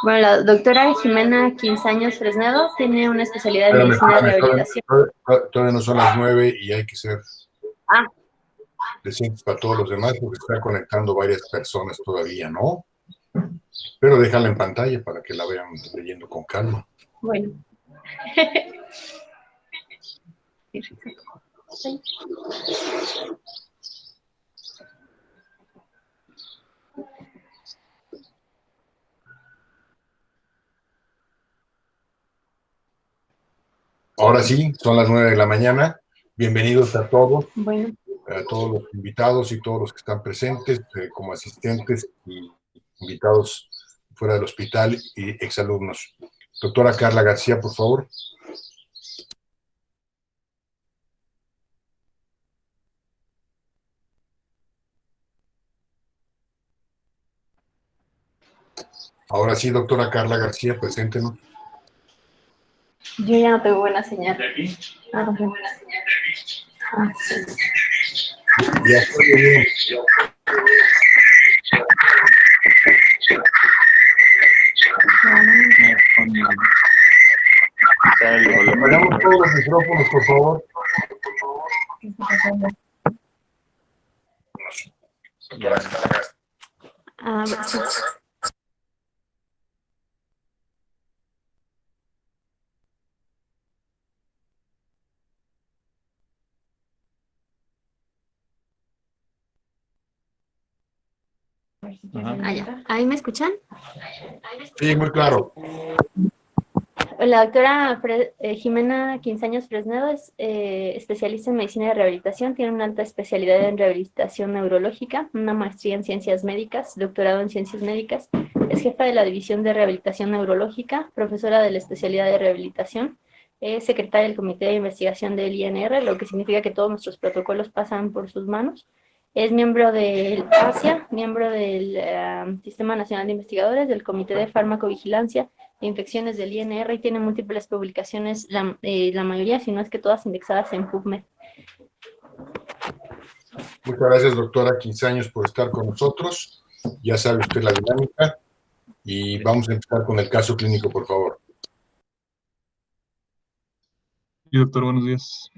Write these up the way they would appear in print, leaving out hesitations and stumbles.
Bueno, la doctora Jimena Quinzaños Fresnedo tiene una especialidad en Espérame, medicina de espérame, rehabilitación. todavía no son las 9 y hay que ser Ah, decentes para todos los demás porque están conectando varias personas todavía, ¿no? Pero déjala en pantalla para que la vean leyendo con calma. bueno. Ahora sí, son las 9 de la mañana. Bienvenidos Bueno, a todos los invitados y todos los que están presentes como asistentes y invitados fuera del hospital y exalumnos. Doctora Carla García, por favor. Ahora sí, doctora Carla García, preséntenos. yo ya no tengo buena señal. Ah, no tengo buena señal. Ah, sí. Ya estoy bien. Apagamos todos los micrófonos, por favor. Gracias. Ah, sí. Ah, ya. ¿Ahí me escuchan? Sí, muy claro. La doctora Jimena Quinzaños Fresnedo es especialista en medicina de rehabilitación, tiene una alta especialidad en rehabilitación neurológica, una maestría en ciencias médicas, doctorado en ciencias médicas, es jefa de la división de rehabilitación neurológica, profesora de la especialidad de rehabilitación, es secretaria del comité de investigación del INR, lo que significa que todos nuestros protocolos pasan por sus manos. Es miembro del ASIA, miembro del Sistema Nacional de Investigadores, del Comité de Farmacovigilancia de Infecciones del INR y tiene múltiples publicaciones, la mayoría, si no es que todas, indexadas en PubMed. Muchas gracias, doctora 15 años, por estar con nosotros. Ya sabe usted la dinámica y vamos a empezar con el caso clínico, por favor. Sí, doctor, buenos días.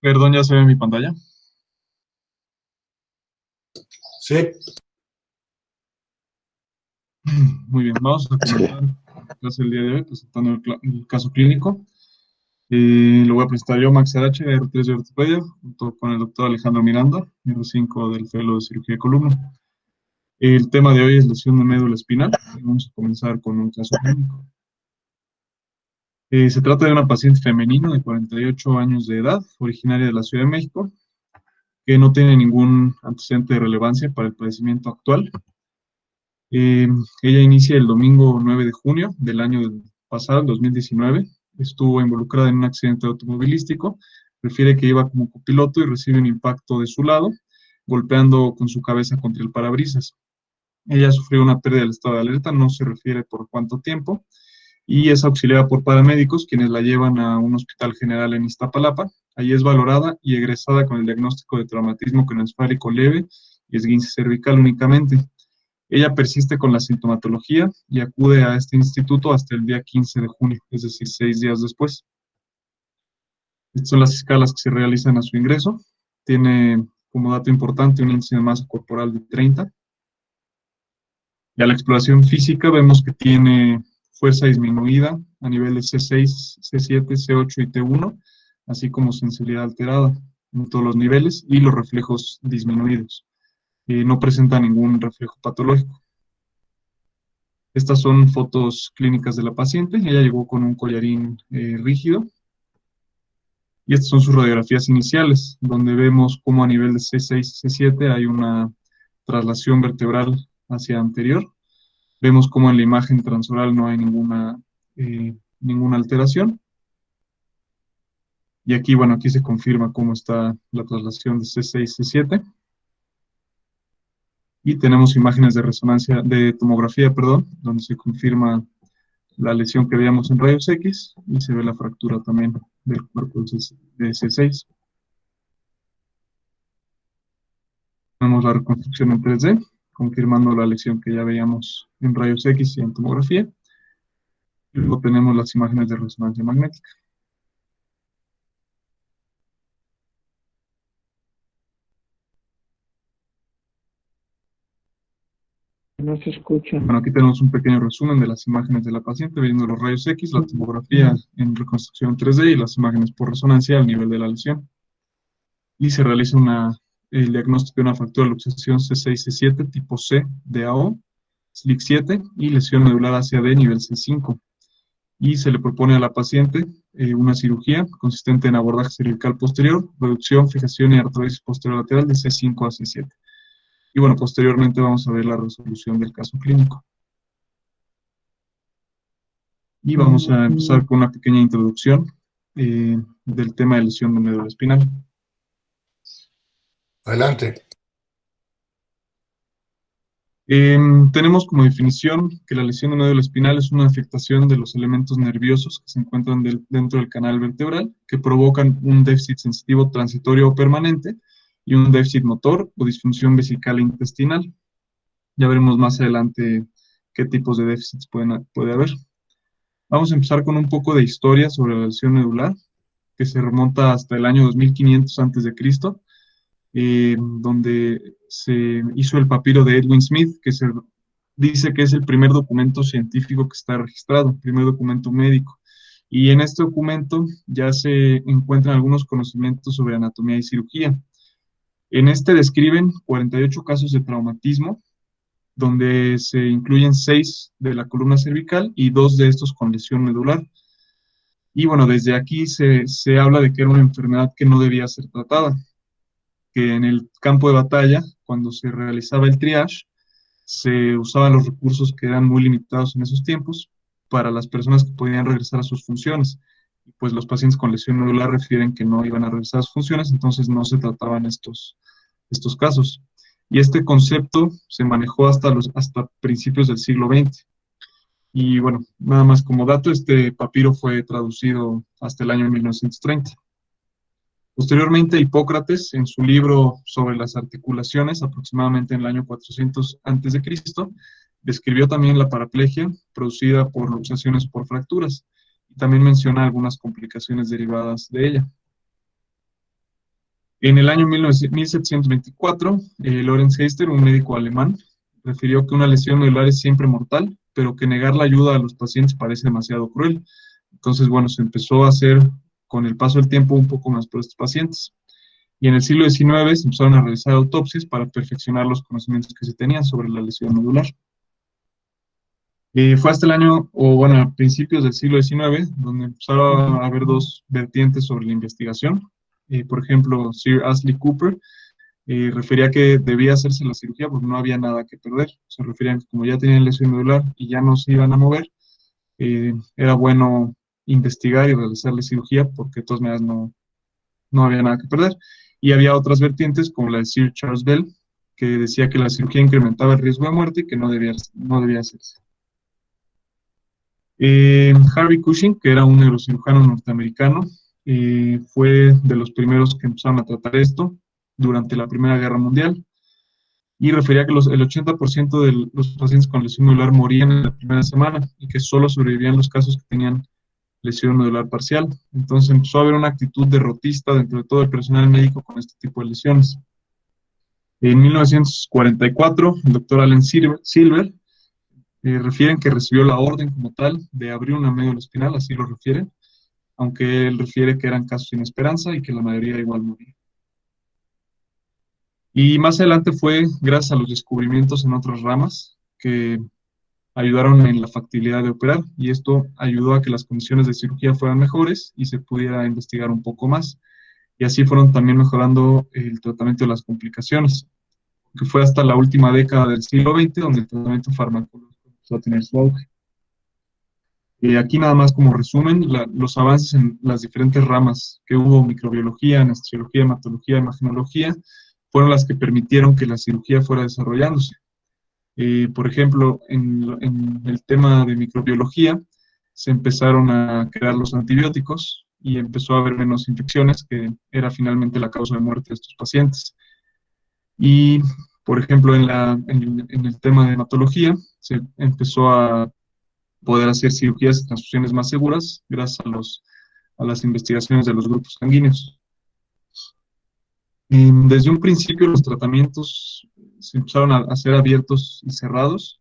Perdón, ¿ya se ve en mi pantalla? Sí. Muy bien, vamos a comenzar la clase del día de hoy presentando el caso clínico. Lo voy a presentar yo, Max H, R3 de Ortopedia, junto con el doctor Alejandro Miranda, R5 del Fellow de Cirugía de Columna. El tema de hoy es lesión de médula espinal y vamos a comenzar con un caso clínico. Se trata de una paciente femenina de 48 años de edad, originaria de la Ciudad de México, que no tiene ningún antecedente de relevancia para el padecimiento actual. Eh, Ella inicia el domingo 9 de junio del año pasado, el 2019. Estuvo involucrada en un accidente automovilístico. Refiere que iba como copiloto y recibe un impacto de su lado, golpeando con su cabeza contra el parabrisas. Ella sufrió una pérdida del estado de alerta, no se refiere por cuánto tiempo, y es auxiliada por paramédicos, quienes la llevan a un hospital general en Iztapalapa. Allí es valorada y egresada con el diagnóstico de traumatismo craneoencefálico leve y esguince cervical únicamente. Ella persiste con la sintomatología y acude a este instituto hasta el día 15 de junio, es decir, 6 días después. Estas son las escalas que se realizan a su ingreso. Tiene como dato importante un índice de masa corporal de 30. Y a la exploración física vemos que tiene fuerza disminuida a niveles C6, C7, C8 y T1, así como sensibilidad alterada en todos los niveles y los reflejos disminuidos. No presenta ningún reflejo patológico. Estas son fotos clínicas de la paciente. Ella llegó con un collarín rígido. Y estas son sus radiografías iniciales, donde vemos cómo a nivel de C6 y C7 hay una traslación vertebral hacia anterior. Vemos cómo en la imagen transoral no hay ninguna alteración. Y aquí, bueno, aquí se confirma cómo está la traslación de C6 y C7. Y tenemos imágenes de resonancia, de tomografía, perdón, donde se confirma la lesión que veíamos en rayos X y se ve la fractura también del cuerpo de C6. Tenemos la reconstrucción en 3D, confirmando la lesión que ya veíamos en rayos X y en tomografía. Y luego tenemos las imágenes de resonancia magnética. No se escucha. Bueno, aquí tenemos un pequeño resumen de las imágenes de la paciente, viendo los rayos X, la tomografía en reconstrucción 3D y las imágenes por resonancia al nivel de la lesión. Y se realiza el diagnóstico de una fractura de luxación C6-C7 tipo C de AO, SLIC7 y lesión medular ACAD nivel C5. Y se le propone a la paciente una cirugía consistente en abordaje cervical posterior, reducción, fijación y artrosis posterolateral de C5 a C7. Y bueno, posteriormente vamos a ver la resolución del caso clínico. Y vamos a empezar con una pequeña introducción del tema de lesión de médula espinal. Adelante. Tenemos como definición que la lesión de médula espinal es una afectación de los elementos nerviosos que se encuentran dentro del canal vertebral, que provocan un déficit sensitivo transitorio o permanente y un déficit motor o disfunción vesical intestinal. Ya veremos más adelante qué tipos de déficits puede haber. Vamos a empezar con un poco de historia sobre la lesión medular, que se remonta hasta el año 2500 a.C., donde se hizo el papiro de Edwin Smith, que se dice que es el primer documento científico que está registrado, el primer documento médico. Y en este documento ya se encuentran algunos conocimientos sobre anatomía y cirugía. En este describen 48 casos de traumatismo, donde se incluyen 6 de la columna cervical y 2 de estos con lesión medular. Y bueno, desde aquí se habla de que era una enfermedad que no debía ser tratada, que en el campo de batalla, cuando se realizaba el triage, se usaban los recursos que eran muy limitados en esos tiempos para las personas que podían regresar a sus funciones. Y pues los pacientes con lesión medular refieren que no iban a regresar a sus funciones, entonces no se trataban estos casos. Y este concepto se manejó hasta principios del siglo XX. Y bueno, nada más como dato, este papiro fue traducido hasta el año 1930. Posteriormente, Hipócrates, en su libro sobre las articulaciones, aproximadamente en el año 400 a.C., describió también la paraplegia producida por luxaciones por fracturas, y también menciona algunas complicaciones derivadas de ella. En el año 1724, Lorenz Heister, un médico alemán, refirió que una lesión medular es siempre mortal, pero que negar la ayuda a los pacientes parece demasiado cruel. Entonces, bueno, se empezó a hacer con el paso del tiempo un poco más por estos pacientes. Y en el siglo XIX se empezaron a realizar autopsias para perfeccionar los conocimientos que se tenían sobre la lesión medular. Fue hasta el año, o bueno, a principios del siglo XIX, donde empezaron a haber 2 vertientes sobre la investigación. Por ejemplo, Sir Astley Cooper refería que debía hacerse la cirugía porque no había nada que perder. Se referían que como ya tenían lesión medular y ya no se iban a mover, era bueno investigar y realizarle cirugía porque de todas maneras no había nada que perder. Y había otras vertientes como la de Sir Charles Bell, que decía que la cirugía incrementaba el riesgo de muerte y que no debía hacerse. Harvey Cushing, que era un neurocirujano norteamericano, fue de los primeros que empezaron a tratar esto durante la Primera Guerra Mundial, y refería que el 80% de los pacientes con lesión medular morían en la primera semana y que solo sobrevivían los casos que tenían lesión medular parcial. Entonces empezó a haber una actitud derrotista dentro de todo el personal médico con este tipo de lesiones. En 1944, el doctor Allen Silver refieren que recibió la orden como tal de abrir una médula espinal, así lo refieren, aunque él refiere que eran casos sin esperanza y que la mayoría igual moría. Y más adelante fue gracias a los descubrimientos en otras ramas que ayudaron en la factibilidad de operar, y esto ayudó a que las condiciones de cirugía fueran mejores y se pudiera investigar un poco más. Y así fueron también mejorando el tratamiento de las complicaciones, que fue hasta la última década del siglo XX donde el tratamiento farmacológico empezó a tener su auge. Aquí nada más como resumen, los avances en las diferentes ramas que hubo: microbiología, anestesiología, hematología, imagenología, fueron las que permitieron que la cirugía fuera desarrollándose. Por ejemplo, en el tema de microbiología, se empezaron a crear los antibióticos y empezó a haber menos infecciones, que era finalmente la causa de muerte de estos pacientes. Y, por ejemplo, en el tema de hematología, se empezó a poder hacer cirugías y transfusiones más seguras gracias a las investigaciones de los grupos sanguíneos. Desde un principio los tratamientos se empezaron a hacer abiertos y cerrados,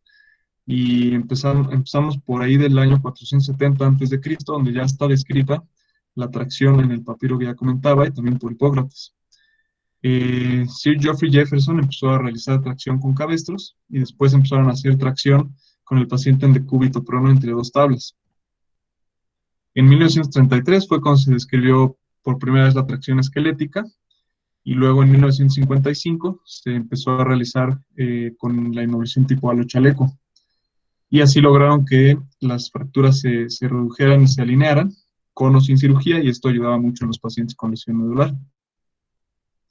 y empezamos por ahí del año 470 a.C., donde ya está descrita la tracción en el papiro que ya comentaba, y también por Hipócrates. Sir Geoffrey Jefferson empezó a realizar tracción con cabestros, y después empezaron a hacer tracción con el paciente en decúbito prono entre dos tablas. En 1933 fue cuando se describió por primera vez la tracción esquelética, y luego en 1955 se empezó a realizar con la inmovilización tipo halo chaleco. Y así lograron que las fracturas se redujeran y se alinearan, con o sin cirugía, y esto ayudaba mucho en los pacientes con lesión medular.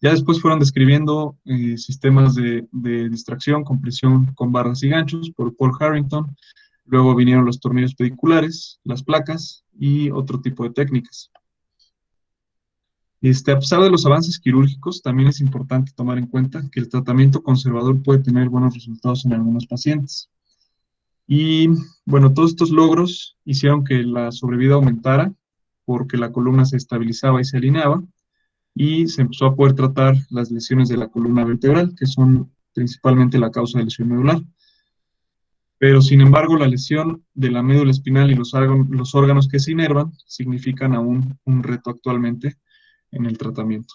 Ya después fueron describiendo sistemas de distracción, compresión con barras y ganchos por Paul Harrington. Luego vinieron los tornillos pediculares, las placas y otro tipo de técnicas. A pesar de los avances quirúrgicos, también es importante tomar en cuenta que el tratamiento conservador puede tener buenos resultados en algunos pacientes. Y bueno, todos estos logros hicieron que la sobrevida aumentara, porque la columna se estabilizaba y se alineaba, y se empezó a poder tratar las lesiones de la columna vertebral, que son principalmente la causa de lesión medular. Pero, sin embargo, la lesión de la médula espinal y los órganos que se inervan significan aún un reto actualmente en el tratamiento.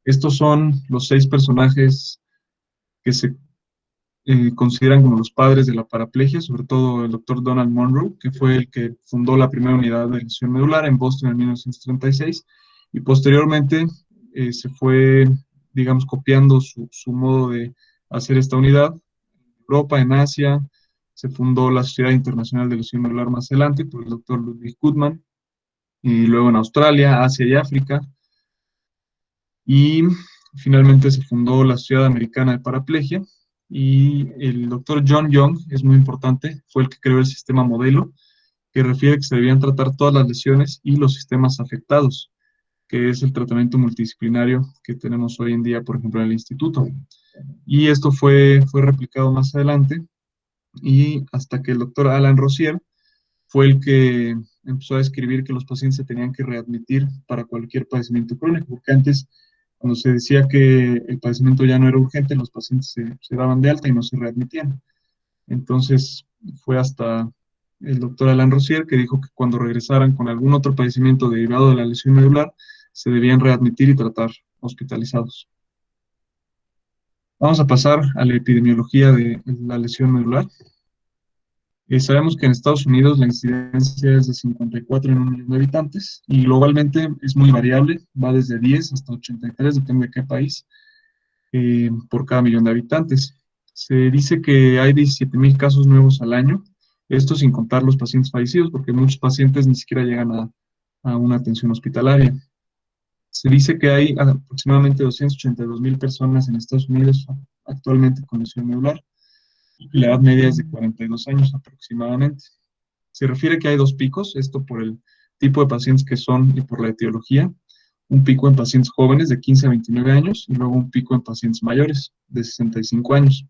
Estos son los 6 personajes que se consideran como los padres de la paraplegia, sobre todo el doctor Donald Monroe, que fue el que fundó la primera unidad de lesión medular en Boston en 1936, y posteriormente se fue, digamos, copiando su modo de hacer esta unidad. En Europa, en Asia, se fundó la Sociedad Internacional de Lesión Medular más adelante por el doctor Ludwig Guttmann, y luego en Australia, Asia y África, y finalmente se fundó la Sociedad Americana de Paraplegia. Y el doctor John Young, es muy importante, fue el que creó el sistema modelo, que refiere que se debían tratar todas las lesiones y los sistemas afectados, que es el tratamiento multidisciplinario que tenemos hoy en día, por ejemplo, en el instituto. Y esto fue replicado más adelante, y hasta que el doctor Alan Rosier fue el que empezó a describir que los pacientes se tenían que readmitir para cualquier padecimiento crónico, porque antes, cuando se decía que el padecimiento ya no era urgente, los pacientes se daban de alta y no se readmitían. Entonces, fue hasta el doctor Alan Rosier que dijo que cuando regresaran con algún otro padecimiento derivado de la lesión medular, se debían readmitir y tratar hospitalizados. Vamos a pasar a la epidemiología de la lesión medular. Sabemos que en Estados Unidos la incidencia es de 54 en 1 millón de habitantes, y globalmente es muy variable, va desde 10 hasta 83, depende de qué país, por cada millón de habitantes. Se dice que hay 17,000 casos nuevos al año, esto sin contar los pacientes fallecidos, porque muchos pacientes ni siquiera llegan a una atención hospitalaria. Se dice que hay aproximadamente 282,000 personas en Estados Unidos actualmente con lesión medular, y la edad media es de 42 años aproximadamente. Se refiere que hay 2 picos, esto por el tipo de pacientes que son y por la etiología. Un pico en pacientes jóvenes de 15 a 29 años, y luego un pico en pacientes mayores de 65 años.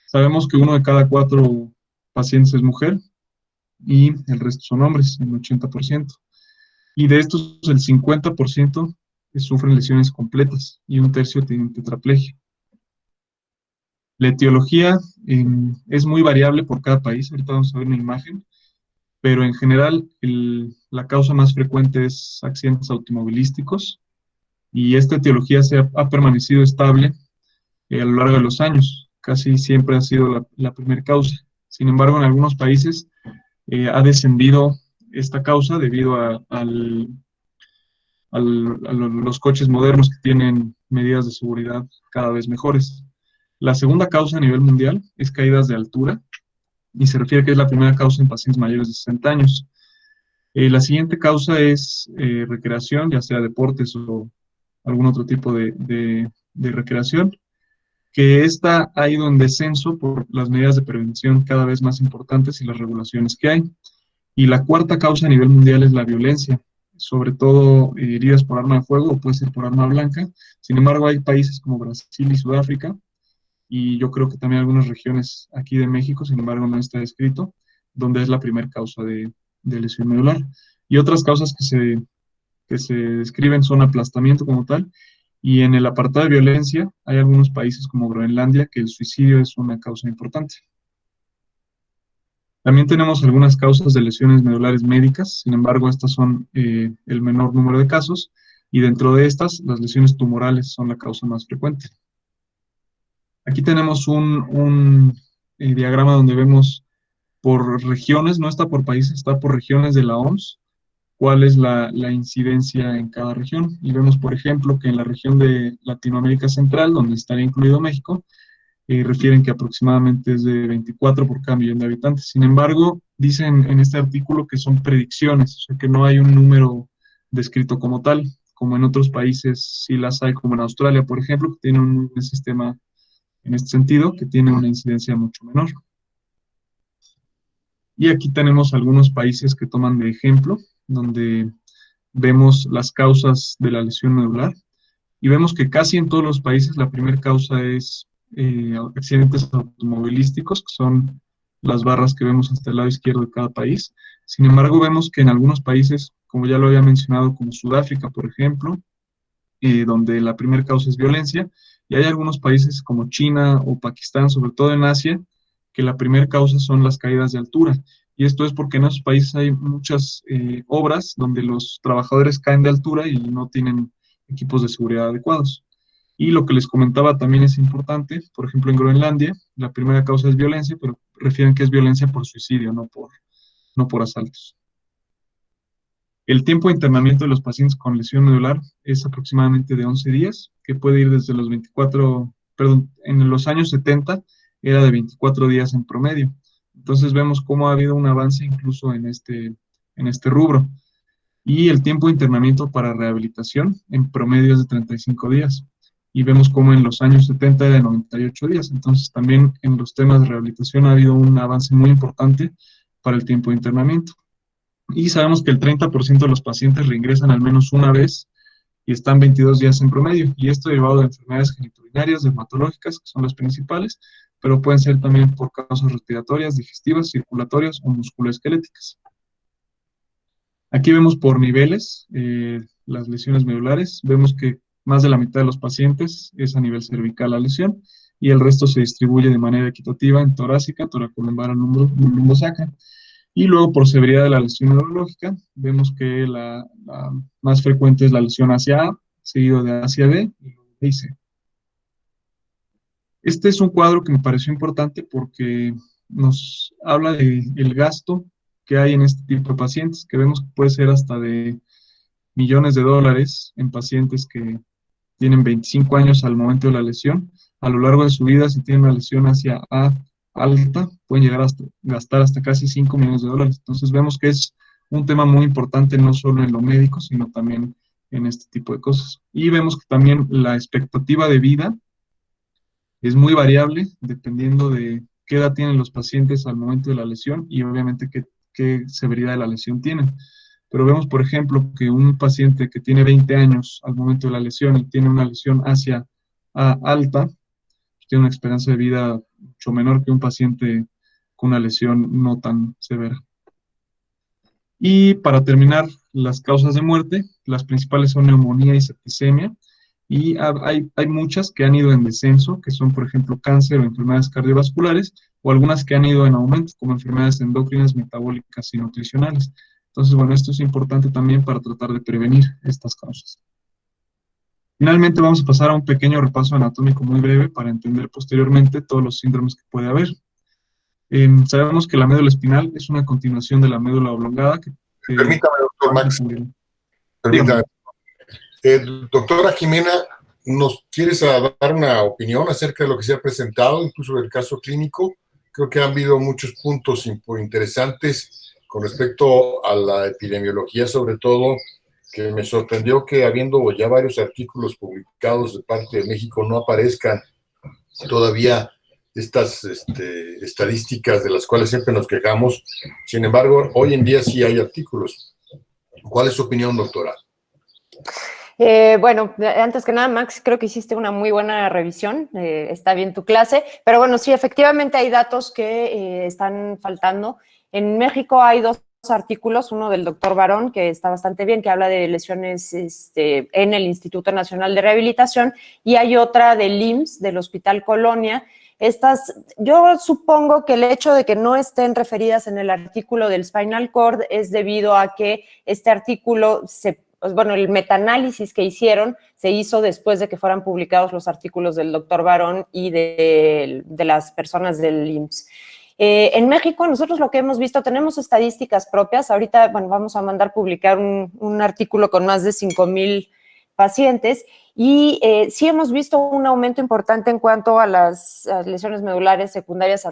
Sabemos que 1 de cada 4 pacientes es mujer, y el resto son hombres, el 80%. Y de estos, el 50% sufren lesiones completas, y 1/3 tienen tetraplegia. La etiología es muy variable por cada país, ahorita vamos a ver una imagen, pero en general la causa más frecuente es accidentes automovilísticos, y esta etiología ha permanecido estable a lo largo de los años, casi siempre ha sido la primera causa. Sin embargo, en algunos países ha descendido esta causa debido a los coches modernos que tienen medidas de seguridad cada vez mejores. La segunda causa a nivel mundial es caídas de altura, y se refiere que es la primera causa en pacientes mayores de 60 años. La siguiente causa es recreación, ya sea deportes o algún otro tipo de de recreación, que esta ha ido en descenso por las medidas de prevención cada vez más importantes y las regulaciones que hay. Y la cuarta causa a nivel mundial es la violencia, sobre todo heridas por arma de fuego o puede ser por arma blanca. Sin embargo, hay países como Brasil y Sudáfrica, y yo creo que también algunas regiones aquí de México, sin embargo no está descrito, donde es la primera causa de lesión medular. Y otras causas que se describen son aplastamiento como tal, y en el apartado de violencia hay algunos países como Groenlandia que el suicidio es una causa importante. También tenemos algunas causas de lesiones medulares médicas, sin embargo estas son el menor número de casos, y dentro de estas las lesiones tumorales son la causa más frecuente. Aquí tenemos un diagrama donde vemos por regiones, no está por países, está por regiones de la OMS, cuál es la incidencia en cada región. Y vemos, por ejemplo, que en la región de Latinoamérica Central, donde estaría incluido México, refieren que aproximadamente es de 24 por cada millón de habitantes. Sin embargo, dicen en este artículo que son predicciones, o sea que no hay un número descrito como tal, como en otros países sí las hay, como en Australia, por ejemplo, que tiene un sistema en este sentido, que tiene una incidencia mucho menor. Y aquí tenemos algunos países que toman de ejemplo, donde vemos las causas de la lesión medular, y vemos que casi en todos los países la primera causa es accidentes automovilísticos, que son las barras que vemos hasta el lado izquierdo de cada país. Sin embargo, vemos que en algunos países, como ya lo había mencionado, como Sudáfrica, por ejemplo, donde la primera causa es violencia, y hay algunos países como China o Pakistán, sobre todo en Asia, que la primera causa son las caídas de altura. Y esto es porque en esos países hay muchas obras donde los trabajadores caen de altura y no tienen equipos de seguridad adecuados. Y lo que les comentaba también es importante, por ejemplo, en Groenlandia, la primera causa es violencia, pero refieren que es violencia por suicidio, no por asaltos. El tiempo de internamiento de los pacientes con lesión medular es aproximadamente de 11 días, que puede ir desde los 24, perdón, en los años 70 era de 24 días en promedio. Entonces vemos cómo ha habido un avance incluso en este rubro. Y el tiempo de internamiento para rehabilitación en promedio es de 35 días. Y vemos cómo en los años 70 era de 98 días. Entonces también en los temas de rehabilitación ha habido un avance muy importante para el tiempo de internamiento. Y sabemos que el 30% de los pacientes reingresan al menos una vez y están 22 días en promedio. Y esto derivado de enfermedades genitourinarias, dermatológicas, que son las principales, pero pueden ser también por causas respiratorias, digestivas, circulatorias o musculoesqueléticas. Aquí vemos por niveles las lesiones medulares. Vemos que más de la mitad de los pacientes es a nivel cervical la lesión y el resto se distribuye de manera equitativa en torácica, toracolumbar, lumbosacra. Y luego, por severidad de la lesión neurológica, vemos que la más frecuente es la lesión hacia A, seguido de hacia B y luego B y C. Este es un cuadro que me pareció importante porque nos habla del gasto que hay en este tipo de pacientes, que vemos que puede ser hasta de millones de dólares en pacientes que tienen 25 años al momento de la lesión. A lo largo de su vida, si tienen una lesión hacia A alta, pueden llegar a gastar hasta casi 5 millones de dólares. Entonces vemos que es un tema muy importante no solo en lo médico, sino también en este tipo de cosas. Y vemos que también la expectativa de vida es muy variable dependiendo de qué edad tienen los pacientes al momento de la lesión y obviamente qué severidad de la lesión tienen. Pero vemos, por ejemplo, que un paciente que tiene 20 años al momento de la lesión y tiene una lesión hacia A alta, tiene una esperanza de vida mucho menor que un paciente con una lesión no tan severa. Y para terminar, las causas de muerte, las principales son neumonía y septicemia, y hay muchas que han ido en descenso, que son, por ejemplo, cáncer o enfermedades cardiovasculares, o algunas que han ido en aumento, como enfermedades endocrinas, metabólicas y nutricionales. Entonces, bueno, esto es importante también para tratar de prevenir estas causas. Finalmente vamos a pasar a un pequeño repaso anatómico muy breve para entender posteriormente todos los síndromes que puede haber. Sabemos que la médula espinal es una continuación de la médula oblongada. Permítame, doctor Max. Permítame. Doctora Jimena, ¿nos quieres dar una opinión acerca de lo que se ha presentado, incluso del caso clínico? Creo que han habido muchos puntos interesantes con respecto a la epidemiología, sobre todo, que me sorprendió que habiendo ya varios artículos publicados de parte de México no aparezcan todavía estas estadísticas de las cuales siempre nos quejamos. Sin embargo, hoy en día sí hay artículos. ¿Cuál es su opinión, doctora? Bueno, antes que nada, Max, creo que hiciste una muy buena revisión, está bien tu clase, pero bueno, sí, efectivamente hay datos que están faltando. En México hay dos artículos, uno del doctor Barón, que está bastante bien, que habla de lesiones en el Instituto Nacional de Rehabilitación, y hay otra del IMSS, del Hospital Colonia. Yo supongo que el hecho de que no estén referidas en el artículo del Spinal Cord es debido a que este artículo el metaanálisis que hicieron se hizo después de que fueran publicados los artículos del doctor Barón y de las personas del IMSS. En México, nosotros lo que hemos visto, tenemos estadísticas propias. Ahorita, vamos a mandar publicar un artículo con más de 5,000 pacientes y sí hemos visto un aumento importante en cuanto a las lesiones medulares secundarias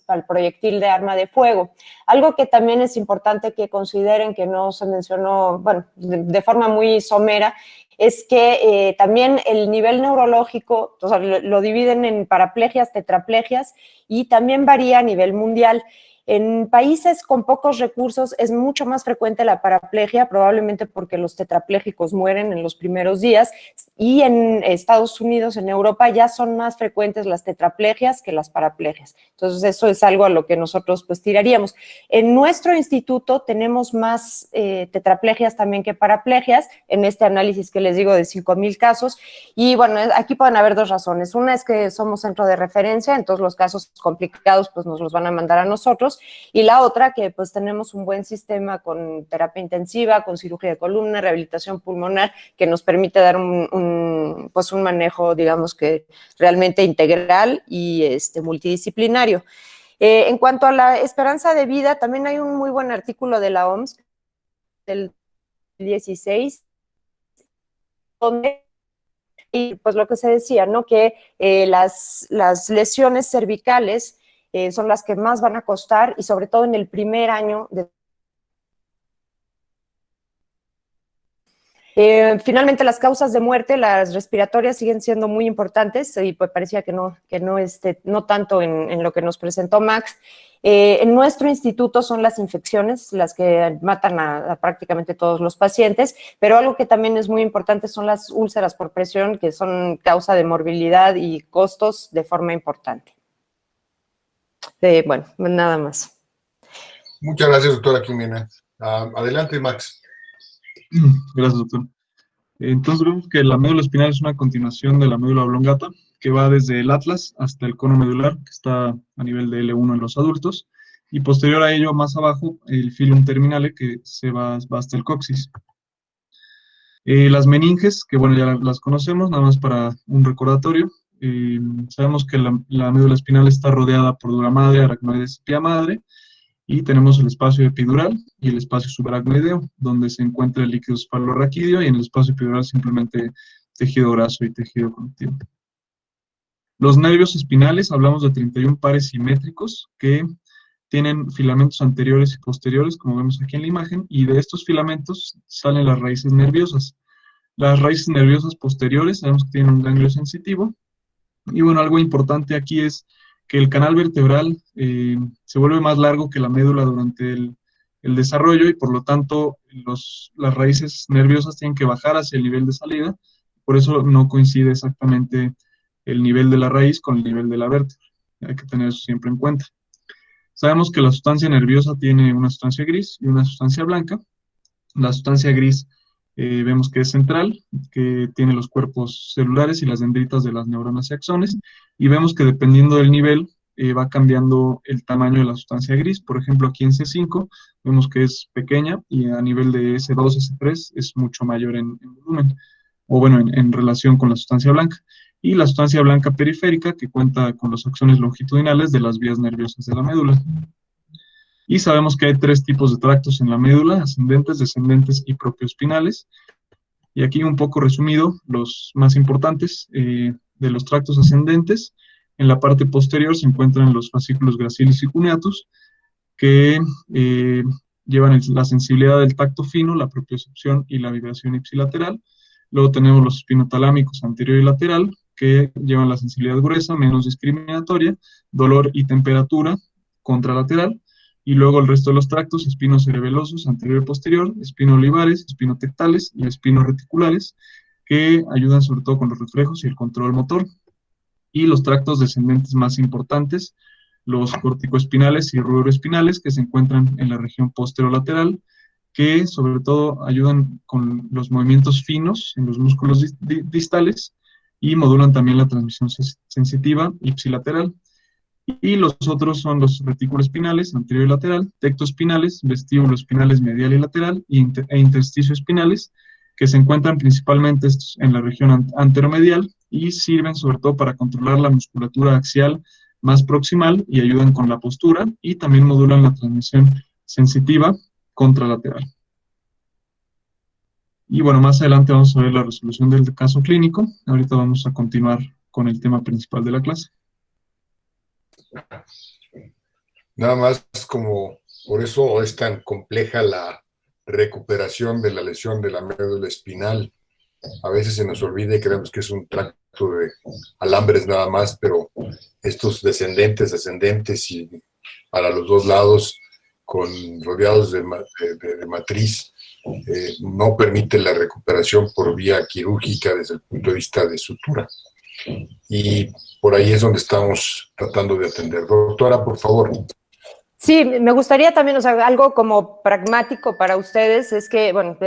al proyectil de arma de fuego. Algo que también es importante que consideren, que no se mencionó, de forma muy somera, es que también el nivel neurológico, o sea, lo dividen en paraplegias, tetraplegias, y también varía a nivel mundial. En países con pocos recursos es mucho más frecuente la paraplegia, probablemente porque los tetraplégicos mueren en los primeros días, y en Estados Unidos, en Europa, ya son más frecuentes las tetraplegias que las paraplegias. Entonces, eso es algo a lo que nosotros pues tiraríamos. En nuestro instituto tenemos más tetraplegias también que paraplegias, en este análisis que les digo de 5,000 casos, y bueno, aquí pueden haber dos razones. Una es que somos centro de referencia, entonces los casos complicados pues nos los van a mandar a nosotros, y la otra que pues tenemos un buen sistema con terapia intensiva, con cirugía de columna, rehabilitación pulmonar, que nos permite dar un manejo, digamos que realmente integral y multidisciplinario. En cuanto a la esperanza de vida, también hay un muy buen artículo de la OMS del 16, donde y pues lo que se decía, ¿no? Que las lesiones cervicales son las que más van a costar, y sobre todo en el primer año de finalmente, las causas de muerte, las respiratorias, siguen siendo muy importantes, y pues parecía que no tanto en lo que nos presentó Max. En nuestro instituto son las infecciones las que matan a prácticamente todos los pacientes, pero algo que también es muy importante son las úlceras por presión, que son causa de morbilidad y costos de forma importante. Nada más. Muchas gracias, doctora Jimena. Adelante, Max. Gracias, doctor. Entonces vemos que la médula espinal es una continuación de la médula oblongata, que va desde el atlas hasta el cono medular, que está a nivel de L1 en los adultos, y posterior a ello, más abajo, el filum terminale, que se va hasta el coxis. Las meninges, que bueno, ya las conocemos, nada más para un recordatorio. Sabemos que la médula espinal está rodeada por dura madre, aracnoides y pia madre, y tenemos el espacio epidural y el espacio subaracnoideo, donde se encuentra el líquido cefalorraquídeo, y en el espacio epidural simplemente tejido graso y tejido conectivo. Los nervios espinales, hablamos de 31 pares simétricos que tienen filamentos anteriores y posteriores, como vemos aquí en la imagen, y de estos filamentos salen las raíces nerviosas. Las raíces nerviosas posteriores sabemos que tienen un ganglio sensitivo, y bueno, algo importante aquí es que el canal vertebral se vuelve más largo que la médula durante el desarrollo, y por lo tanto las raíces nerviosas tienen que bajar hacia el nivel de salida. Por eso no coincide exactamente el nivel de la raíz con el nivel de la vértebra. Hay que tener eso siempre en cuenta. Sabemos que la sustancia nerviosa tiene una sustancia gris y una sustancia blanca. La sustancia gris vemos que es central, que tiene los cuerpos celulares y las dendritas de las neuronas y axones, y vemos que dependiendo del nivel va cambiando el tamaño de la sustancia gris. Por ejemplo, aquí en C5 vemos que es pequeña, y a nivel de S2, S3 es mucho mayor en volumen, o bueno, en relación con la sustancia blanca. Y la sustancia blanca periférica, que cuenta con los axones longitudinales de las vías nerviosas de la médula. Y sabemos que hay 3 tipos de tractos en la médula: ascendentes, descendentes y propioespinales. Y aquí un poco resumido, los más importantes de los tractos ascendentes. En la parte posterior se encuentran los fascículos gracilis y cuneatus, que llevan la sensibilidad del tacto fino, la propiocepción y la vibración ipsilateral. Luego tenemos los espinotalámicos anterior y lateral, que llevan la sensibilidad gruesa, menos discriminatoria, dolor y temperatura contralateral. Y luego el resto de los tractos, espinocerebelosos anterior y posterior, espinoolivares, espinotectales y espinoreticulares, que ayudan sobre todo con los reflejos y el control motor. Y los tractos descendentes más importantes, los corticoespinales y ruberoespinales, que se encuentran en la región posterolateral, que sobre todo ayudan con los movimientos finos en los músculos distales y modulan también la transmisión sensitiva ipsilateral. Y los otros son los retículoespinales, anterior y lateral, tectoespinales, vestíbuloespinales medial y lateral, e intersticioespinales, que se encuentran principalmente en la región anteromedial y sirven sobre todo para controlar la musculatura axial más proximal y ayudan con la postura y también modulan la transmisión sensitiva contralateral. Y bueno, más adelante vamos a ver la resolución del caso clínico. Ahorita vamos a continuar con el tema principal de la clase. Nada más como por eso es tan compleja la recuperación de la lesión de la médula espinal. A veces se nos olvida y creemos que es un tracto de alambres nada más, pero estos descendentes, ascendentes y para los dos lados, rodeados de matriz, no permite la recuperación por vía quirúrgica desde el punto de vista de sutura. Y por ahí es donde estamos tratando de atender. Doctora, por favor. Sí, me gustaría también, o sea, algo como pragmático para ustedes, es que, bueno,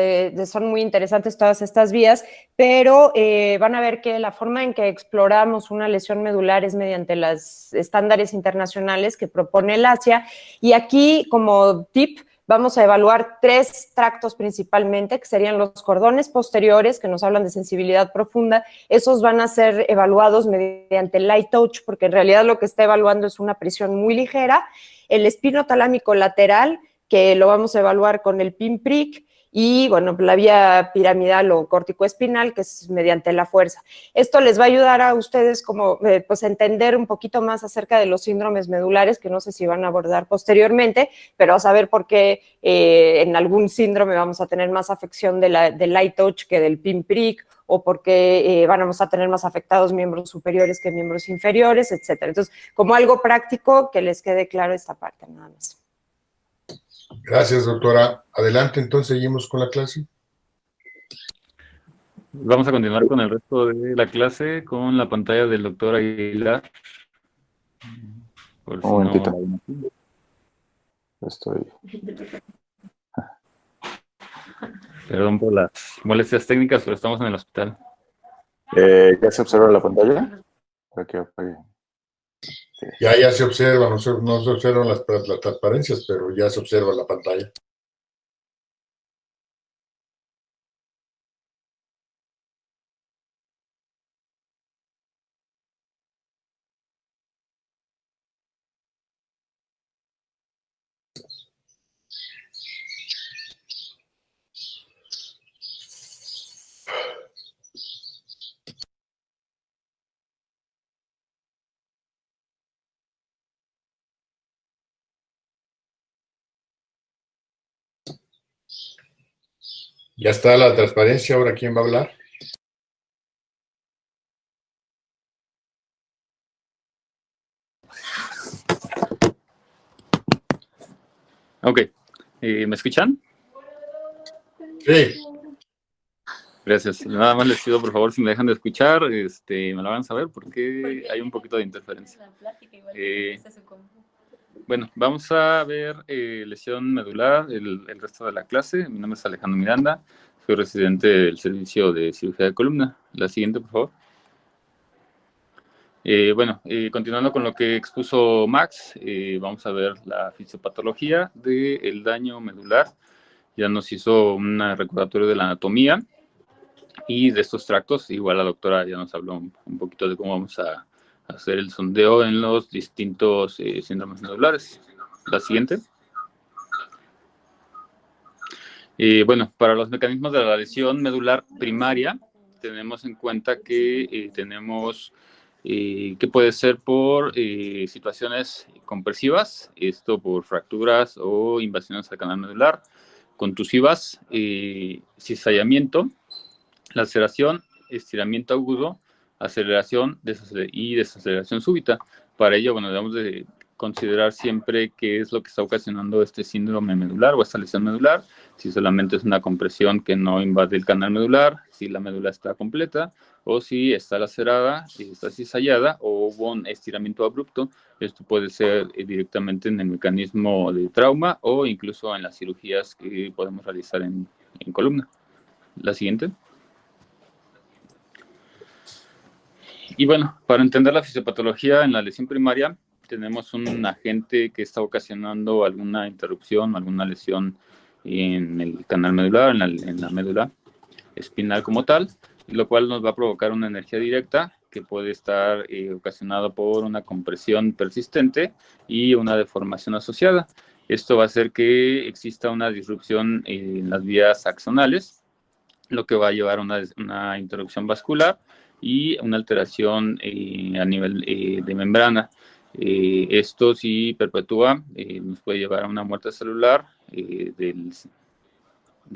son muy interesantes todas estas vías, pero van a ver que la forma en que exploramos una lesión medular es mediante los estándares internacionales que propone el ASIA, y aquí, como tip, vamos a evaluar 3 tractos principalmente, que serían los cordones posteriores, que nos hablan de sensibilidad profunda. Esos van a ser evaluados mediante light touch, porque en realidad lo que está evaluando es una presión muy ligera. El espinotalámico lateral, que lo vamos a evaluar con el pinprick, y bueno, la vía piramidal o corticoespinal, que es mediante la fuerza. Esto les va a ayudar a ustedes como pues entender un poquito más acerca de los síndromes medulares, que no sé si van a abordar posteriormente, pero a saber por qué en algún síndrome vamos a tener más afección del light touch que del pinprick, o porque vamos a tener más afectados miembros superiores que miembros inferiores, etcétera. Entonces, como algo práctico, que les quede claro esta parte, nada más. Gracias, doctora. Adelante, entonces seguimos con la clase. Vamos a continuar con el resto de la clase con la pantalla del doctor Aguilar. Por si Un momentito. no... Estoy. Perdón por las molestias técnicas, pero estamos en el hospital. ¿Ya se observa la pantalla? Aquí apague. Ya se observa, no se observan las transparencias, pero ya se observa la pantalla. Ya está la transparencia, ahora ¿quién va a hablar? Ok, ¿me escuchan? Sí. Gracias. Nada más les pido, por favor, si me dejan de escuchar, me lo hagan saber porque hay un poquito de interferencia. Bueno, vamos a ver lesión medular el resto de la clase. Mi nombre es Alejandro Miranda, soy residente del servicio de cirugía de columna. La siguiente, por favor. Continuando con lo que expuso Max, vamos a ver la fisiopatología del daño medular. Ya nos hizo una recordatorio de la anatomía y de estos tractos. Igual la doctora ya nos habló un poquito de cómo vamos a hacer el sondeo en los distintos síndromes medulares. La siguiente. Para los mecanismos de la lesión medular primaria, tenemos en cuenta que tenemos que puede ser por situaciones compresivas, esto por fracturas o invasiones al canal medular, contusivas, cizallamiento, laceración, estiramiento agudo, aceleración y desaceleración súbita. Para ello, bueno, debemos de considerar siempre qué es lo que está ocasionando este síndrome medular o esta lesión medular, si solamente es una compresión que no invade el canal medular, si la médula está completa, o si está lacerada, si está cizallada, o hubo un estiramiento abrupto. Esto puede ser directamente en el mecanismo de trauma o incluso en las cirugías que podemos realizar en columna. La siguiente. Y bueno, para entender la fisiopatología en la lesión primaria, tenemos un agente que está ocasionando alguna interrupción, alguna lesión en el canal medular, en la médula espinal como tal, lo cual nos va a provocar una energía directa que puede estar ocasionada por una compresión persistente y una deformación asociada. Esto va a hacer que exista una disrupción en las vías axonales, lo que va a llevar a una interrupción vascular y una alteración a nivel de membrana. Esto, si perpetúa, nos puede llevar a una muerte celular del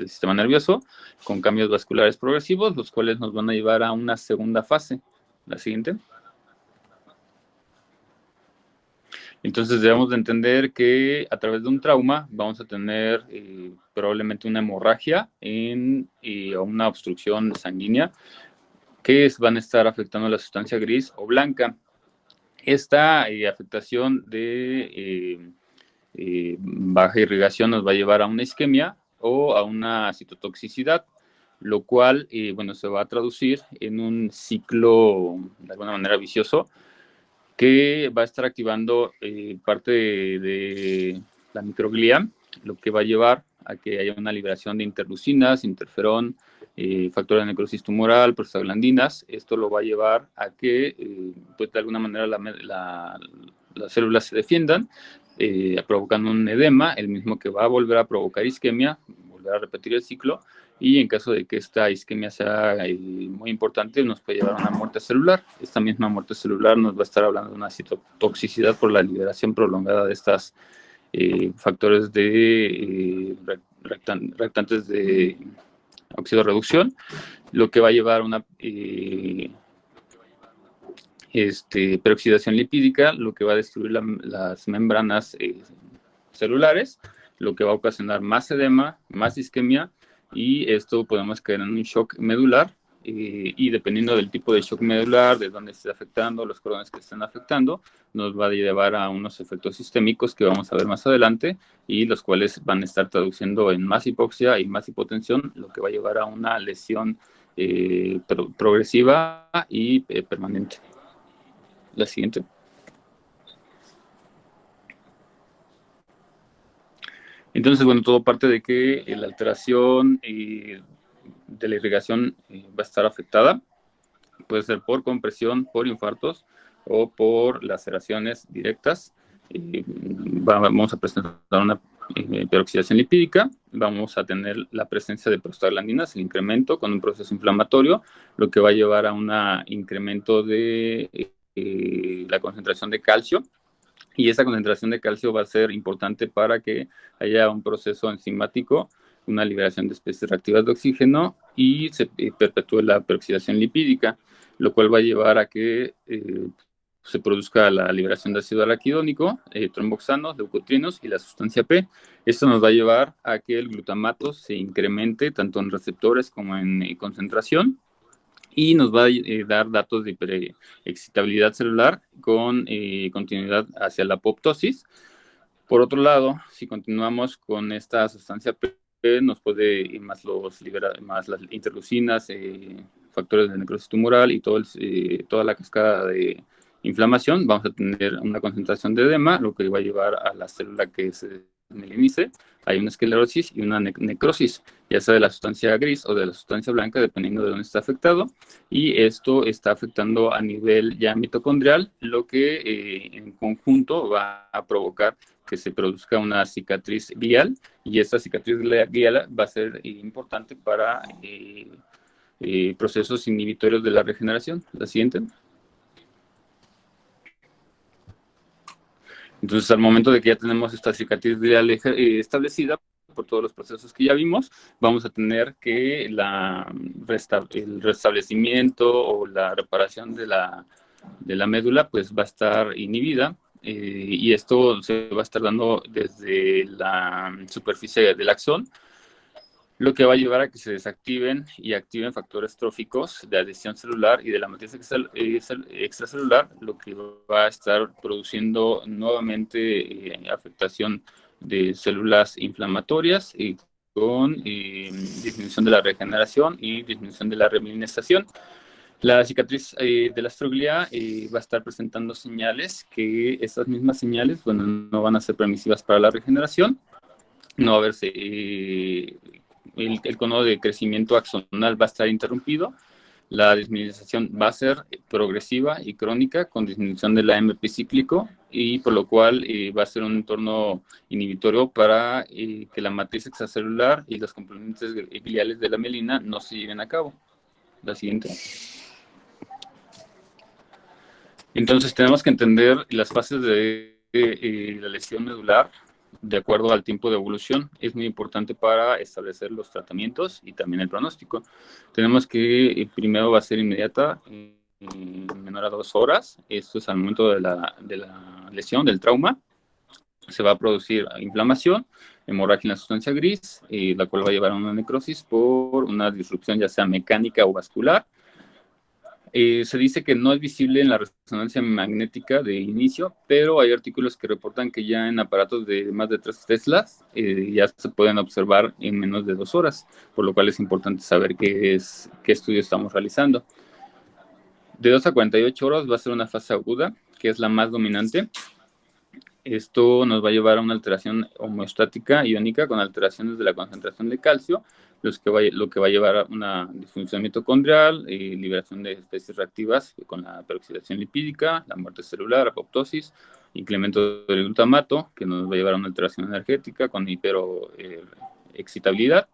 sistema nervioso con cambios vasculares progresivos, los cuales nos van a llevar a una segunda fase. La siguiente. Entonces debemos de entender que a través de un trauma vamos a tener probablemente una hemorragia o una obstrucción sanguínea que van a estar afectando la sustancia gris o blanca. Esta afectación de baja irrigación nos va a llevar a una isquemia o a una citotoxicidad, lo cual, bueno, se va a traducir en un ciclo, de alguna manera, vicioso, que va a estar activando parte de la microglia, lo que va a llevar a que haya una liberación de interleucinas, interferón, factor de necrosis tumoral, prostaglandinas. Esto lo va a llevar a que, pues, de alguna manera las células se defiendan, provocando un edema, el mismo que va a volver a provocar isquemia, volver a repetir el ciclo, y en caso de que esta isquemia sea muy importante, nos puede llevar a una muerte celular. Esta misma muerte celular nos va a estar hablando de una citotoxicidad por la liberación prolongada de estos factores de reactantes de óxido de reducción, lo que va a llevar a una peroxidación lipídica, lo que va a destruir las membranas celulares, lo que va a ocasionar más edema, más isquemia, y esto podemos caer en un shock medular, y dependiendo del tipo de shock medular, de dónde esté afectando, los cordones que estén afectando, nos va a llevar a unos efectos sistémicos que vamos a ver más adelante, y los cuales van a estar traduciendo en más hipoxia y más hipotensión, lo que va a llevar a una lesión progresiva y permanente. La siguiente. Entonces, bueno, todo parte de que la alteración de la irrigación va a estar afectada. Puede ser por compresión, por infartos o por laceraciones directas. Vamos a presentar una peroxidación lipídica. Vamos a tener la presencia de prostaglandinas, el incremento con un proceso inflamatorio, lo que va a llevar a un incremento de la concentración de calcio, y esa concentración de calcio va a ser importante para que haya un proceso enzimático, una liberación de especies reactivas de oxígeno, y se perpetúe la peroxidación lipídica, lo cual va a llevar a que se produzca la liberación de ácido araquidónico, tromboxanos, leucotrienos y la sustancia P. Esto nos va a llevar a que el glutamato se incremente tanto en receptores como en concentración, y nos va a dar datos de hiperexcitabilidad celular con continuidad hacia la apoptosis. Por otro lado, si continuamos con esta sustancia P, nos puede ir más las interleucinas, factores de necrosis tumoral y toda la cascada de inflamación. Vamos a tener una concentración de edema, lo que va a llevar a la célula que se mielinice. Hay una esclerosis y una necrosis, ya sea de la sustancia gris o de la sustancia blanca, dependiendo de dónde está afectado, y esto está afectando a nivel ya mitocondrial, lo que en conjunto va a provocar que se produzca una cicatriz glial, y esta cicatriz glial va a ser importante para procesos inhibitorios de la regeneración. La siguiente. Entonces, al momento de que ya tenemos esta cicatriz glial establecida por todos los procesos que ya vimos, vamos a tener que el restablecimiento o la reparación de la médula pues va a estar inhibida, y esto se va a estar dando desde la superficie del axón, lo que va a llevar a que se desactiven y activen factores tróficos de adhesión celular y de la matriz extracelular, lo que va a estar produciendo nuevamente afectación de células inflamatorias con disminución de la regeneración y disminución de la remilinización. La cicatriz de la astroglia va a estar presentando señales que estas mismas señales, bueno, no van a ser permisivas para la regeneración, no va a haberse el cono de crecimiento axonal va a estar interrumpido, la desmineralización va a ser progresiva y crónica con disminución del AMP cíclico, y por lo cual va a ser un entorno inhibitorio para que la matriz extracelular y los componentes gliales de la mielina no se lleven a cabo. La siguiente. Entonces tenemos que entender las fases de la lesión medular de acuerdo al tiempo de evolución. Es muy importante para establecer los tratamientos y también el pronóstico. Tenemos que primero va a ser inmediata, menor a 2 horas. Esto es al momento de la lesión, del trauma. Se va a producir inflamación, hemorragia en la sustancia gris, la cual va a llevar a una necrosis por una disrupción ya sea mecánica o vascular. Se dice que no es visible en la resonancia magnética de inicio, pero hay artículos que reportan que ya en aparatos de más de 3 teslas ya se pueden observar en menos de 2 horas, por lo cual es importante saber qué estudio estamos realizando. De 2 a 48 horas va a ser una fase aguda, que es la más dominante. Esto nos va a llevar a una alteración homeostática iónica con alteraciones de la concentración de calcio, lo que va a llevar a una disfunción mitocondrial, liberación de especies reactivas con la peroxidación lipídica, la muerte celular, apoptosis, incremento del glutamato, que nos va a llevar a una alteración energética con hiperexcitabilidad.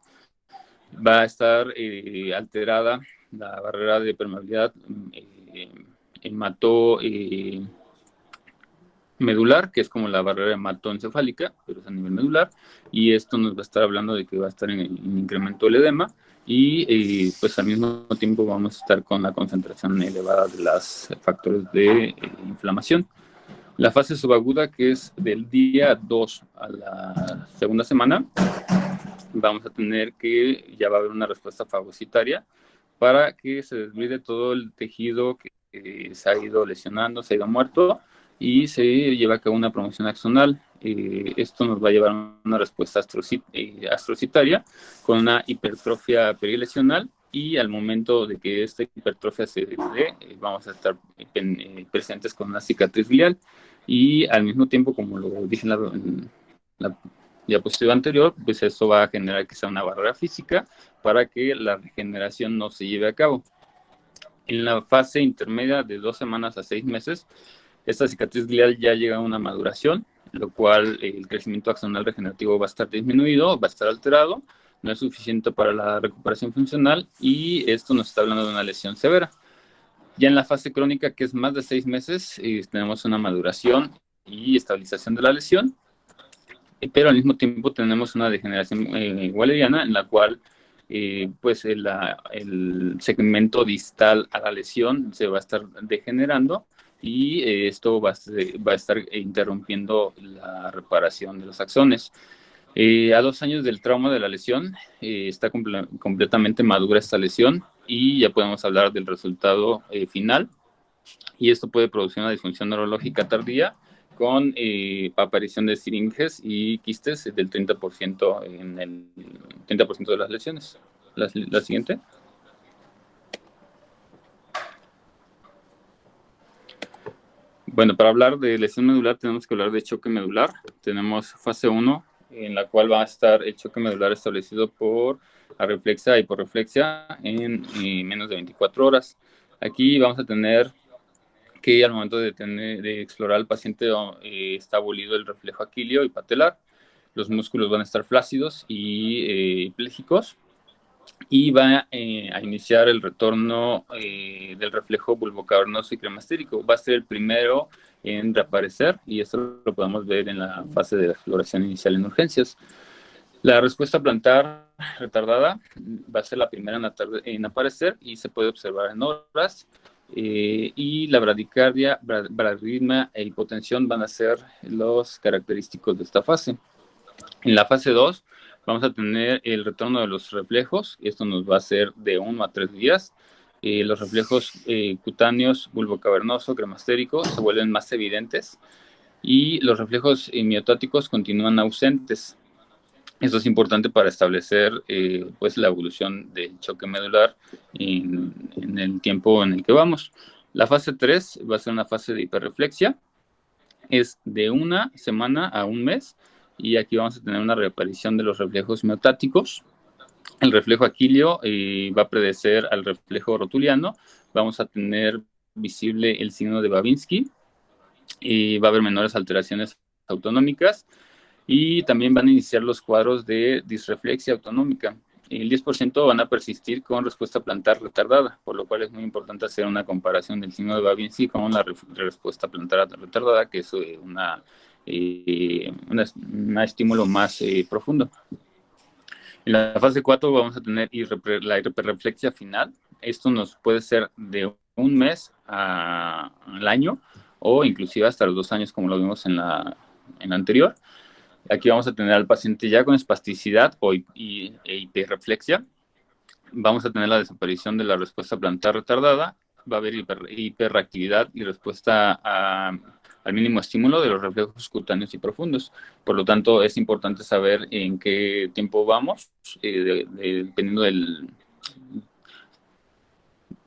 Va a estar alterada la barrera de permeabilidad medular, que es como la barrera hematoencefálica, pero es a nivel medular, y esto nos va a estar hablando de que va a estar en incremento del edema, y pues al mismo tiempo vamos a estar con la concentración elevada de los factores de inflamación. La fase subaguda, que es del día 2 a la segunda semana, vamos a tener que ya va a haber una respuesta fagocitaria para que se desbride todo el tejido que se ha ido lesionando, se ha ido muerto, y se lleva a cabo una promoción axonal. Esto nos va a llevar a una respuesta astrocitaria con una hipertrofia perilesional, y al momento de que esta hipertrofia se dé, vamos a estar presentes con una cicatriz glial, y al mismo tiempo, como lo dije en la diapositiva anterior, pues eso va a generar que sea una barrera física para que la regeneración no se lleve a cabo. En la fase intermedia de 2 semanas a 6 meses, esta cicatriz glial ya llega a una maduración, lo cual el crecimiento axonal regenerativo va a estar disminuido, va a estar alterado, no es suficiente para la recuperación funcional, y esto nos está hablando de una lesión severa. Ya en la fase crónica, que es más de 6 meses, tenemos una maduración y estabilización de la lesión, pero al mismo tiempo tenemos una degeneración walleriana, en la cual pues el segmento distal a la lesión se va a estar degenerando, y esto va a estar interrumpiendo la reparación de los axones. A 2 años del trauma de la lesión, está completamente madura esta lesión, y ya podemos hablar del resultado final, y esto puede producir una disfunción neurológica tardía con aparición de siringes y quistes del 30% en el 30% de las lesiones. La siguiente. Bueno, para hablar de lesión medular tenemos que hablar de choque medular. Tenemos fase 1, en la cual va a estar el choque medular establecido por arreflexia y hiporreflexia en menos de 24 horas. Aquí vamos a tener que al momento de explorar al paciente está abolido el reflejo aquileo y patelar. Los músculos van a estar flácidos y plégicos. y va a iniciar el retorno del reflejo bulbocavernoso y cremastérico. Va a ser el primero en reaparecer y esto lo podemos ver en la fase de exploración inicial en urgencias. La respuesta plantar retardada va a ser la primera en aparecer y se puede observar en horas. Y la bradicardia, bradismo e hipotensión van a ser los característicos de esta fase. En la fase 2 vamos a tener el retorno de los reflejos. Esto nos va a hacer de 1 a 3 días. Los reflejos cutáneos, bulbocavernoso, cremastérico se vuelven más evidentes y los reflejos miotáticos continúan ausentes. Esto es importante para establecer pues la evolución del choque medular en el tiempo en el que vamos. La fase 3 va a ser una fase de hiperreflexia. Es de 1 semana a 1 mes y aquí vamos a tener una reaparición de los reflejos miotáticos. El reflejo aquilio va a predecer al reflejo rotuliano. Vamos a tener visible el signo de Babinski y va a haber menores alteraciones autonómicas. Y también van a iniciar los cuadros de disreflexia autonómica. El 10% van a persistir con respuesta plantar retardada, por lo cual es muy importante hacer una comparación del signo de Babinski con la respuesta plantar retardada, que es un estímulo más profundo. En la fase 4 vamos a tener la hiperreflexia final. Esto nos puede ser de 1 mes al año o inclusive hasta los 2 años, como lo vimos en la anterior. Aquí vamos a tener al paciente ya con espasticidad e hiperreflexia. Vamos a tener la desaparición de la respuesta plantar retardada. Va a haber hiperreactividad y respuesta al mínimo estímulo de los reflejos cutáneos y profundos. Por lo tanto, es importante saber en qué tiempo vamos, dependiendo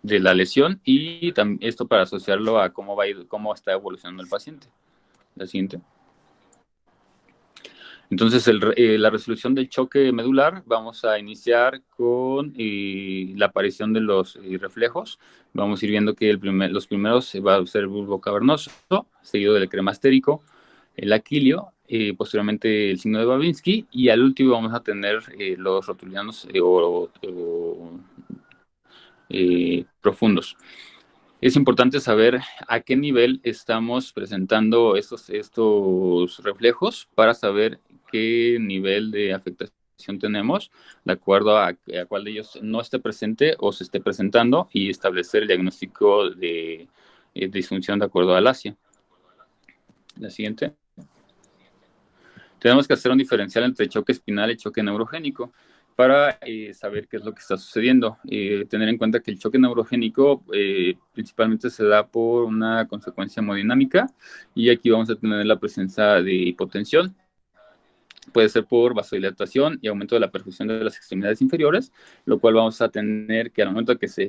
de la lesión, y esto para asociarlo a cómo está evolucionando el paciente. La siguiente. Entonces, la resolución del choque medular, vamos a iniciar con la aparición de los reflejos. Vamos a ir viendo que los primeros va a ser el bulbo cavernoso, seguido del cremastérico, el aquilio, posteriormente el signo de Babinski, y al último vamos a tener los rotulianos profundos. Es importante saber a qué nivel estamos presentando estos reflejos para saber qué nivel de afectación tenemos, de acuerdo a cuál de ellos no esté presente o se esté presentando, y establecer el diagnóstico de disfunción de acuerdo al ASIA. La siguiente. Tenemos que hacer un diferencial entre choque espinal y choque neurogénico para saber qué es lo que está sucediendo. Tener en cuenta que el choque neurogénico principalmente se da por una consecuencia hemodinámica, y aquí vamos a tener la presencia de hipotensión. Puede ser por vasodilatación y aumento de la perfusión de las extremidades inferiores, lo cual vamos a tener que al momento que se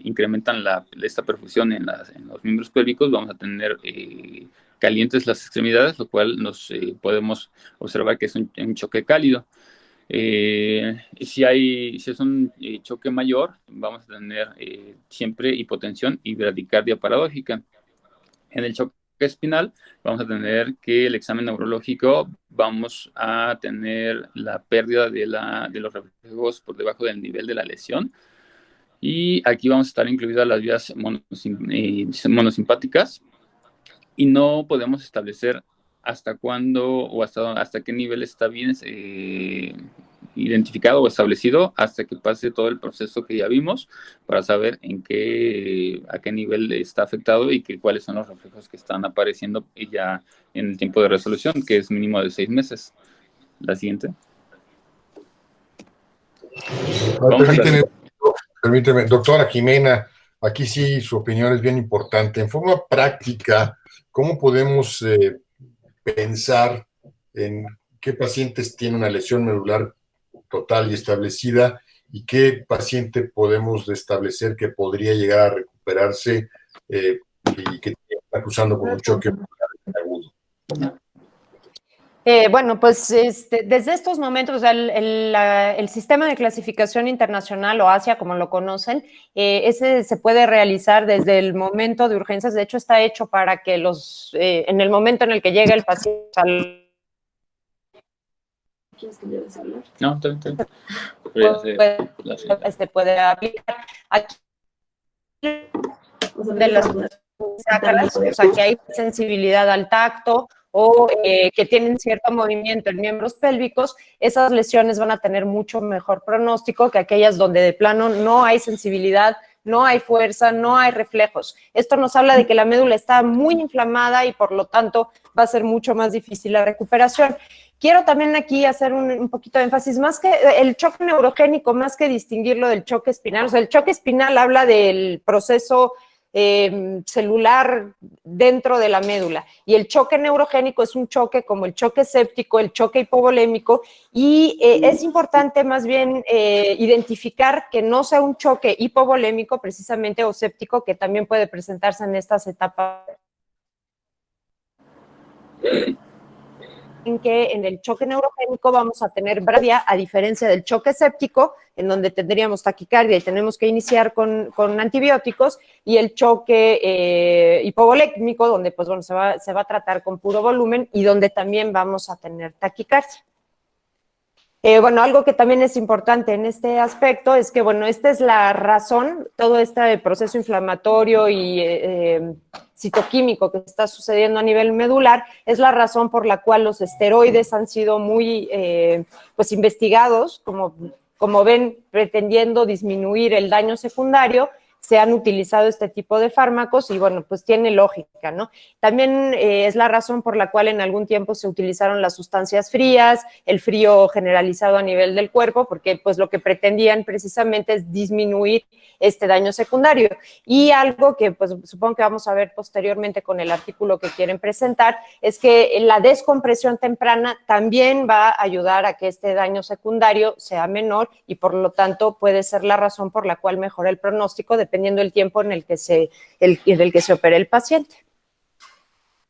incrementan esta perfusión en los miembros pélvicos, vamos a tener calientes las extremidades, lo cual podemos observar que es un choque cálido. Si es un choque mayor, vamos a tener siempre hipotensión y bradicardia paradójica. En el choque espinal vamos a tener que el examen neurológico, vamos a tener la pérdida de los reflejos por debajo del nivel de la lesión, y aquí vamos a estar incluidas las vías monosimpáticas, y no podemos establecer hasta cuándo o hasta qué nivel está bien identificado o establecido, hasta que pase todo el proceso que ya vimos, para saber a qué nivel está afectado y cuáles son los reflejos que están apareciendo ya en el tiempo de resolución, que es mínimo de 6 meses. La siguiente. Permíteme, doctora Jimena, aquí sí su opinión es bien importante. En forma práctica, ¿cómo podemos pensar en qué pacientes tienen una lesión medular total y establecida y qué paciente podemos establecer que podría llegar a recuperarse y que está cruzando con un choque medular agudo? Bueno, pues desde estos momentos, o sea, el sistema de clasificación internacional, o ASIA, como lo conocen, ese se puede realizar desde el momento de urgencias. De hecho, está hecho para que en el momento en el que llega el paciente ¿Quieres que lleve el celular? No, está bien. Puede aplicar. Aquí de las sácalas, o sea, que hay sensibilidad al tacto o que tienen cierto movimiento en miembros pélvicos, esas lesiones van a tener mucho mejor pronóstico que aquellas donde de plano no hay sensibilidad, no hay fuerza, no hay reflejos. Esto nos habla de que la médula está muy inflamada y por lo tanto va a ser mucho más difícil la recuperación. Quiero también aquí hacer un poquito de énfasis, más que el choque neurogénico, más que distinguirlo del choque espinal. O sea, el choque espinal habla del proceso celular dentro de la médula. Y el choque neurogénico es un choque como el choque séptico, el choque hipovolémico, y es importante más bien identificar que no sea un choque hipovolémico precisamente o séptico, que también puede presentarse en estas etapas. En que en el choque neurogénico vamos a tener bradia, a diferencia del choque séptico, en donde tendríamos taquicardia y tenemos que iniciar con antibióticos, y el choque hipovolémico, donde pues bueno, se va a tratar con puro volumen y donde también vamos a tener taquicardia. Bueno, algo que también es importante en este aspecto es que, bueno, esta es la razón, todo este proceso inflamatorio y citoquímico que está sucediendo a nivel medular, es la razón por la cual los esteroides han sido muy, pues, investigados, como ven, pretendiendo disminuir el daño secundario. Se han utilizado este tipo de fármacos y, bueno, pues tiene lógica, ¿no? También es la razón por la cual en algún tiempo se utilizaron las sustancias frías, el frío generalizado a nivel del cuerpo, porque pues lo que pretendían precisamente es disminuir este daño secundario. Y algo que pues supongo que vamos a ver posteriormente con el artículo que quieren presentar, es que la descompresión temprana también va a ayudar a que este daño secundario sea menor y por lo tanto puede ser la razón por la cual mejora el pronóstico dependiendo del tiempo en el que se opere el paciente.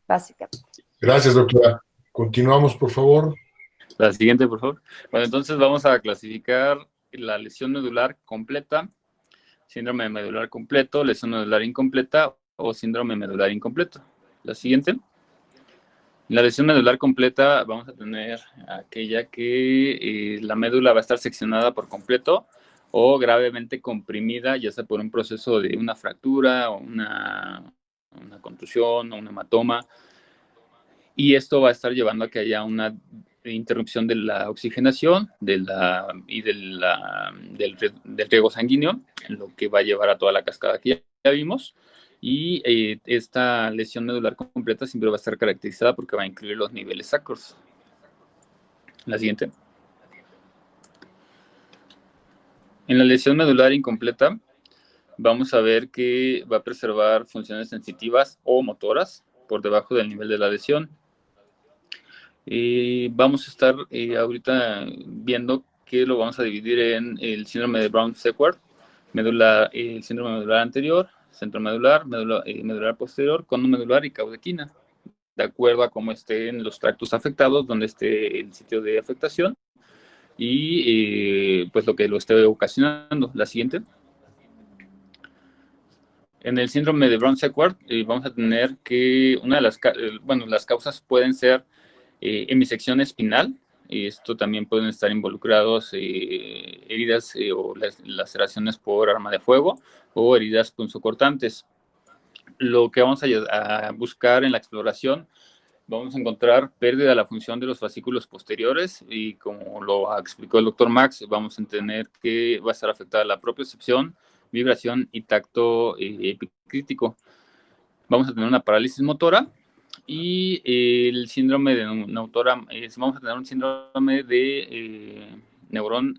Básicamente. Gracias, doctora. Continuamos, por favor. La siguiente, por favor. Bueno, entonces vamos a clasificar la lesión medular completa, síndrome medular completo, lesión medular incompleta o síndrome medular incompleto. La siguiente. La lesión medular completa vamos a tener aquella que la médula va a estar seccionada por completo o gravemente comprimida, ya sea por un proceso de una fractura o una contusión o un hematoma. Y esto va a estar llevando a que haya una interrupción de la oxigenación del riego sanguíneo, lo que va a llevar a toda la cascada que ya vimos. Y esta lesión medular completa siempre va a estar caracterizada porque va a incluir los niveles sacros. La siguiente. En la lesión medular incompleta, vamos a ver que va a preservar funciones sensitivas o motoras por debajo del nivel de la lesión. Vamos a estar ahorita viendo que lo vamos a dividir en el síndrome de Brown-Séquard, el síndrome medular anterior, centromedular, medular posterior, cono medular y caudequina, de acuerdo a cómo estén los tractos afectados, donde esté el sitio de afectación y pues lo que lo esté ocasionando. La siguiente. En el síndrome de Brown-Séquard vamos a tener que las causas pueden ser hemisección espinal, y esto también pueden estar involucrados heridas o laceraciones por arma de fuego o heridas punzocortantes. Lo que vamos a buscar en la exploración, vamos a encontrar pérdida de la función de los fascículos posteriores y como lo explicó el doctor Max, vamos a tener que va a estar afectada la propiocepción, vibración y tacto epicrítico. Vamos a tener una parálisis motora y el síndrome de neutora, vamos a tener un síndrome de neurona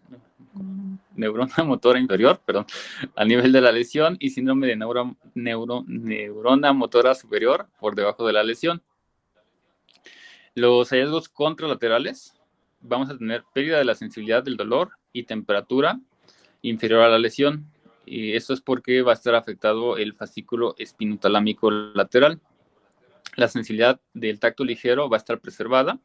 motora inferior, perdón, a nivel de la lesión y síndrome de neurona motora superior por debajo de la lesión. Los hallazgos contralaterales, vamos a tener pérdida de la sensibilidad del dolor y temperatura inferior a la lesión. Y esto es porque va a estar afectado el fascículo espinotalámico lateral. La sensibilidad del tacto ligero va a estar preservada.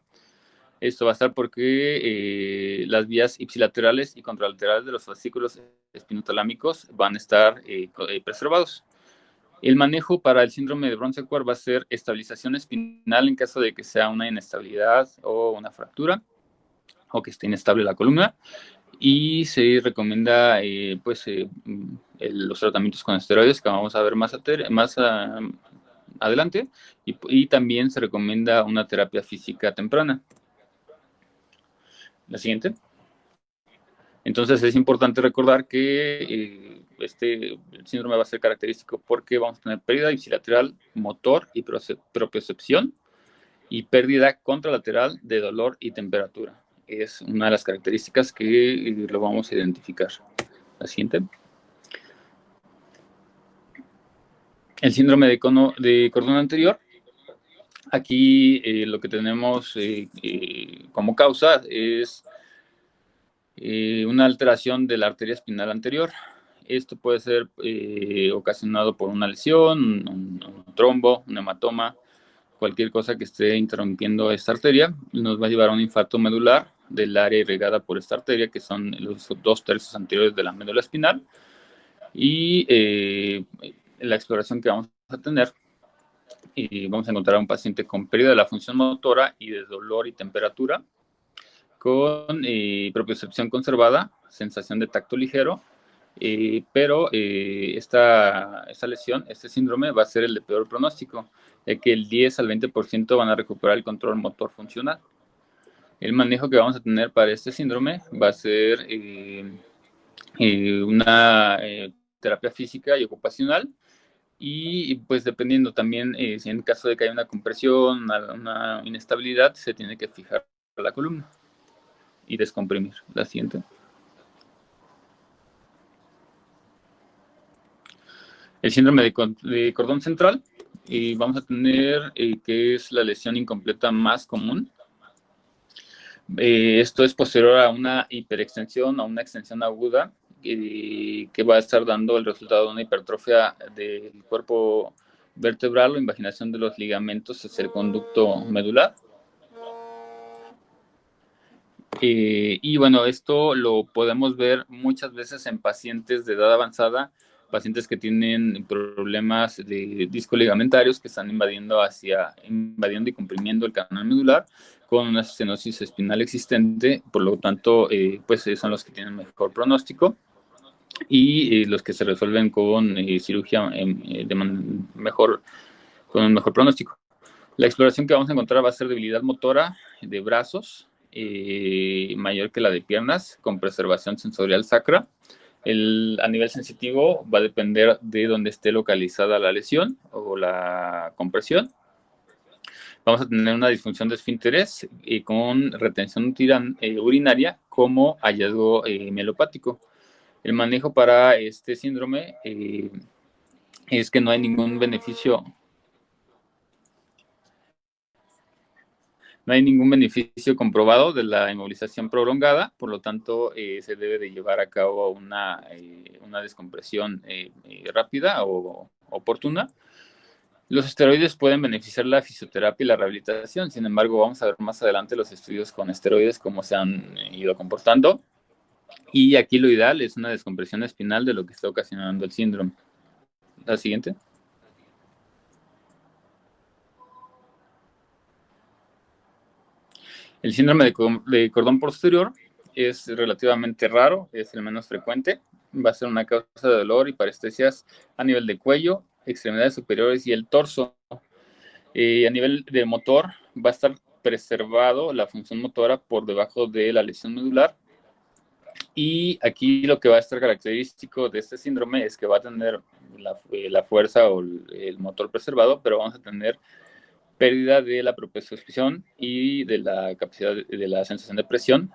Esto va a estar porque las vías ipsilaterales y contralaterales de los fascículos espinotalámicos van a estar preservados. El manejo para el síndrome de Brown-Séquard va a ser estabilización espinal en caso de que sea una inestabilidad o una fractura. o que esté inestable la columna, y se recomienda los tratamientos con esteroides que vamos a ver más adelante, y también se recomienda una terapia física temprana. La siguiente. Entonces es importante recordar que el síndrome va a ser característico porque vamos a tener pérdida ipsilateral, motor y propiocepción, y pérdida contralateral de dolor y temperatura. Es una de las características que lo vamos a identificar. La siguiente. El síndrome de cordón anterior. Aquí lo que tenemos como causa es una alteración de la arteria espinal anterior. Esto puede ser ocasionado por una lesión, un trombo, un hematoma, cualquier cosa que esté interrumpiendo esta arteria. Nos va a llevar a un infarto medular del área irrigada por esta arteria, que son los 2/3 anteriores de la médula espinal. Y la exploración que vamos a tener, vamos a encontrar a un paciente con pérdida de la función motora y de dolor y temperatura, con propiocepción conservada, sensación de tacto ligero, pero esta lesión, este síndrome, va a ser el de peor pronóstico, ya que el 10 al 20% van a recuperar el control motor funcional. El manejo que vamos a tener para este síndrome va a ser una terapia física y ocupacional, y pues dependiendo también, si en caso de que haya una compresión, una inestabilidad, se tiene que fijar la columna y descomprimir. La siguiente. El síndrome de cordón central, vamos a tener que es la lesión incompleta más común. Esto es posterior a una hiperextensión o una extensión aguda, que va a estar dando el resultado de una hipertrofia del cuerpo vertebral o invaginación de los ligamentos hacia el conducto medular. Y bueno, esto lo podemos ver muchas veces en pacientes de edad avanzada, pacientes que tienen problemas de discoligamentarios que están invadiendo y comprimiendo el canal medular con una estenosis espinal existente. Por lo tanto, pues son los que tienen mejor pronóstico, y los que se resuelven con cirugía con un mejor pronóstico. La exploración que vamos a encontrar va a ser debilidad motora de brazos, mayor que la de piernas, con preservación sensorial sacra. A nivel sensitivo va a depender de dónde esté localizada la lesión o la compresión. Vamos a tener una disfunción de esfínteres con retención urinaria como hallazgo mielopático. El manejo para este síndrome es que no hay ningún beneficio comprobado de la inmovilización prolongada, por lo tanto se debe de llevar a cabo una descompresión rápida o oportuna. Los esteroides pueden beneficiar la fisioterapia y la rehabilitación. Sin embargo, vamos a ver más adelante los estudios con esteroides, cómo se han ido comportando. Y aquí lo ideal es una descompresión espinal de lo que está ocasionando el síndrome. La siguiente. El síndrome de cordón posterior es relativamente raro, es el menos frecuente. Va a ser una causa de dolor y parestesias a nivel de cuello, extremidades superiores y el torso. A nivel de motor, va a estar preservado la función motora por debajo de la lesión medular. Y aquí lo que va a estar característico de este síndrome es que va a tener la fuerza o el motor preservado, pero vamos a tener pérdida de la propiocepción y de la capacidad de la sensación de presión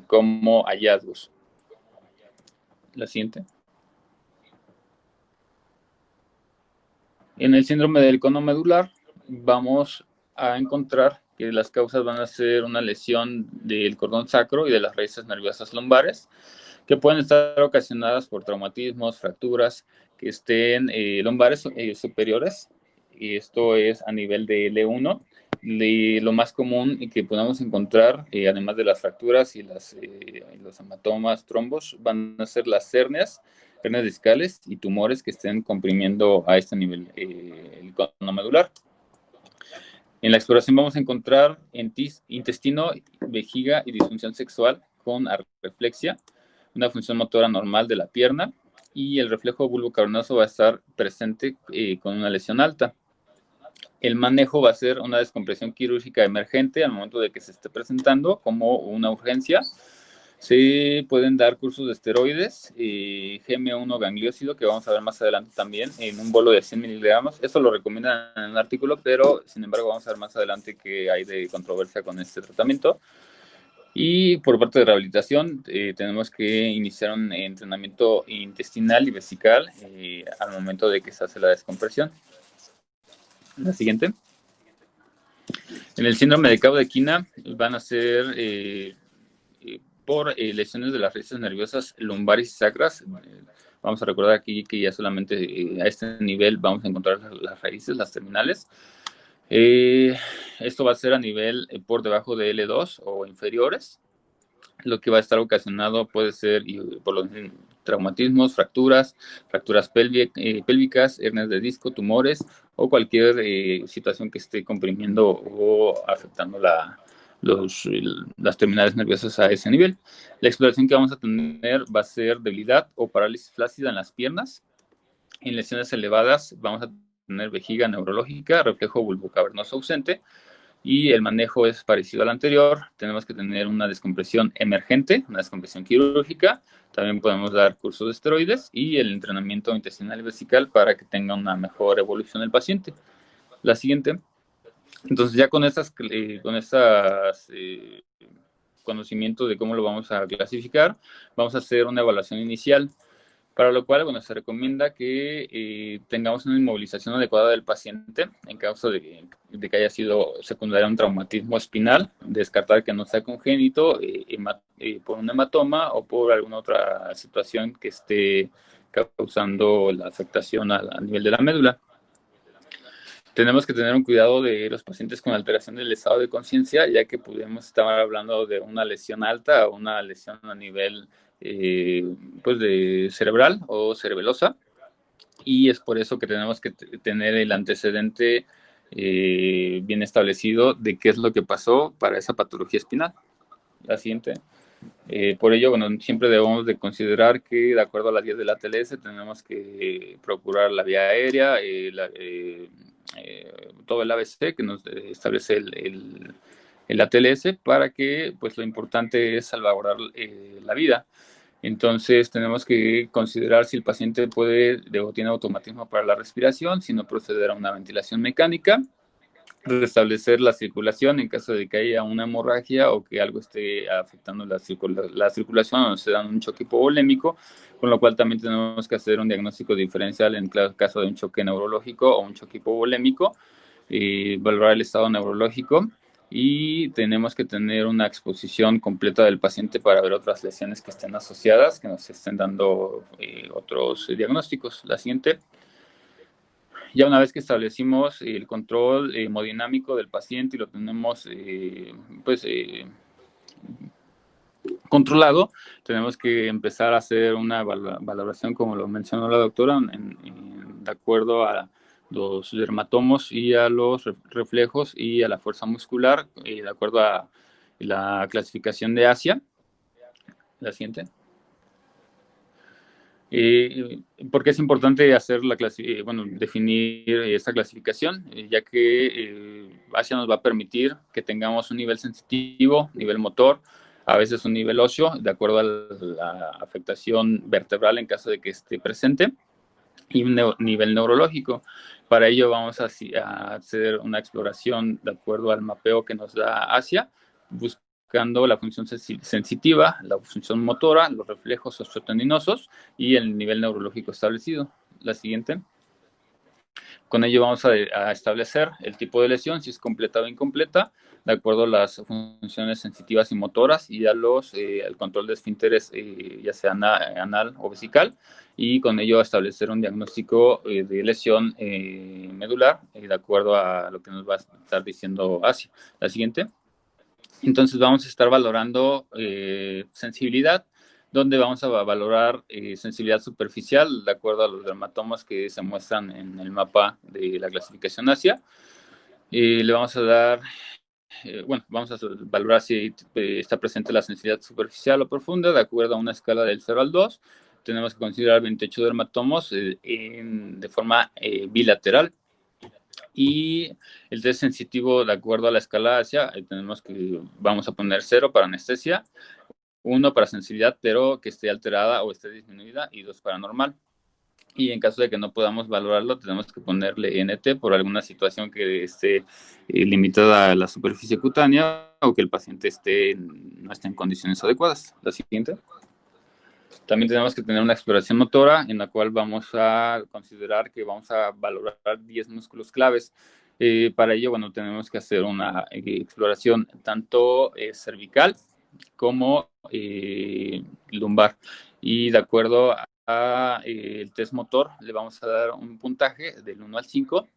como hallazgos. La siguiente. En el síndrome del cono medular vamos a encontrar que las causas van a ser una lesión del cordón sacro y de las raíces nerviosas lumbares, que pueden estar ocasionadas por traumatismos, fracturas que estén lumbares superiores, y esto es a nivel de L1. Lo más común que podamos encontrar, además de las fracturas y los hematomas, trombos, van a ser las hernias discales y tumores que estén comprimiendo a este nivel el cono medular. En la exploración vamos a encontrar intestino, vejiga y disfunción sexual con arreflexia, una función motora normal de la pierna, y el reflejo bulbocavernoso va a estar presente con una lesión alta. El manejo va a ser una descompresión quirúrgica emergente al momento de que se esté presentando como una urgencia. Se pueden dar cursos de esteroides, GM1 gangliósido, que vamos a ver más adelante también, en un bolo de 100 miligramos. Esto lo recomiendan en un artículo, pero sin embargo vamos a ver más adelante que hay de controversia con este tratamiento. Y por parte de rehabilitación, tenemos que iniciar un entrenamiento intestinal y vesical al momento de que se hace la descompresión. La siguiente. En el síndrome de Cabo-de-Quina van a ser por lesiones de las raíces nerviosas lumbares y sacras. Vamos a recordar aquí que ya solamente a este nivel vamos a encontrar las raíces, las terminales. Esto va a ser a nivel por debajo de L2 o inferiores. Lo que va a estar ocasionado puede ser por los traumatismos, fracturas pélvicas, hernias de disco, tumores o cualquier situación que esté comprimiendo o afectando las terminales nerviosas a ese nivel. La exploración que vamos a tener va a ser debilidad o parálisis flácida en las piernas. En lesiones elevadas vamos a tener vejiga neurológica, reflejo bulbocavernoso ausente, y el manejo es parecido al anterior. Tenemos que tener una descompresión emergente, una descompresión quirúrgica. También podemos dar cursos de esteroides y el entrenamiento intestinal y vesical para que tenga una mejor evolución del paciente. La siguiente. Entonces, ya con estas conocimientos de cómo lo vamos a clasificar, vamos a hacer una evaluación inicial, para lo cual, bueno, se recomienda que tengamos una inmovilización adecuada del paciente en caso de que haya sido secundaria a un traumatismo espinal, descartar que no sea congénito por un hematoma o por alguna otra situación que esté causando la afectación a nivel de la médula. Tenemos que tener un cuidado de los pacientes con alteración del estado de conciencia, ya que podemos estar hablando de una lesión alta o una lesión a nivel pues de cerebral o cerebelosa, y es por eso que tenemos que tener el antecedente bien establecido de qué es lo que pasó para esa patología espinal. La siguiente. Por ello, bueno, siempre debemos de considerar que de acuerdo a las guías de la ATLS tenemos que procurar la vía aérea, todo el ABC que nos establece el ATLS, para que pues lo importante es salvaguardar la vida. Entonces tenemos que considerar si el paciente tiene automatismo para la respiración, si no proceder a una ventilación mecánica, restablecer la circulación en caso de que haya una hemorragia o que algo esté afectando la circulación o se da un choque hipovolémico, con lo cual también tenemos que hacer un diagnóstico diferencial en caso de un choque neurológico o un choque hipovolémico, valorar el estado neurológico, y tenemos que tener una exposición completa del paciente para ver otras lesiones que estén asociadas, que nos estén dando otros diagnósticos. La siguiente. Ya una vez que establecimos el control hemodinámico del paciente y lo tenemos controlado, tenemos que empezar a hacer una valoración, como lo mencionó la doctora, de acuerdo a los dermatomos y a los reflejos y a la fuerza muscular, de acuerdo a la clasificación de Asia. La siguiente. ¿Por qué es importante definir esta clasificación? Ya que Asia nos va a permitir que tengamos un nivel sensitivo, nivel motor, a veces un nivel óseo, de acuerdo a la afectación vertebral en caso de que esté presente, y un nivel neurológico. Para ello vamos a hacer una exploración de acuerdo al mapeo que nos da Asia, buscando la función sensitiva, la función motora, los reflejos osteotendinosos y el nivel neurológico establecido. La siguiente. Con ello vamos a establecer el tipo de lesión, si es completa o incompleta, de acuerdo a las funciones sensitivas y motoras, y a el control de esfínteres, ya sea anal o vesical, y con ello establecer un diagnóstico de lesión medular, de acuerdo a lo que nos va a estar diciendo Asia. La siguiente. Entonces vamos a estar valorando sensibilidad, donde vamos a valorar sensibilidad superficial, de acuerdo a los dermatomas que se muestran en el mapa de la clasificación Asia. Le vamos a dar, bueno, vamos a valorar si está presente la sensibilidad superficial o profunda de acuerdo a una escala del 0 al 2. Tenemos que considerar 28 dermatomos de forma bilateral. Y el test sensitivo de acuerdo a la escala ASIA, tenemos que, vamos a poner 0 para anestesia, 1 para sensibilidad, pero que esté alterada o esté disminuida, y 2 para normal. Y en caso de que no podamos valorarlo, tenemos que ponerle NT por alguna situación que esté limitada a la superficie cutánea o que el paciente no esté en condiciones adecuadas. La siguiente. También tenemos que tener una exploración motora en la cual vamos a considerar que vamos a valorar 10 músculos claves. Para ello, bueno, tenemos que hacer una exploración tanto cervical como lumbar. Y de acuerdo a el test motor, le vamos a dar un puntaje del 1 al 5,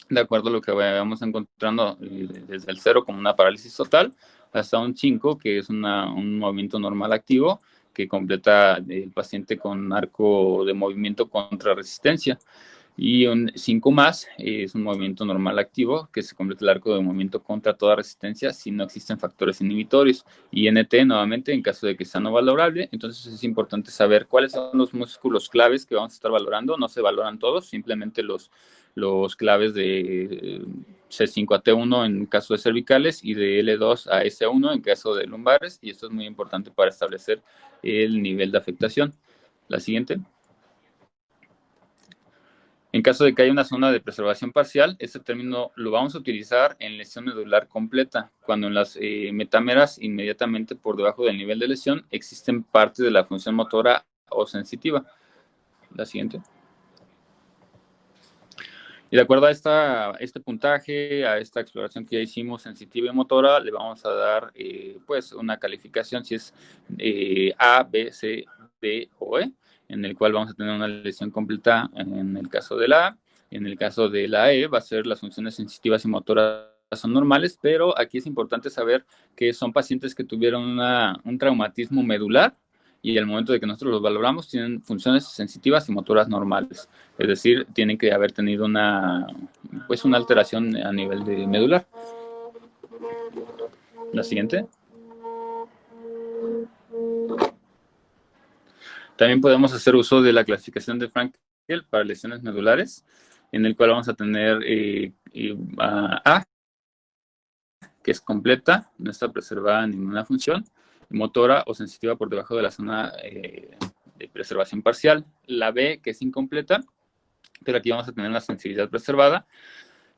de acuerdo a lo que vayamos encontrando desde el 0 como una parálisis total, hasta un 5, que es un movimiento normal activo, que completa el paciente con arco de movimiento contra resistencia. Y un 5 más es un movimiento normal activo, que se completa el arco de movimiento contra toda resistencia si no existen factores inhibitorios. Y NT nuevamente en caso de que sea no valorable. Entonces es importante saber cuáles son los músculos claves que vamos a estar valorando. No se valoran todos, simplemente los claves de C5 a T1 en caso de cervicales y de L2 a S1 en caso de lumbares. Y esto es muy importante para establecer el nivel de afectación. La siguiente. En caso de que haya una zona de preservación parcial, este término lo vamos a utilizar en lesión medular completa, cuando en las metámeras inmediatamente por debajo del nivel de lesión existen parte de la función motora o sensitiva. La siguiente. Y de acuerdo a este puntaje, a esta exploración que ya hicimos sensitiva y motora, le vamos a dar pues una calificación si es A, B, C, D o E, en el cual vamos a tener una lesión completa en el caso de la A. En el caso de la E va a ser las funciones sensitivas y motoras son normales, pero aquí es importante saber que son pacientes que tuvieron un traumatismo medular y al momento de que nosotros los valoramos tienen funciones sensitivas y motoras normales. Es decir, tienen que haber tenido una alteración a nivel de medular. La siguiente. También podemos hacer uso de la clasificación de Frankel para lesiones medulares, en el cual vamos a tener A, que es completa, no está preservada ninguna función, motora o sensitiva por debajo de la zona de preservación parcial. La B, que es incompleta, pero aquí vamos a tener una sensibilidad preservada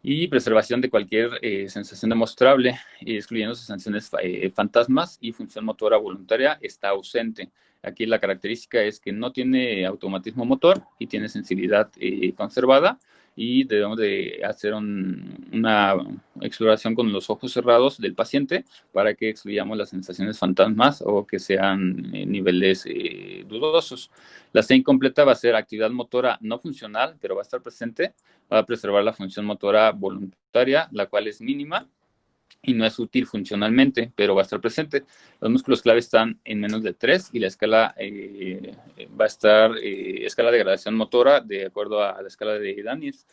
y preservación de cualquier sensación demostrable, excluyendo sensaciones fantasmas, y función motora voluntaria está ausente. Aquí la característica es que no tiene automatismo motor y tiene sensibilidad conservada, y debemos de hacer una exploración con los ojos cerrados del paciente para que excluyamos las sensaciones fantasmas o que sean niveles dudosos. La C incompleta va a ser actividad motora no funcional, pero va a estar presente, va a preservar la función motora voluntaria, la cual es mínima y no es útil funcionalmente, pero va a estar presente. Los músculos clave están en menos de 3 y la escala va a estar escala de gradación motora de acuerdo a la escala de Daniels.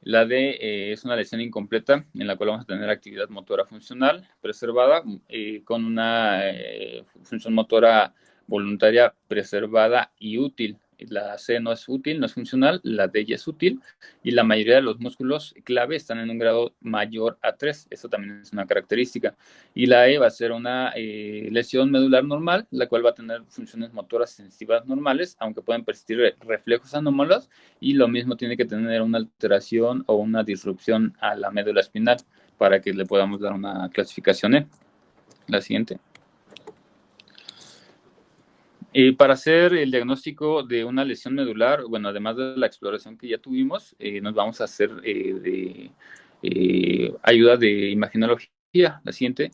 La D es una lesión incompleta en la cual vamos a tener actividad motora funcional preservada con una función motora voluntaria preservada y útil. La C no es útil, no es funcional, la D ya es útil, y la mayoría de los músculos clave están en un grado mayor a 3. Eso también es una característica. Y la E va a ser una lesión medular normal, la cual va a tener funciones motoras sensitivas normales, aunque pueden persistir reflejos anómalos, y lo mismo tiene que tener una alteración o una disrupción a la médula espinal para que le podamos dar una clasificación E. La siguiente. Para hacer el diagnóstico de una lesión medular, bueno, además de la exploración que ya tuvimos, nos vamos a hacer ayuda de imagenología. La siguiente.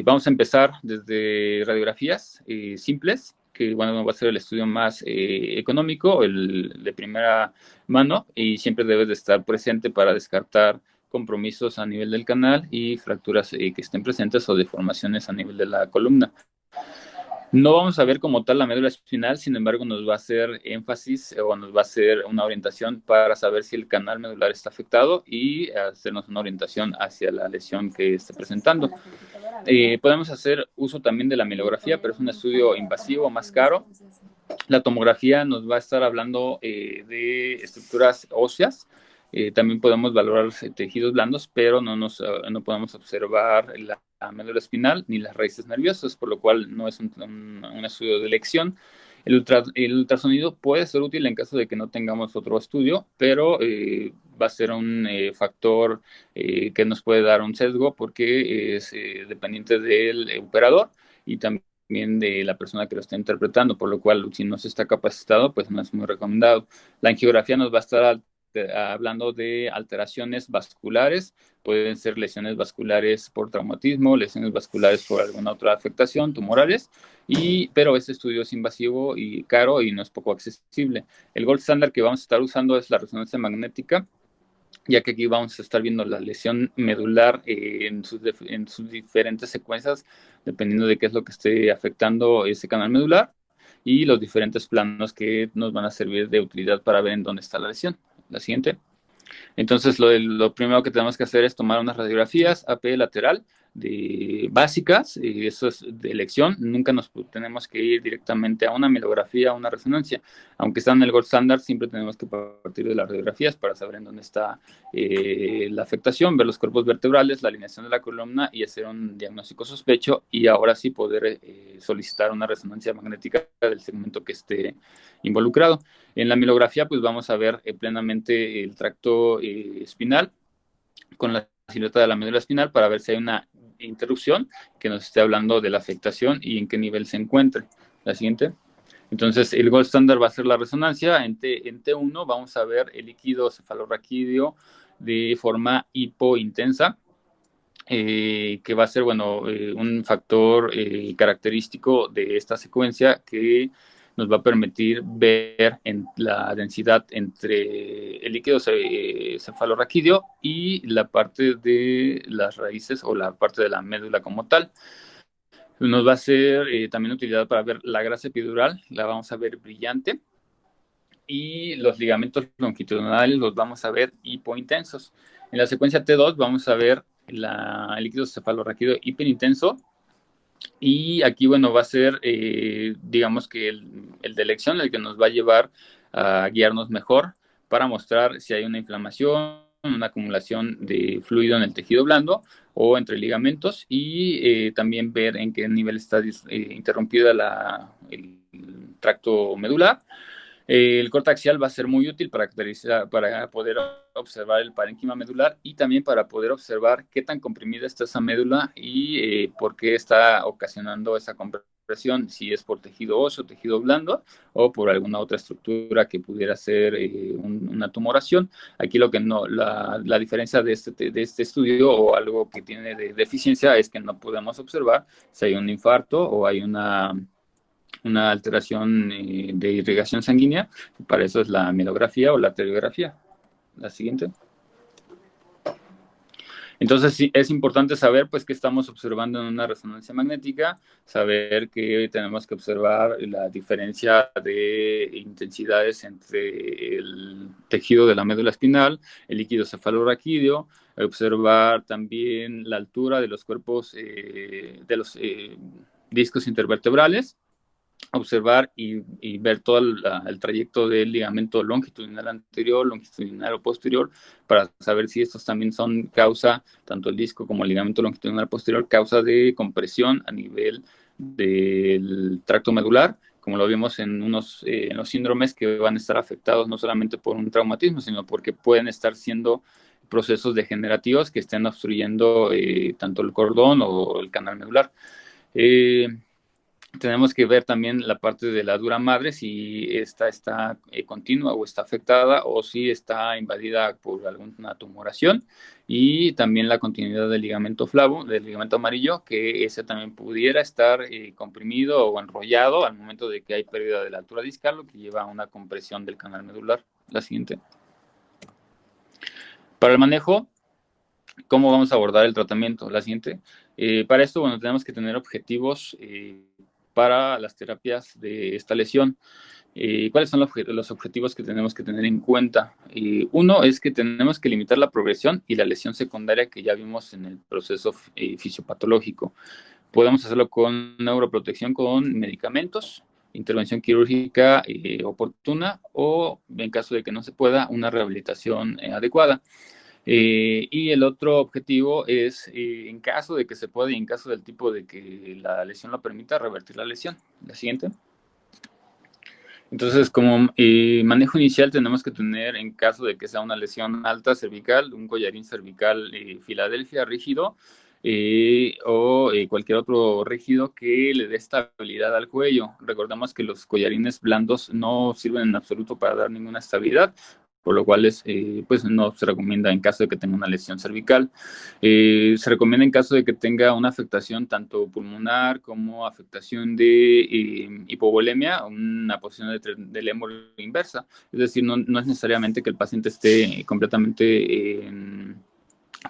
Vamos a empezar desde radiografías simples, que bueno, va a ser el estudio más económico, el de primera mano, y siempre debe de estar presente para descartar compromisos a nivel del canal y fracturas que estén presentes o deformaciones a nivel de la columna. No vamos a ver como tal la médula espinal, sin embargo nos va a hacer énfasis o nos va a hacer una orientación para saber si el canal medular está afectado y hacernos una orientación hacia la lesión que esté presentando. Podemos hacer uso también de la mielografía, pero es un estudio invasivo, más caro. La tomografía nos va a estar hablando de estructuras óseas. También podemos valorar tejidos blandos, pero no podemos observar la médula espinal ni las raíces nerviosas, por lo cual no es un estudio de elección. El ultrasonido puede ser útil en caso de que no tengamos otro estudio, pero va a ser un factor que nos puede dar un sesgo porque es dependiente del operador y también de la persona que lo está interpretando, por lo cual si no se está capacitado, pues no es muy recomendado. La angiografía nos va a estar hablando de alteraciones vasculares, pueden ser lesiones vasculares por traumatismo, lesiones vasculares por alguna otra afectación, tumorales, pero este estudio es invasivo y caro y no es poco accesible. El gold standard que vamos a estar usando es la resonancia magnética, ya que aquí vamos a estar viendo la lesión medular en sus diferentes secuencias, dependiendo de qué es lo que esté afectando ese canal medular, y los diferentes planos que nos van a servir de utilidad para ver en dónde está la lesión. La siguiente. Entonces, lo primero que tenemos que hacer es tomar unas radiografías AP lateral básicas, y eso es de elección. Nunca nos tenemos que ir directamente a una mielografía, a una resonancia. Aunque está en el gold standard, siempre tenemos que partir de las radiografías para saber en dónde está la afectación, ver los cuerpos vertebrales, la alineación de la columna y hacer un diagnóstico sospecho, y ahora sí poder solicitar una resonancia magnética del segmento que esté involucrado. En la mielografía, pues vamos a ver plenamente el tracto espinal con la silueta de la médula espinal para ver si hay una interrupción que nos esté hablando de la afectación y en qué nivel se encuentre. La siguiente. Entonces, el gold standard va a ser la resonancia. En T1 vamos a ver el líquido cefalorraquídeo de forma hipointensa, que va a ser, un factor característico de esta secuencia que nos va a permitir ver en la densidad entre el líquido cefalorraquídeo y la parte de las raíces o la parte de la médula como tal. Nos va a ser también utilidad para ver la grasa epidural, la vamos a ver brillante, y los ligamentos longitudinales los vamos a ver hipointensos. En la secuencia T2 vamos a ver el líquido cefalorraquídeo hiperintenso, y aquí, va a ser, digamos que el de elección, el que nos va a llevar a guiarnos mejor para mostrar si hay una inflamación, una acumulación de fluido en el tejido blando o entre ligamentos, y también ver en qué nivel está interrumpida el tracto medular. El corte axial va a ser muy útil para poder observar el parénquima medular y también para poder observar qué tan comprimida está esa médula y por qué está ocasionando esa compresión, si es por tejido óseo, tejido blando o por alguna otra estructura que pudiera ser una tumoración. Aquí la diferencia de este estudio o algo que tiene de deficiencia es que no podemos observar si hay un infarto o hay una alteración de irrigación sanguínea. Para eso es la mielografía o la arteriografía. La siguiente. Entonces, sí, es importante saber pues qué estamos observando en una resonancia magnética, saber que tenemos que observar la diferencia de intensidades entre el tejido de la médula espinal, el líquido cefalorraquídeo, observar también la altura de los cuerpos de los discos intervertebrales, observar y ver todo el trayecto del ligamento longitudinal anterior, longitudinal o posterior, para saber si estos también son causa, tanto el disco como el ligamento longitudinal posterior, causa de compresión a nivel del tracto medular, como lo vimos en los síndromes que van a estar afectados no solamente por un traumatismo, sino porque pueden estar siendo procesos degenerativos que estén obstruyendo tanto el cordón o el canal medular. Tenemos que ver también la parte de la dura madre, si esta está continua o está afectada, o si está invadida por alguna tumoración, y también la continuidad del ligamento flavo, del ligamento amarillo, que ese también pudiera estar comprimido o enrollado al momento de que hay pérdida de la altura discal, lo que lleva a una compresión del canal medular. La siguiente. Para el manejo, ¿cómo vamos a abordar el tratamiento? La siguiente. Para esto, tenemos que tener objetivos para las terapias de esta lesión. ¿Cuáles son los objetivos que tenemos que tener en cuenta? Uno es que tenemos que limitar la progresión y la lesión secundaria que ya vimos en el proceso fisiopatológico. Podemos hacerlo con neuroprotección, con medicamentos, intervención quirúrgica oportuna o, en caso de que no se pueda, una rehabilitación adecuada. Y el otro objetivo es, en caso de que se pueda y en caso del tipo de que la lesión lo permita, revertir la lesión. La siguiente. Entonces, como manejo inicial tenemos que tener, en caso de que sea una lesión alta cervical, un collarín cervical Filadelfia rígido o cualquier otro rígido que le dé estabilidad al cuello. Recordemos que los collarines blandos no sirven en absoluto para dar ninguna estabilidad, por lo cual pues no se recomienda en caso de que tenga una lesión cervical. Se recomienda en caso de que tenga una afectación tanto pulmonar como afectación de hipovolemia, una posición del émbolo inversa. Es decir, no es necesariamente que el paciente esté completamente en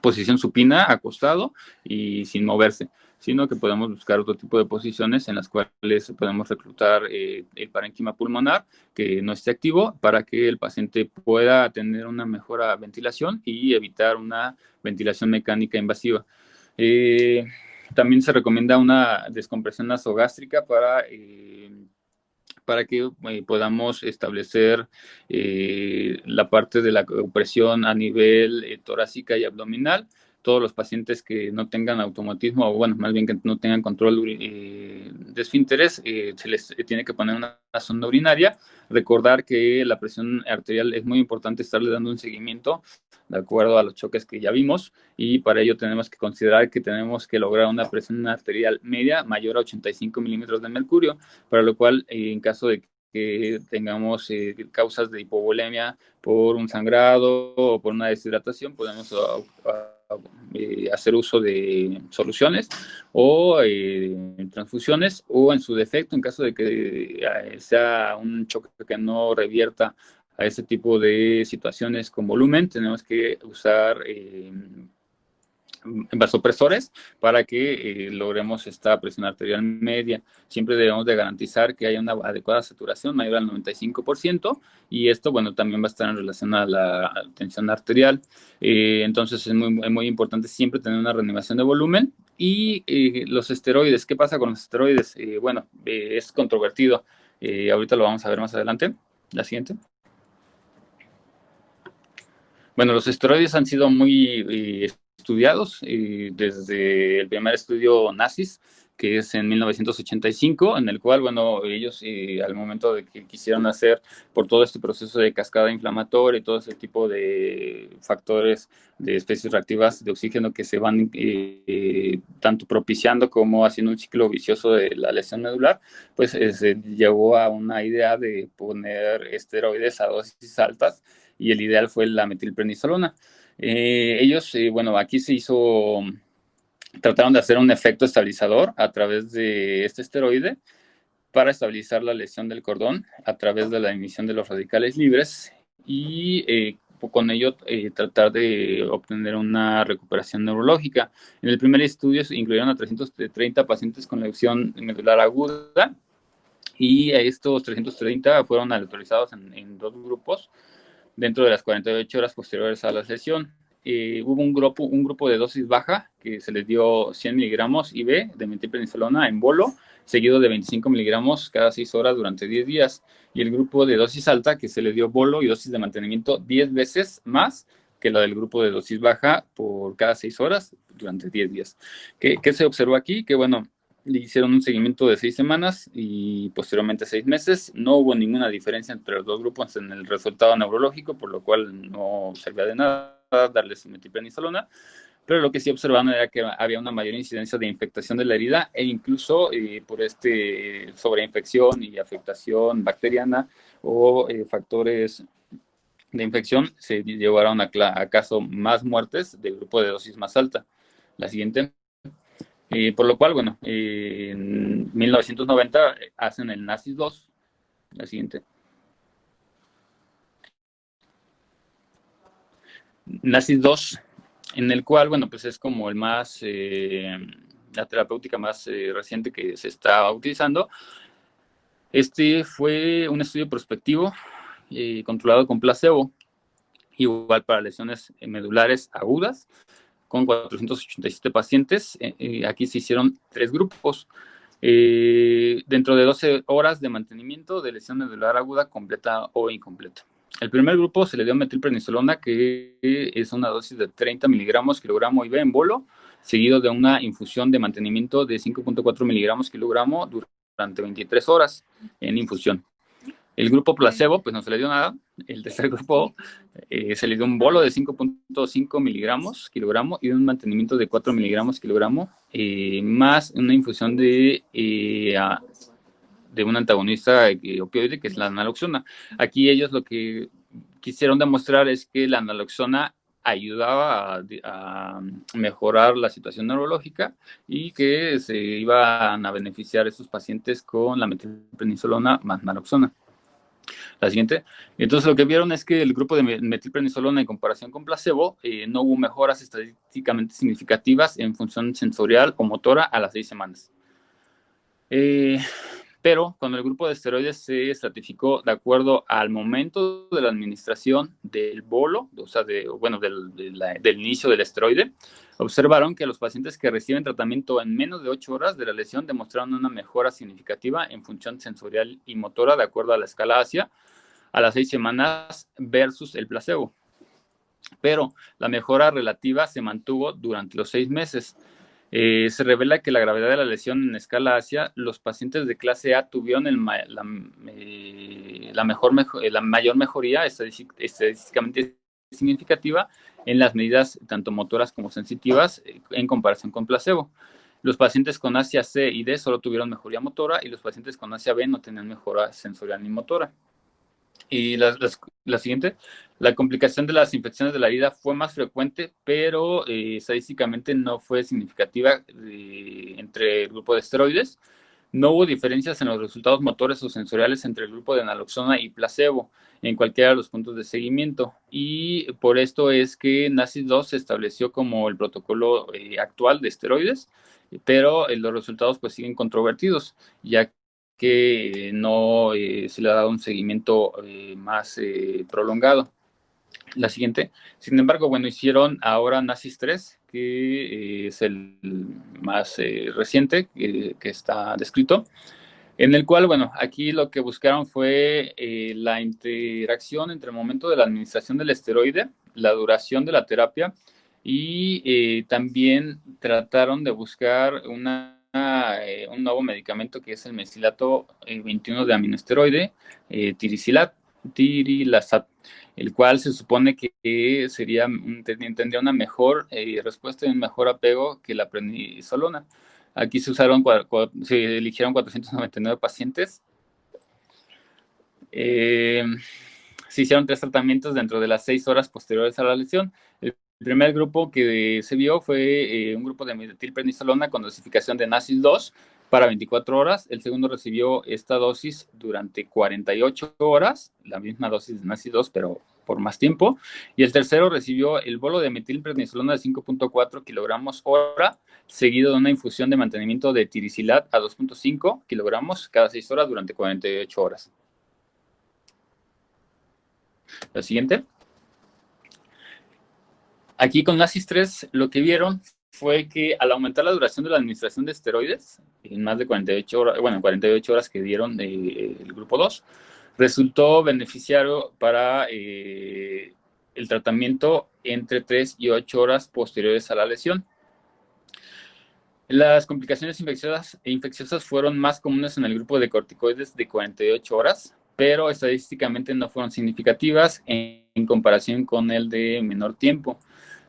posición supina, acostado y sin moverse, sino que podemos buscar otro tipo de posiciones en las cuales podemos reclutar el parénquima pulmonar que no esté activo para que el paciente pueda tener una mejor ventilación y evitar una ventilación mecánica invasiva. También se recomienda una descompresión nasogástrica para que podamos establecer la parte de la opresión a nivel torácica y abdominal. Todos los pacientes que no tengan automatismo, o bueno, más bien que no tengan control de esfínteres, se les tiene que poner una sonda urinaria. Recordar que la presión arterial es muy importante estarle dando un seguimiento de acuerdo a los choques que ya vimos, y para ello tenemos que considerar que tenemos que lograr una presión arterial media mayor a 85 milímetros de mercurio, para lo cual, en caso de que tengamos causas de hipovolemia por un sangrado o por una deshidratación, podemos hacer uso de soluciones o transfusiones, o en su defecto, en caso de que sea un choque que no revierta a ese tipo de situaciones con volumen, tenemos que usar vasopresores para que logremos esta presión arterial media. Siempre debemos de garantizar que haya una adecuada saturación mayor al 95%, y esto, bueno, también va a estar en relación a la tensión arterial. Entonces es muy importante siempre tener una reanimación de volumen. Y los esteroides, ¿qué pasa con los esteroides? Bueno, es controvertido. Ahorita lo vamos a ver más adelante. La siguiente. Bueno, los esteroides han sido muy estudiados desde el primer estudio nazis, que es en 1985, en el cual, bueno, ellos al momento de que quisieron hacer por todo este proceso de cascada inflamatoria y todo ese tipo de factores de especies reactivas de oxígeno que se van tanto propiciando como haciendo un ciclo vicioso de la lesión medular, pues se llegó a una idea de poner esteroides a dosis altas, y el ideal fue la metilprednisolona. Ellos, bueno, aquí trataron de hacer un efecto estabilizador a través de este esteroide para estabilizar la lesión del cordón a través de la emisión de los radicales libres, y con ello tratar de obtener una recuperación neurológica. En el primer estudio se incluyeron a 330 pacientes con lesión medular aguda, y estos 330 fueron aleatorizados en dos grupos dentro de las 48 horas posteriores a la lesión. Hubo un grupo de dosis baja que se les dio 100 miligramos IV de metilprednisolona en bolo, seguido de 25 miligramos cada 6 horas durante 10 días. Y el grupo de dosis alta, que se le dio bolo y dosis de mantenimiento 10 veces más que la del grupo de dosis baja por cada 6 horas durante 10 días. ¿Qué se observó aquí? Que, bueno, le hicieron un seguimiento de 6 semanas y posteriormente 6 meses. No hubo ninguna diferencia entre los dos grupos en el resultado neurológico, por lo cual no servía de nada darles metilprednisolona. Pero lo que sí observaron era que había una mayor incidencia de infectación de la herida, e incluso por sobreinfección y afectación bacteriana o factores de infección, se llevaron a caso más muertes del grupo de dosis más alta. La siguiente. Por lo cual, bueno, en 1990 hacen el NACIS 2, la siguiente. NACIS 2, en el cual, bueno, pues es como el más la terapéutica más reciente que se está utilizando. Este fue un estudio prospectivo controlado con placebo, igual para lesiones medulares agudas, con 487 pacientes. Aquí se hicieron 3 grupos. Dentro de 12 horas de mantenimiento de lesión medular aguda completa o incompleta. El primer grupo se le dio metilprednisolona, que es una dosis de 30 miligramos kilogramo IV en bolo, seguido de una infusión de mantenimiento de 5.4 miligramos kilogramo durante 23 horas en infusión. El grupo placebo, pues no se le dio nada. El tercer grupo se le dio un bolo de 5.5 miligramos kilogramo y un mantenimiento de 4 miligramos kilogramo, más una infusión de un antagonista opioide, que es la naloxona. Aquí ellos lo que quisieron demostrar es que la naloxona ayudaba a mejorar la situación neurológica y que se iban a beneficiar a esos pacientes con la metilprednisolona más naloxona. La siguiente. Entonces, lo que vieron es que el grupo de metilprednisolona en comparación con placebo no hubo mejoras estadísticamente significativas en función sensorial o motora a las 6 semanas. Pero cuando el grupo de esteroides se estratificó de acuerdo al momento de la administración del bolo, o sea, del inicio del esteroide, observaron que los pacientes que reciben tratamiento en menos de 8 horas de la lesión demostraron una mejora significativa en función sensorial y motora de acuerdo a la escala ASIA a las 6 semanas versus el placebo. Pero la mejora relativa se mantuvo durante los 6 meses. Se revela que la gravedad de la lesión en escala ASIA, los pacientes de clase A tuvieron la mayor mejoría estadísticamente significativa en las medidas tanto motoras como sensitivas en comparación con placebo. Los pacientes con ASIA C y D solo tuvieron mejoría motora y los pacientes con ASIA B no tenían mejora sensorial ni motora. Y la siguiente, la complicación de las infecciones de la herida fue más frecuente, pero estadísticamente no fue significativa entre el grupo de esteroides. No hubo diferencias en los resultados motores o sensoriales entre el grupo de naloxona y placebo en cualquiera de los puntos de seguimiento. Y por esto es que NACI2 se estableció como el protocolo actual de esteroides, pero los resultados pues siguen controvertidos, ya que no se le ha dado un seguimiento más prolongado. La siguiente. Sin embargo, bueno, hicieron ahora NACIS-3, que es el más reciente que está descrito, en el cual, bueno, aquí lo que buscaron fue la interacción entre el momento de la administración del esteroide, la duración de la terapia, y también trataron de buscar un nuevo medicamento que es el mesilato 21 de aminoesteroide, tirilasat, el cual se supone que tendría una mejor respuesta y un mejor apego que la prednisolona. Aquí se eligieron 499 pacientes. Se hicieron 3 tratamientos dentro de las 6 horas posteriores a la lesión. El primer grupo que se vio fue un grupo de metilprednisolona con dosificación de NACIS2 para 24 horas. El segundo recibió esta dosis durante 48 horas, la misma dosis de NACIS2, pero por más tiempo. Y el tercero recibió el bolo de metilprednisolona de 5.4 kilogramos hora, seguido de una infusión de mantenimiento de tiricilat a 2.5 kilogramos cada 6 horas durante 48 horas. La siguiente. Aquí con NACIS-3 lo que vieron fue que al aumentar la duración de la administración de esteroides, en más de 48 horas, 48 horas que dieron el grupo 2, resultó beneficiario para el tratamiento entre 3 y 8 horas posteriores a la lesión. Las complicaciones infecciosas fueron más comunes en el grupo de corticoides de 48 horas, pero estadísticamente no fueron significativas en comparación con el de menor tiempo.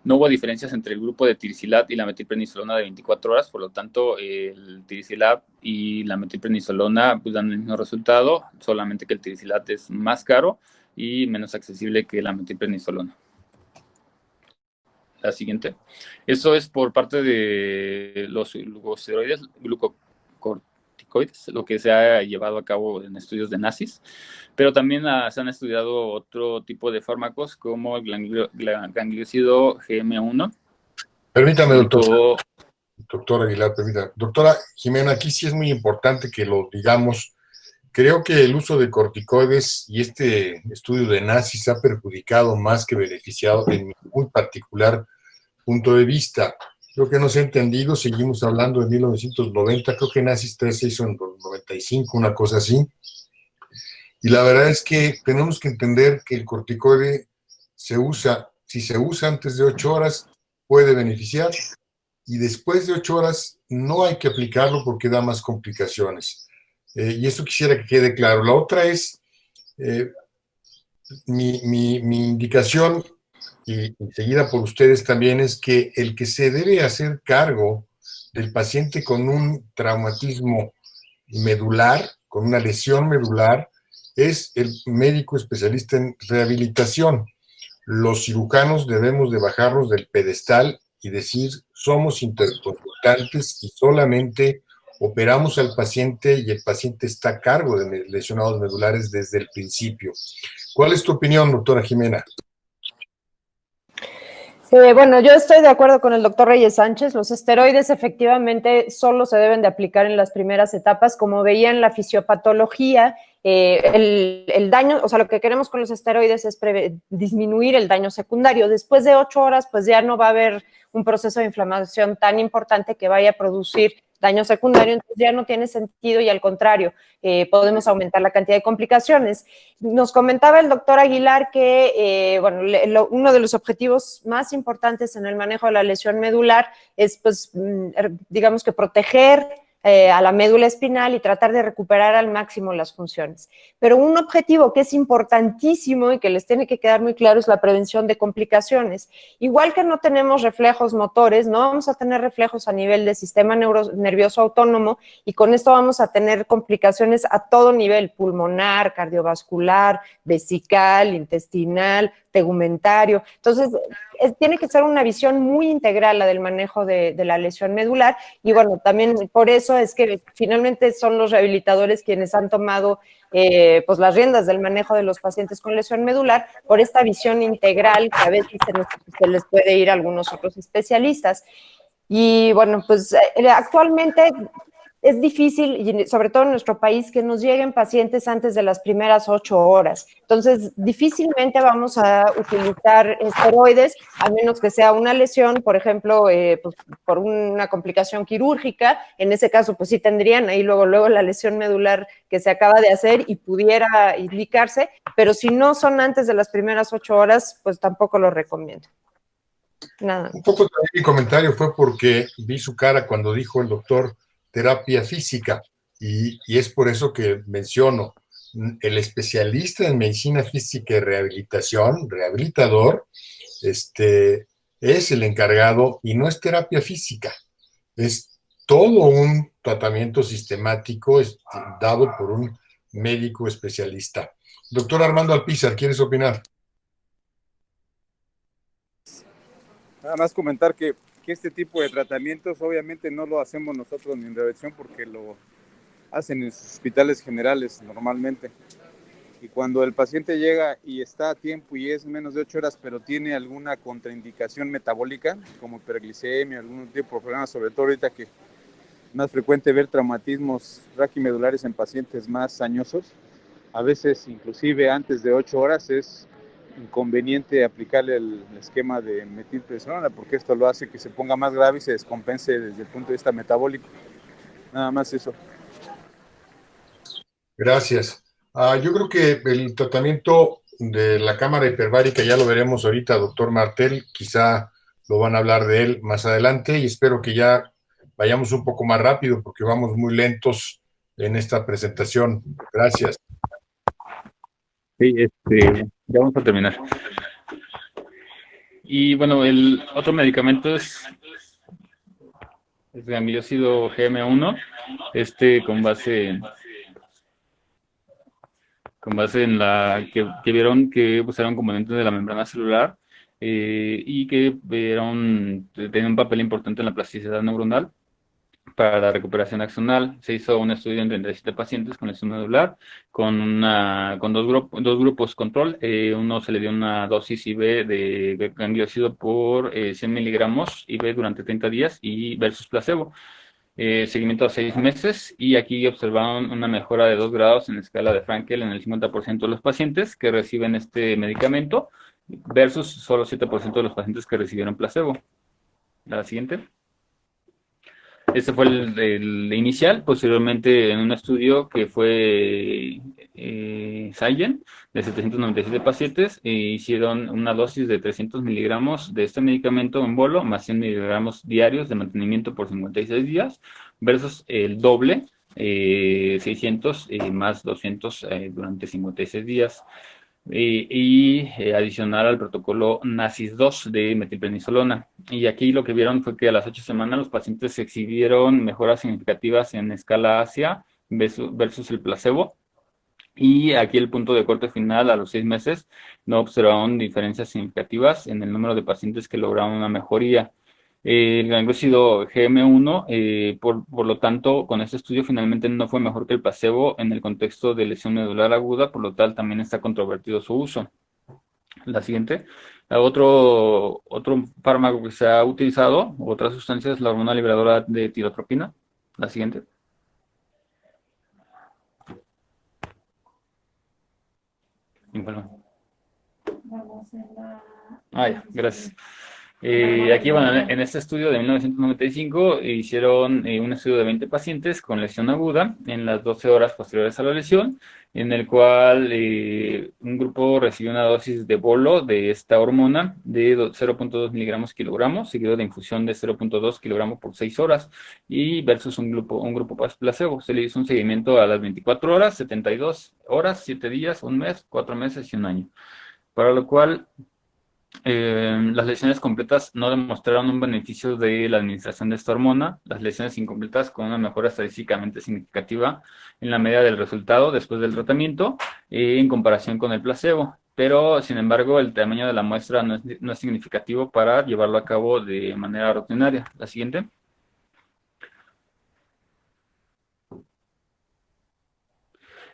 No hubo diferencias entre el grupo de tiricilat y la metilprednisolona de 24 horas, por lo tanto, el tiricilat y la metilprednisolona pues, dan el mismo resultado, solamente que el tiricilat es más caro y menos accesible que la metilprednisolona. La siguiente. Eso es por parte de los glucosteroides, glucocorticoides, lo que se ha llevado a cabo en estudios de NACIS, pero también se han estudiado otro tipo de fármacos como el gangliosido GM1. Permítame, doctor. doctora Aguilar, permítame. Doctora Jimena, aquí sí es muy importante que lo digamos. Creo que el uso de corticoides y este estudio de NACIS ha perjudicado más que beneficiado en mi muy particular punto de vista. Creo que no se ha entendido, seguimos hablando de 1990, creo que NACIS 3 se hizo en 95, una cosa así. Y la verdad es que tenemos que entender que el corticoide se usa, si se usa antes de 8 horas, puede beneficiar, y después de 8 horas no hay que aplicarlo porque da más complicaciones. Y eso quisiera que quede claro. La otra es, mi indicación, y seguida por ustedes también, es que el que se debe hacer cargo del paciente con un traumatismo medular, con una lesión medular, es el médico especialista en rehabilitación. Los cirujanos debemos de bajarnos del pedestal y decir, somos interconsultantes y solamente operamos al paciente y el paciente está a cargo de lesionados medulares desde el principio. ¿Cuál es tu opinión, doctora Jimena? Bueno, yo estoy de acuerdo con el doctor Reyes Sánchez. Los esteroides efectivamente solo se deben de aplicar en las primeras etapas. Como veía en la fisiopatología, el daño, o sea, lo que queremos con los esteroides es disminuir el daño secundario. Después de 8 horas, pues ya no va a haber un proceso de inflamación tan importante que vaya a producir daño secundario, entonces ya no tiene sentido y al contrario, podemos aumentar la cantidad de complicaciones. Nos comentaba el doctor Aguilar que, bueno, uno de los objetivos más importantes en el manejo de la lesión medular es, pues, digamos que proteger a la médula espinal y tratar de recuperar al máximo las funciones. Pero un objetivo que es importantísimo y que les tiene que quedar muy claro es la prevención de complicaciones. Igual que no tenemos reflejos motores, no vamos a tener reflejos a nivel del sistema nervioso autónomo y con esto vamos a tener complicaciones a todo nivel, pulmonar, cardiovascular, vesical, intestinal, tegumentario. Entonces, tiene que ser una visión muy integral la del manejo de la lesión medular y bueno, también por eso es que finalmente son los rehabilitadores quienes han tomado pues las riendas del manejo de los pacientes con lesión medular por esta visión integral que a veces se les puede ir a algunos otros especialistas. Y bueno, pues actualmente es difícil, y sobre todo en nuestro país, que nos lleguen pacientes antes de las primeras 8 horas. Entonces, difícilmente vamos a utilizar esteroides, a menos que sea una lesión, por ejemplo, pues, por una complicación quirúrgica. En ese caso, pues sí tendrían ahí luego la lesión medular que se acaba de hacer y pudiera indicarse, pero si no son antes de las primeras 8 horas, pues tampoco lo recomiendo. Nada. Un poco también mi comentario fue porque vi su cara cuando dijo el doctor terapia física, y es por eso que menciono, el especialista en medicina física y rehabilitación, rehabilitador, es el encargado y no es terapia física, es todo un tratamiento sistemático dado por un médico especialista. Doctor Armando Alpizar, ¿quieres opinar? Nada más comentar que este tipo de tratamientos obviamente no lo hacemos nosotros ni en rehabilitación porque lo hacen en hospitales generales normalmente. Y cuando el paciente llega y está a tiempo y es menos de 8 horas, pero tiene alguna contraindicación metabólica, como hiperglicemia, algún tipo de problema, sobre todo ahorita que es más frecuente ver traumatismos raquimedulares en pacientes más añosos, a veces inclusive antes de 8 horas es inconveniente aplicarle el esquema de metilprednisolona porque esto lo hace que se ponga más grave y se descompense desde el punto de vista metabólico. Nada más eso. Gracias. Yo creo que el tratamiento de la cámara hiperbárica ya lo veremos ahorita, doctor Martel, quizá lo van a hablar de él más adelante y espero que ya vayamos un poco más rápido porque vamos muy lentos en esta presentación. Gracias. Sí, ya vamos a terminar. Y bueno, el otro medicamento es amilócido GM1, con base en la que vieron que pues, era un componente de la membrana celular y que tenía un papel importante en la plasticidad neuronal. para la recuperación axonal. Se hizo un estudio en 37 pacientes con lesión medular, con dos grupos control. Uno se le dio una dosis IV de ganglioside por 100 miligramos IV durante 30 días y versus placebo. Seguimiento a 6 meses, y aquí observaron una mejora de 2 grados en la escala de Frankel en el 50% de los pacientes que reciben este medicamento versus solo 7% de los pacientes que recibieron placebo. La siguiente. Este fue el inicial. Posteriormente, en un estudio que fue Science, de 797 pacientes, hicieron una dosis de 300 miligramos de este medicamento en bolo, más 100 miligramos diarios de mantenimiento por 56 días, versus el doble, 600 más 200 durante 56 días. Adicional al protocolo NACIS-2 de metilprednisolona. Y aquí lo que vieron fue que a las 8 semanas los pacientes exhibieron mejoras significativas en escala ASIA versus el placebo. Y aquí el punto de corte final, a los 6 meses, no observaron diferencias significativas en el número de pacientes que lograron una mejoría. El gangliosído GM1, por lo tanto, con este estudio finalmente no fue mejor que el placebo en el contexto de lesión medular aguda, por lo tal también está controvertido su uso. La siguiente. Otro fármaco que se ha utilizado, otra sustancia, es la hormona liberadora de tirotropina. La siguiente. Ya, gracias. Aquí, bueno, en este estudio de 1995 hicieron un estudio de 20 pacientes con lesión aguda en las 12 horas posteriores a la lesión, en el cual un grupo recibió una dosis de bolo de esta hormona de 0.2 miligramos kilogramos, seguido de infusión de 0.2 kilogramos por 6 horas, y versus un grupo placebo. Se le hizo un seguimiento a las 24 horas, 72 horas, 7 días, un mes, 4 meses y un año. Para lo cual, las lesiones completas no demostraron un beneficio de la administración de esta hormona. Las lesiones incompletas con una mejora estadísticamente significativa en la medida del resultado después del tratamiento en comparación con el placebo. Pero, sin embargo, el tamaño de la muestra no es significativo para llevarlo a cabo de manera rutinaria. La siguiente.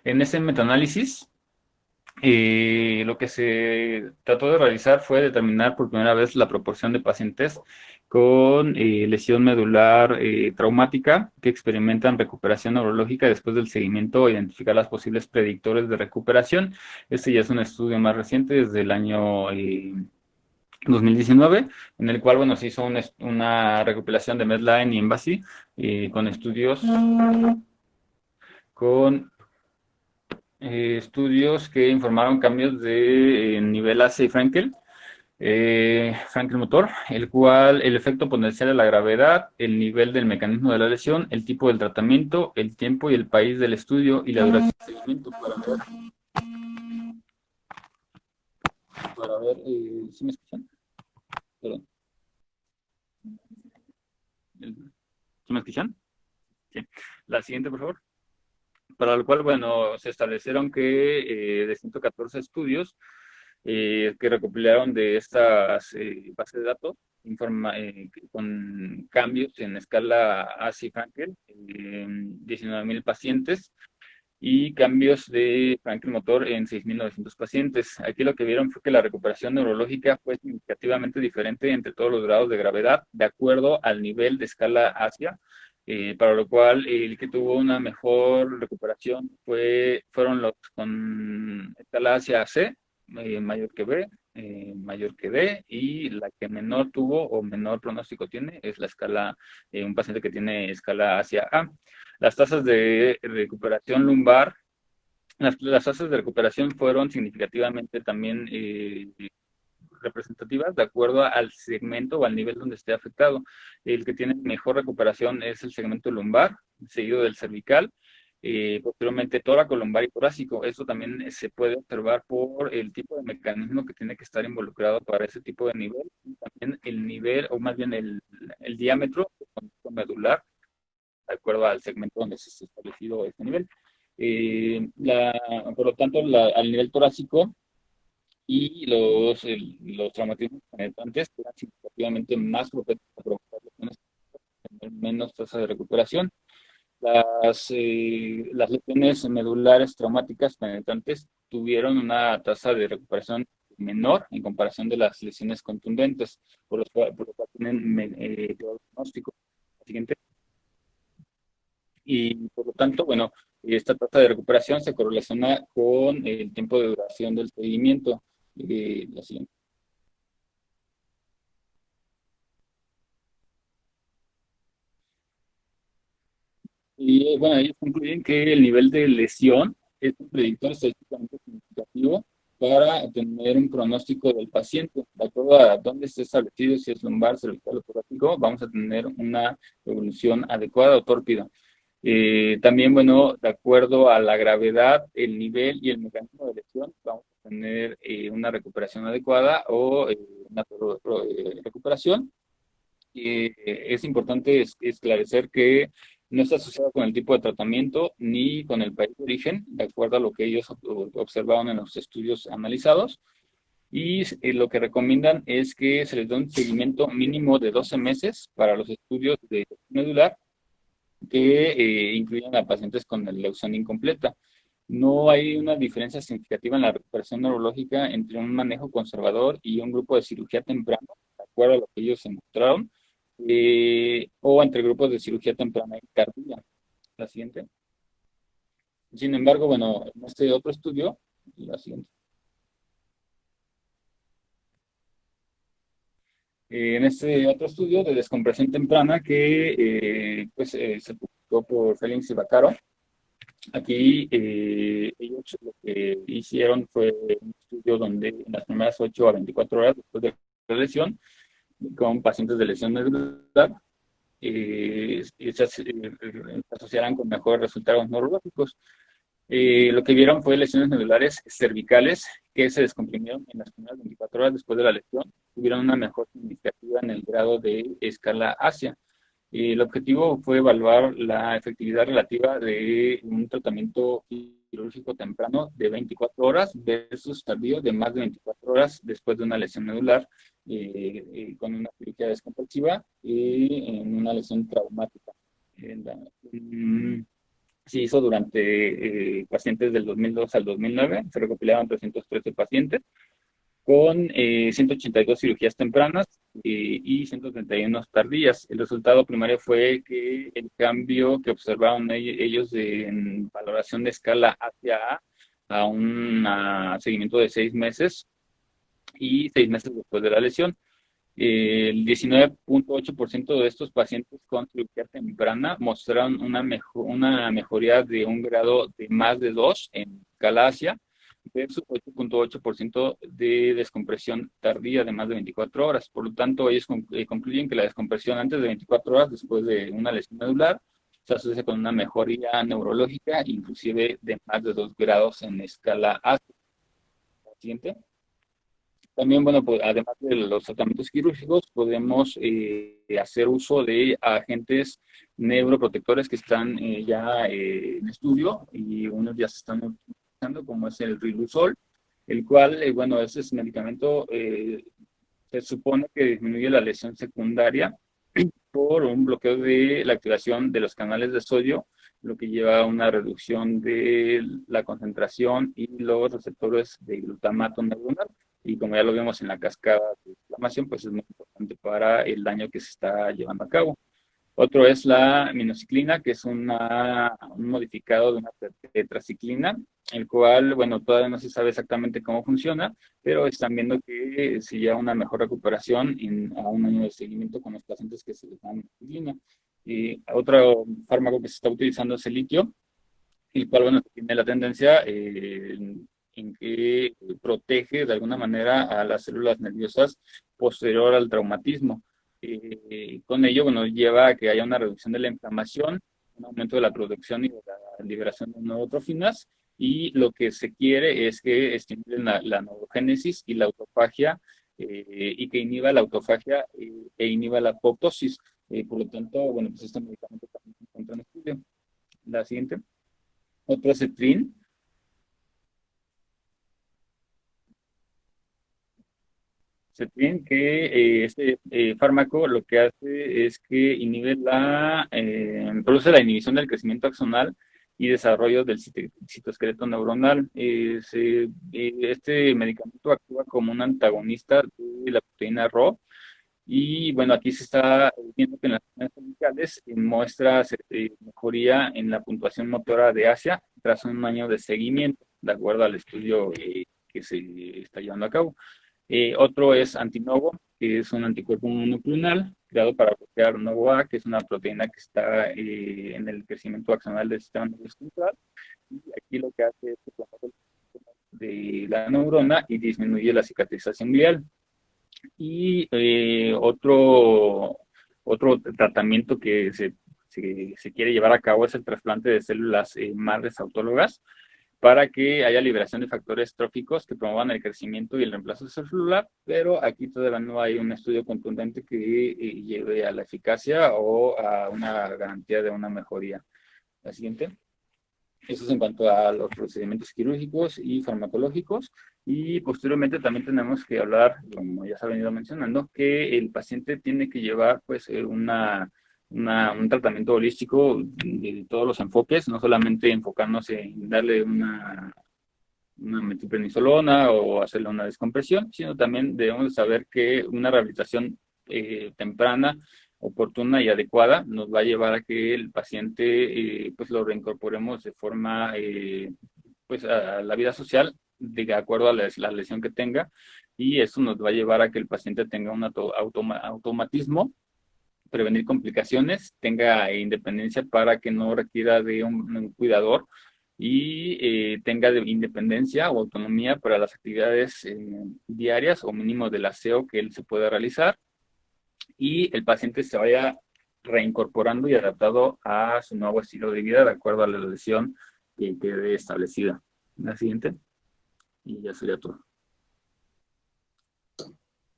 En ese metaanálisis, lo que se trató de realizar fue determinar por primera vez la proporción de pacientes con lesión medular traumática que experimentan recuperación neurológica después del seguimiento e identificar las posibles predictores de recuperación. Este ya es un estudio más reciente, desde el año 2019, en el cual, bueno, se hizo una recopilación de Medline y Envasi con estudios que informaron cambios de nivel AC y Frankel motor, el cual el efecto potencial de la gravedad, el nivel del mecanismo de la lesión, el tipo del tratamiento, el tiempo y el país del estudio y la duración de seguimiento para ver, ¿sí me escuchan? Perdón. ¿Sí me escuchan? Sí. La siguiente, por favor. Para lo cual, bueno, se establecieron que de 114 estudios que recopilaron de estas bases de datos con cambios en escala ASI-Frankel, 19.000 pacientes, y cambios de Frankel motor en 6.900 pacientes. Aquí lo que vieron fue que la recuperación neurológica fue significativamente diferente entre todos los grados de gravedad, de acuerdo al nivel de escala ASIA, para lo cual el que tuvo una mejor recuperación fueron los con escala ASIA C, mayor que B, mayor que D, y la que menor tuvo o menor pronóstico tiene es la escala, un paciente que tiene escala ASIA A. Las tasas de recuperación lumbar, las tasas de recuperación fueron significativamente también representativas de acuerdo al segmento o al nivel donde esté afectado. El que tiene mejor recuperación es el segmento lumbar, seguido del cervical, posteriormente tóraco, lumbar y torácico. Eso también se puede observar por el tipo de mecanismo que tiene que estar involucrado para ese tipo de nivel, y también el nivel, o más bien el diámetro medular, de acuerdo al segmento donde se ha establecido este nivel. Por lo tanto, al nivel torácico y los traumatismos penetrantes eran significativamente más propensos a provocar lesiones tener menos tasa de recuperación. Las lesiones medulares traumáticas penetrantes tuvieron una tasa de recuperación menor en comparación de las lesiones contundentes, por lo cual tienen peor diagnóstico. Siguiente. Y por lo tanto, bueno, esta tasa de recuperación se correlaciona con el tiempo de duración del seguimiento. La siguiente. Y bueno, ellos concluyen que el nivel de lesión es un predictor estadísticamente significativo para tener un pronóstico del paciente. De acuerdo a dónde esté establecido, si es lumbar, cervical o torácico, vamos a tener una evolución adecuada o tórpida. También, bueno, de acuerdo a la gravedad, el nivel y el mecanismo de lesión, vamos a tener una recuperación adecuada o una recuperación. Es importante esclarecer que no está asociado con el tipo de tratamiento ni con el país de origen, de acuerdo a lo que ellos observaron en los estudios analizados. Y lo que recomiendan es que se les dé un seguimiento mínimo de 12 meses para los estudios de medular que incluyan a pacientes con leucemia incompleta. No hay una diferencia significativa en la recuperación neurológica entre un manejo conservador y un grupo de cirugía temprana, de acuerdo a lo que ellos se mostraron, o entre grupos de cirugía temprana y tardía. La siguiente. Sin embargo, bueno, en este otro estudio, la siguiente. En este otro estudio de descompresión temprana que se publicó por Félix y Baccaro, aquí ellos lo que hicieron fue un estudio donde en las primeras 8 a 24 horas después de la lesión, con pacientes de lesión medular, se asociarán con mejores resultados neurológicos. Lo que vieron fue lesiones medulares cervicales que se descomprimieron en las primeras 24 horas después de la lesión. Tuvieron una mejor significativa en el grado de escala ASIA. El objetivo fue evaluar la efectividad relativa de un tratamiento quirúrgico temprano de 24 horas versus tardío de más de 24 horas después de una lesión medular con una cirugía descompresiva y en una lesión traumática. Se hizo durante pacientes del 2002 al 2009, se recopilaron 313 pacientes con 182 cirugías tempranas y 131 tardías. El resultado primario fue que el cambio que observaron ellos en valoración de escala hacia a un seguimiento de 6 meses y 6 meses después de la lesión. El 19.8% de estos pacientes con cirugía temprana mostraron una mejoría de un grado de más de 2 en escala ASIA, versus 8.8% de descompresión tardía de más de 24 horas. Por lo tanto, ellos concluyen que la descompresión antes de 24 horas después de una lesión medular se asocia con una mejoría neurológica, inclusive de más de 2 grados en escala ASIA. Siguiente. También, bueno, pues, además de los tratamientos quirúrgicos, podemos hacer uso de agentes neuroprotectores que están ya en estudio y unos ya se están utilizando, como es el Riluzol, el cual, bueno, ese medicamento se supone que disminuye la lesión secundaria por un bloqueo de la activación de los canales de sodio, lo que lleva a una reducción de la concentración y los receptores de glutamato neuronal. Y como ya lo vemos en la cascada de inflamación, pues es muy importante para el daño que se está llevando a cabo. Otro es la minociclina, que es un modificado de una tetraciclina, el cual, bueno, todavía no se sabe exactamente cómo funciona, pero están viendo que se lleva una mejor recuperación a un año de seguimiento con los pacientes que se les dan minociclina. Y otro fármaco que se está utilizando es el litio, el cual, bueno, tiene la tendencia en que protege de alguna manera a las células nerviosas posterior al traumatismo. Con ello, bueno, lleva a que haya una reducción de la inflamación, un aumento de la producción y de la liberación de neurotrofinas, y lo que se quiere es que estimulen la neurogénesis y la autofagia, y que inhiba la autofagia e inhiba la apoptosis. Por lo tanto, bueno, pues este medicamento también se encuentra en estudio. La siguiente. Otro es el Trin. cetrine, que este fármaco lo que hace es que inhibe produce la inhibición del crecimiento axonal y desarrollo del citoesqueleto neuronal. Este medicamento actúa como un antagonista de la proteína Rho. Y bueno, aquí se está viendo que en las señales cervicales muestra mejoría en la puntuación motora de Asia tras un año de seguimiento, de acuerdo al estudio que se está llevando a cabo. Otro es Antinovo, que es un anticuerpo monoclonal creado para bloquear NOVA, que es una proteína que está en el crecimiento axonal del sistema nervioso central. Y aquí lo que hace es que promueve el de la neurona y disminuye la cicatrización glial. Y otro tratamiento que se quiere llevar a cabo es el trasplante de células madres autólogas para que haya liberación de factores tróficos que promuevan el crecimiento y el reemplazo celular, pero aquí todavía no hay un estudio contundente que lleve a la eficacia o a una garantía de una mejoría. La siguiente. Eso es en cuanto a los procedimientos quirúrgicos y farmacológicos. Y posteriormente también tenemos que hablar, como ya se ha venido mencionando, que el paciente tiene que llevar pues un tratamiento holístico de todos los enfoques, no solamente enfocarnos en darle una metilprednisolona o hacerle una descompresión, sino también debemos saber que una rehabilitación temprana, oportuna y adecuada nos va a llevar a que el paciente pues lo reincorporemos de forma pues a la vida social de acuerdo a la lesión que tenga, y eso nos va a llevar a que el paciente tenga un automatismo, prevenir complicaciones, tenga independencia para que no requiera de un cuidador y tenga independencia o autonomía para las actividades diarias o mínimo del aseo que él se pueda realizar, y el paciente se vaya reincorporando y adaptado a su nuevo estilo de vida de acuerdo a la lesión que quede establecida. La siguiente. Y ya sería todo.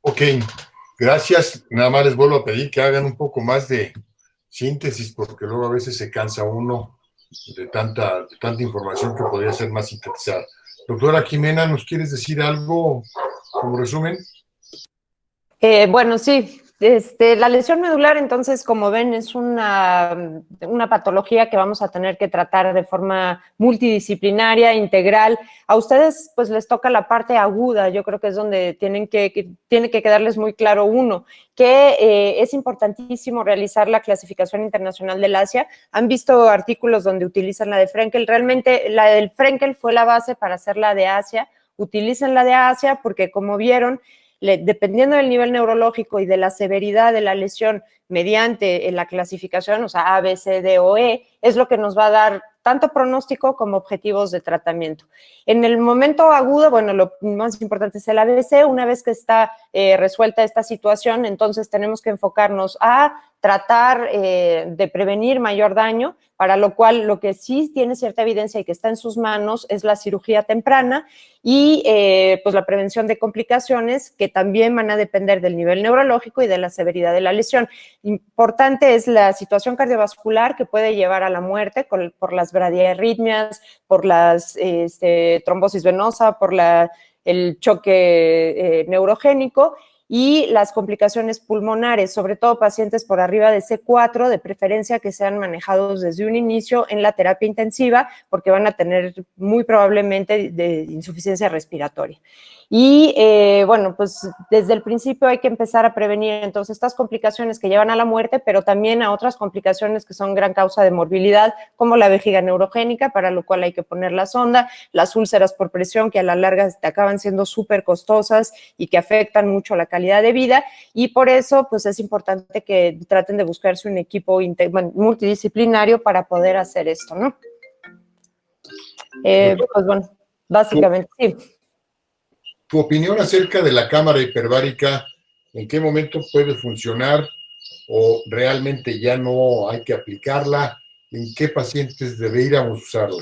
Ok, gracias. Nada más les vuelvo a pedir que hagan un poco más de síntesis, porque luego a veces se cansa uno de tanta información que podría ser más sintetizada. Doctora Jimena, ¿nos quieres decir algo como resumen? Bueno, sí. La lesión medular, entonces, como ven, es una patología que vamos a tener que tratar de forma multidisciplinaria, integral. A ustedes, pues, les toca la parte aguda. Yo creo que es donde tiene que quedarles muy claro que es importantísimo realizar la clasificación internacional del Asia. Han visto artículos donde utilizan la de Frenkel. Realmente, la del Frenkel fue la base para hacer la de Asia. Utilicen la de Asia porque, como vieron, dependiendo del nivel neurológico y de la severidad de la lesión mediante la clasificación, o sea, A, B, C, D o E, es lo que nos va a dar tanto pronóstico como objetivos de tratamiento. En el momento agudo, bueno, lo más importante es el ABC. Una vez que está resuelta esta situación, entonces tenemos que enfocarnos a tratar de prevenir mayor daño, para lo cual lo que sí tiene cierta evidencia y que está en sus manos es la cirugía temprana y pues la prevención de complicaciones que también van a depender del nivel neurológico y de la severidad de la lesión. Importante es la situación cardiovascular que puede llevar a la muerte por las bradiarritmias, por las trombosis venosa, por el choque neurogénico, y las complicaciones pulmonares, sobre todo pacientes por arriba de C4, de preferencia que sean manejados desde un inicio en la terapia intensiva, porque van a tener muy probablemente de insuficiencia respiratoria. Y bueno, pues desde el principio hay que empezar a prevenir entonces estas complicaciones que llevan a la muerte, pero también a otras complicaciones que son gran causa de morbilidad, como la vejiga neurogénica, para lo cual hay que poner la sonda, las úlceras por presión, que a la larga acaban siendo súper costosas y que afectan mucho la calidad de vida, y por eso pues es importante que traten de buscarse un equipo multidisciplinario para poder hacer esto, ¿no? Pues bueno, básicamente sí. Tu opinión acerca de la cámara hiperbárica, ¿en qué momento puede funcionar o realmente ya no hay que aplicarla? ¿En qué pacientes deberíamos usarla?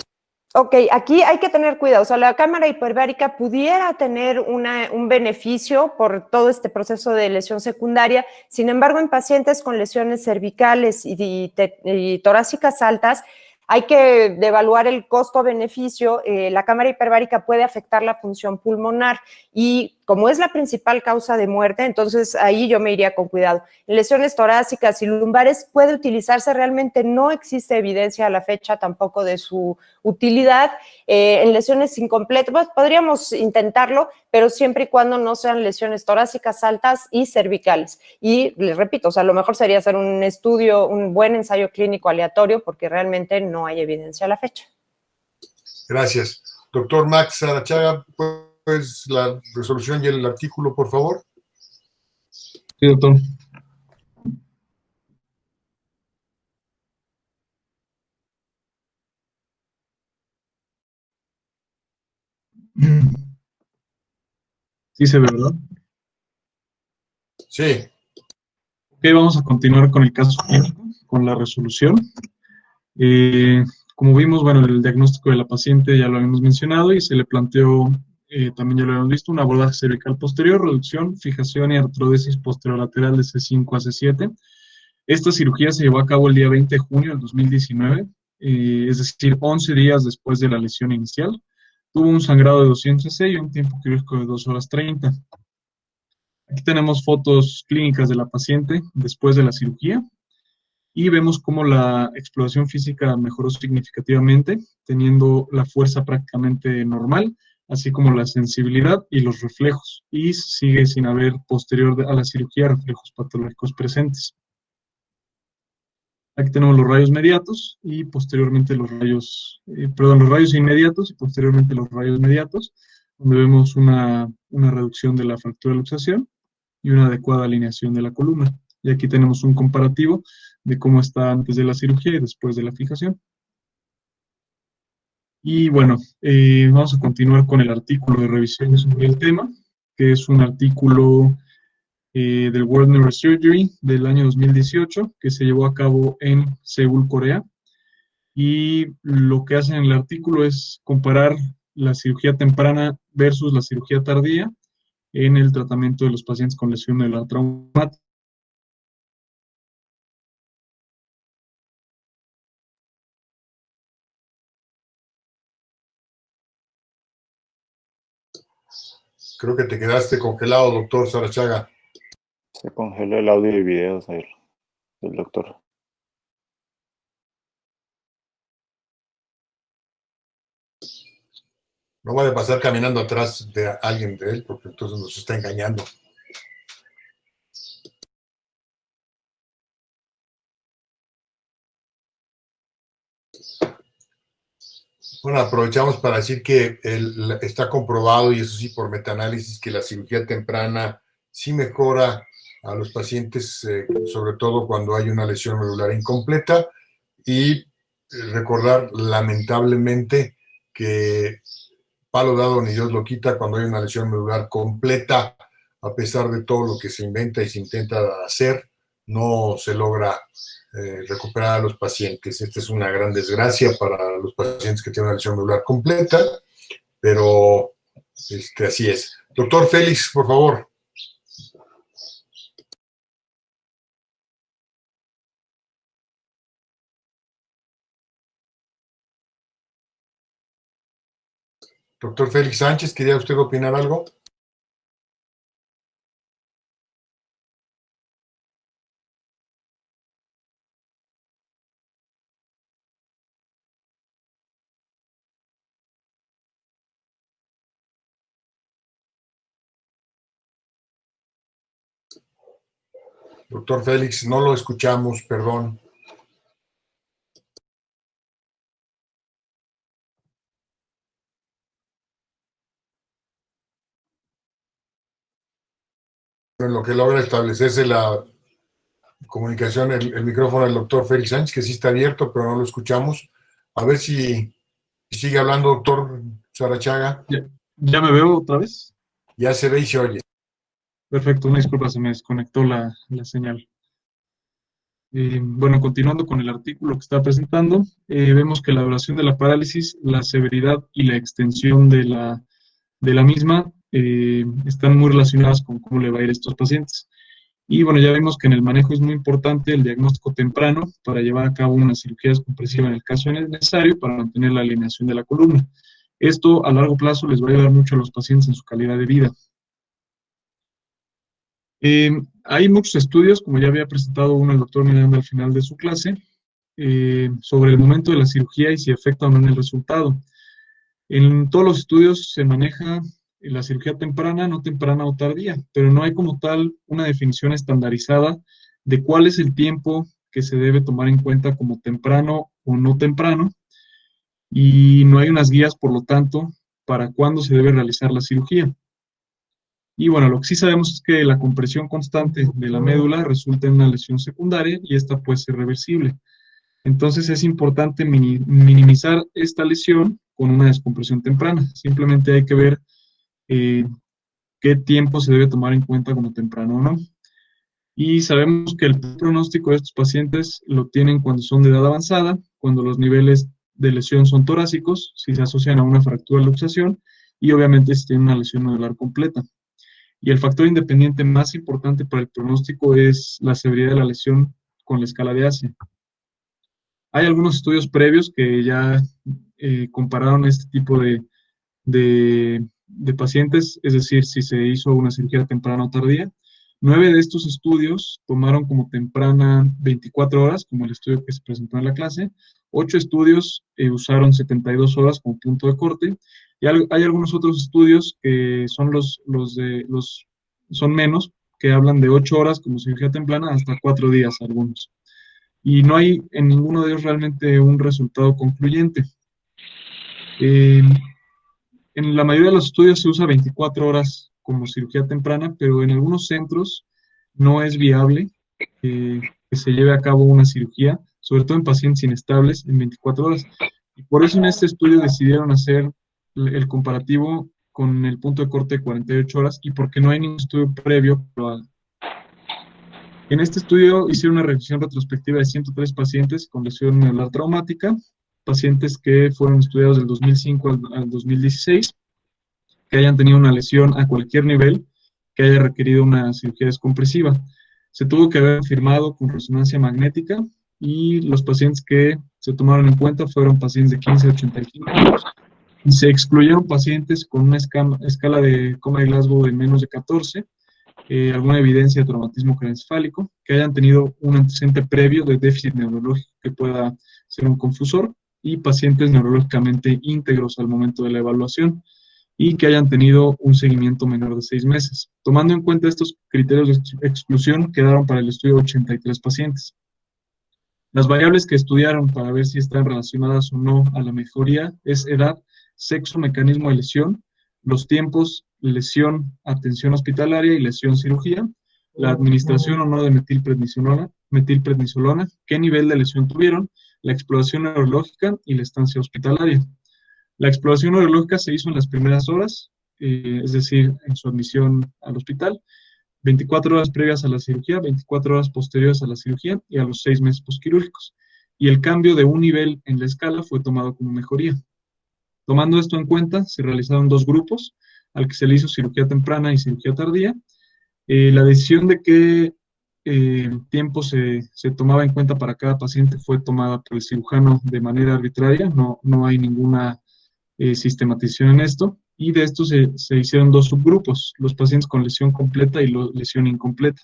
Ok, aquí hay que tener cuidado. O sea, la cámara hiperbárica pudiera tener un beneficio por todo este proceso de lesión secundaria. Sin embargo, en pacientes con lesiones cervicales y torácicas altas, hay que evaluar el costo-beneficio. La cámara hiperbárica puede afectar la función pulmonar y como es la principal causa de muerte, entonces ahí yo me iría con cuidado. En lesiones torácicas y lumbares puede utilizarse, realmente no existe evidencia a la fecha tampoco de su utilidad. En lesiones incompletas, pues, podríamos intentarlo, pero siempre y cuando no sean lesiones torácicas altas y cervicales. Y les repito, o sea, lo mejor sería hacer un estudio, un buen ensayo clínico aleatorio, porque realmente no hay evidencia a la fecha. Gracias. Doctor Max Sarachaga, pues la resolución y el artículo, por favor. Sí, doctor. Sí se ve, ¿verdad? Sí. Ok, vamos a continuar con el caso clínico, con la resolución. Como vimos, bueno, el diagnóstico de la paciente ya lo habíamos mencionado y se le planteó, también ya lo habíamos visto, un abordaje cervical posterior, reducción, fijación y artrodesis posterolateral de C5 a C7. Esta cirugía se llevó a cabo el día 20 de junio del 2019, es decir, 11 días después de la lesión inicial. Tuvo un sangrado de 200 cc y un tiempo quirúrgico de 2 horas 30. Aquí tenemos fotos clínicas de la paciente después de la cirugía y vemos cómo la exploración física mejoró significativamente, teniendo la fuerza prácticamente normal, así como la sensibilidad y los reflejos, y sigue sin haber, posterior a la cirugía, reflejos patológicos presentes. Aquí tenemos los rayos mediatos y posteriormente los rayos, los rayos inmediatos y posteriormente los rayos mediatos, donde vemos una reducción de la fractura de luxación y una adecuada alineación de la columna. Y aquí tenemos un comparativo de cómo está antes de la cirugía y después de la fijación. Y bueno, vamos a continuar con el artículo de revisión sobre el tema, que es un artículo del World Neurosurgery del año 2018, que se llevó a cabo en Seúl, Corea. Y lo que hacen en el artículo es comparar la cirugía temprana versus la cirugía tardía en el tratamiento de los pacientes con lesión medular traumática. Creo que te quedaste congelado, doctor Sarachaga. Se congeló el audio y video del doctor. No vaya a pasar caminando atrás de alguien de él, porque entonces nos está engañando. Bueno, aprovechamos para decir que está comprobado, y eso sí por metaanálisis, que la cirugía temprana sí mejora a los pacientes, sobre todo cuando hay una lesión medular incompleta, y recordar lamentablemente que palo dado ni Dios lo quita cuando hay una lesión medular completa, a pesar de todo lo que se inventa y se intenta hacer, no se logra recuperar a los pacientes. Esta es una gran desgracia para los pacientes que tienen una lesión medular completa, pero así es. Doctor Félix, por favor. Doctor Félix Sánchez, ¿quería usted opinar algo? Doctor Félix, no lo escuchamos, perdón. En lo que logra establecerse la comunicación, el micrófono del doctor Félix Sánchez, que sí está abierto, pero no lo escuchamos. A ver si sigue hablando, doctor Sarachaga. ¿Ya me veo otra vez? Ya se ve y se oye. Perfecto, una disculpa, se me desconectó la señal. Bueno, continuando con el artículo que está presentando, vemos que la duración de la parálisis, la severidad y la extensión de la misma están muy relacionadas con cómo le va a ir a estos pacientes. Y bueno, ya vemos que en el manejo es muy importante el diagnóstico temprano para llevar a cabo una cirugía descompresiva en el caso necesario para mantener la alineación de la columna. Esto a largo plazo les va a ayudar mucho a los pacientes en su calidad de vida. Hay muchos estudios, como ya había presentado uno el doctor Miranda al final de su clase, sobre el momento de la cirugía y si afecta o no en el resultado. En todos los estudios se maneja la cirugía temprana, no temprana o tardía, pero no hay como tal una definición estandarizada de cuál es el tiempo que se debe tomar en cuenta como temprano o no temprano, y no hay unas guías, por lo tanto, para cuándo se debe realizar la cirugía. Y bueno, lo que sí sabemos es que la compresión constante de la médula resulta en una lesión secundaria y esta puede ser reversible. Entonces es importante minimizar esta lesión con una descompresión temprana. Simplemente hay que ver eh, qué tiempo se debe tomar en cuenta como temprano o no. Y sabemos que el pronóstico de estos pacientes lo tienen cuando son de edad avanzada, cuando los niveles de lesión son torácicos, si se asocian a una fractura de luxación y obviamente si tienen una lesión nodular completa. Y el factor independiente más importante para el pronóstico es la severidad de la lesión con la escala de Asia. Hay algunos estudios previos que ya compararon este tipo de pacientes, es decir, si se hizo una cirugía temprana o tardía. 9 de estos estudios tomaron como temprana 24 horas, como el estudio que se presentó en la clase. 8 estudios usaron 72 horas como punto de corte. Y hay algunos otros estudios que son son menos, que hablan de 8 horas como cirugía temprana hasta 4 días algunos. Y no hay en ninguno de ellos realmente un resultado concluyente. En la mayoría de los estudios se usa 24 horas como cirugía temprana, pero en algunos centros no es viable que se lleve a cabo una cirugía, sobre todo en pacientes inestables, en 24 horas. Y por eso en este estudio decidieron hacer el comparativo con el punto de corte de 48 horas y porque no hay ningún estudio previo. En este estudio hicieron una revisión retrospectiva de 103 pacientes con lesión medular traumática, pacientes que fueron estudiados del 2005 al 2016, que hayan tenido una lesión a cualquier nivel, que haya requerido una cirugía descompresiva. Se tuvo que haber firmado con resonancia magnética y los pacientes que se tomaron en cuenta fueron pacientes de 15 a 85 años y se excluyeron pacientes con una escala de coma de Glasgow de menos de 14, alguna evidencia de traumatismo craneoencefálico, que hayan tenido un antecedente previo de déficit neurológico que pueda ser un confusor, y pacientes neurológicamente íntegros al momento de la evaluación, y que hayan tenido un seguimiento menor de 6 meses. Tomando en cuenta estos criterios de exclusión, quedaron para el estudio 83 pacientes. Las variables que estudiaron para ver si están relacionadas o no a la mejoría es edad, sexo, mecanismo de lesión, los tiempos, lesión, atención hospitalaria y lesión cirugía, la administración o no de metilprednisolona, qué nivel de lesión tuvieron, la exploración neurológica y la estancia hospitalaria. La exploración neurológica se hizo en las primeras horas, es decir, en su admisión al hospital, 24 horas previas a la cirugía, 24 horas posteriores a la cirugía y a los 6 meses posquirúrgicos. Y el cambio de un nivel en la escala fue tomado como mejoría. Tomando esto en cuenta, se realizaron 2 grupos, al que se le hizo cirugía temprana y cirugía tardía. La decisión de qué tiempo se tomaba en cuenta para cada paciente fue tomada por el cirujano de manera arbitraria, no hay ninguna sistematización en esto, y de esto se hicieron 2 subgrupos, los pacientes con lesión completa y lesión incompleta.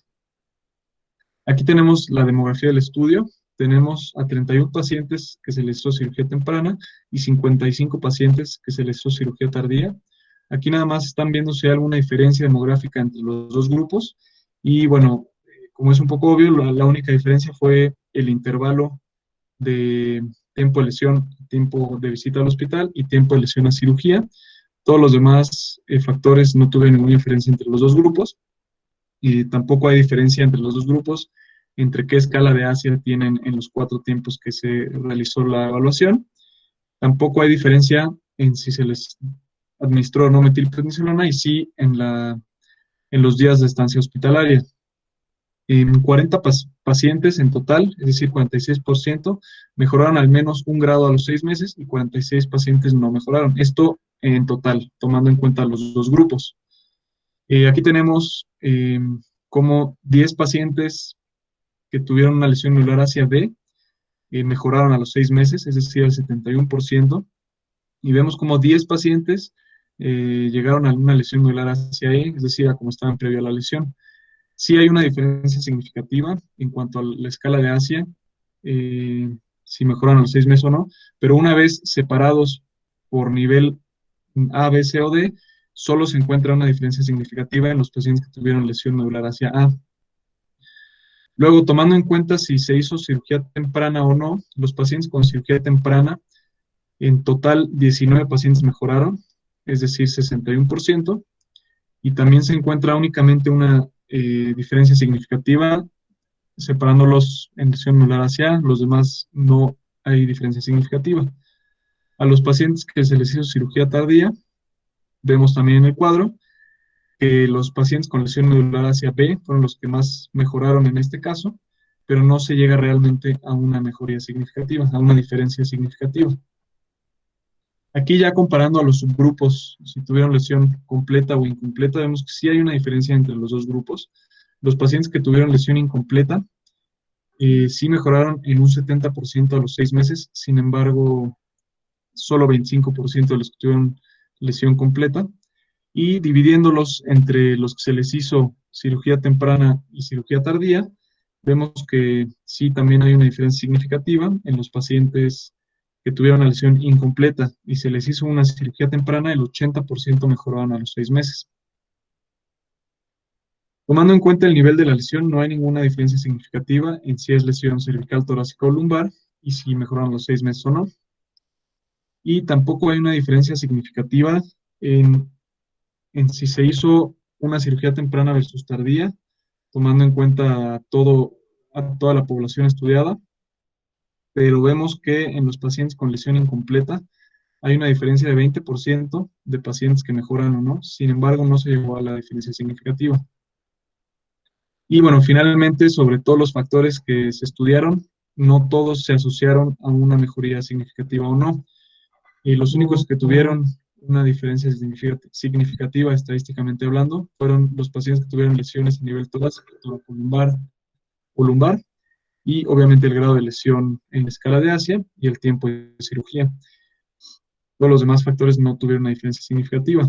Aquí tenemos la demografía del estudio. Tenemos a 31 pacientes que se les hizo cirugía temprana y 55 pacientes que se les hizo cirugía tardía. Aquí nada más están viendo si hay alguna diferencia demográfica entre los 2 grupos. Y bueno, como es un poco obvio, la única diferencia fue el intervalo de tiempo de lesión, tiempo de visita al hospital y tiempo de lesión a cirugía. Todos los demás factores no tuvieron ninguna diferencia entre los 2 grupos. Y tampoco hay diferencia entre los 2 grupos entre qué escala de Asia tienen en los 4 tiempos que se realizó la evaluación. Tampoco hay diferencia en si se les administró o no metilprednisolona y sí en los días de estancia hospitalaria. En 40 pacientes en total, es decir, 46%, mejoraron al menos 1 grado a los 6 meses y 46 pacientes no mejoraron. Esto en total, tomando en cuenta los 2 grupos. Aquí tenemos como 10 pacientes que tuvieron una lesión medular Asia B mejoraron a los 6 meses, es decir, al 71%, y vemos como 10 pacientes llegaron a una lesión medular Asia E, es decir, a como estaban previo a la lesión. Sí hay una diferencia significativa en cuanto a la escala de Asia, si mejoran a los 6 meses o no, pero una vez separados por nivel A, B, C o D, solo se encuentra una diferencia significativa en los pacientes que tuvieron lesión medular hacia A. Luego, tomando en cuenta si se hizo cirugía temprana o no, los pacientes con cirugía temprana, en total 19 pacientes mejoraron, es decir, 61%, y también se encuentra únicamente una diferencia significativa separándolos en lesión medular hacia A, los demás no hay diferencia significativa. A los pacientes que se les hizo cirugía tardía, vemos también en el cuadro que los pacientes con lesión medular hacia B fueron los que más mejoraron en este caso, pero no se llega realmente a una mejoría significativa, a una diferencia significativa. Aquí ya comparando a los subgrupos, si tuvieron lesión completa o incompleta, vemos que sí hay una diferencia entre los dos grupos. Los pacientes que tuvieron lesión incompleta sí mejoraron en un 70% a los 6 meses, sin embargo, solo 25% de los que tuvieron lesión completa. Y dividiéndolos entre los que se les hizo cirugía temprana y cirugía tardía, vemos que sí también hay una diferencia significativa en los pacientes que tuvieron una lesión incompleta y se les hizo una cirugía temprana, el 80% mejoraron a los 6 meses. Tomando en cuenta el nivel de la lesión, no hay ninguna diferencia significativa en si es lesión cervical, torácica o lumbar y si mejoraron los 6 meses o no. Y tampoco hay una diferencia significativa en si se hizo una cirugía temprana versus tardía, tomando en cuenta a toda la población estudiada, pero vemos que en los pacientes con lesión incompleta hay una diferencia de 20% de pacientes que mejoran o no, sin embargo no se llegó a la diferencia significativa. Y bueno, finalmente, sobre todos los factores que se estudiaron, no todos se asociaron a una mejoría significativa o no. Y los únicos que tuvieron una diferencia significativa estadísticamente hablando fueron los pacientes que tuvieron lesiones a nivel torácico, lumbar o lumbar, y obviamente el grado de lesión en la escala de Asia y el tiempo de cirugía. Todos los demás factores no tuvieron una diferencia significativa.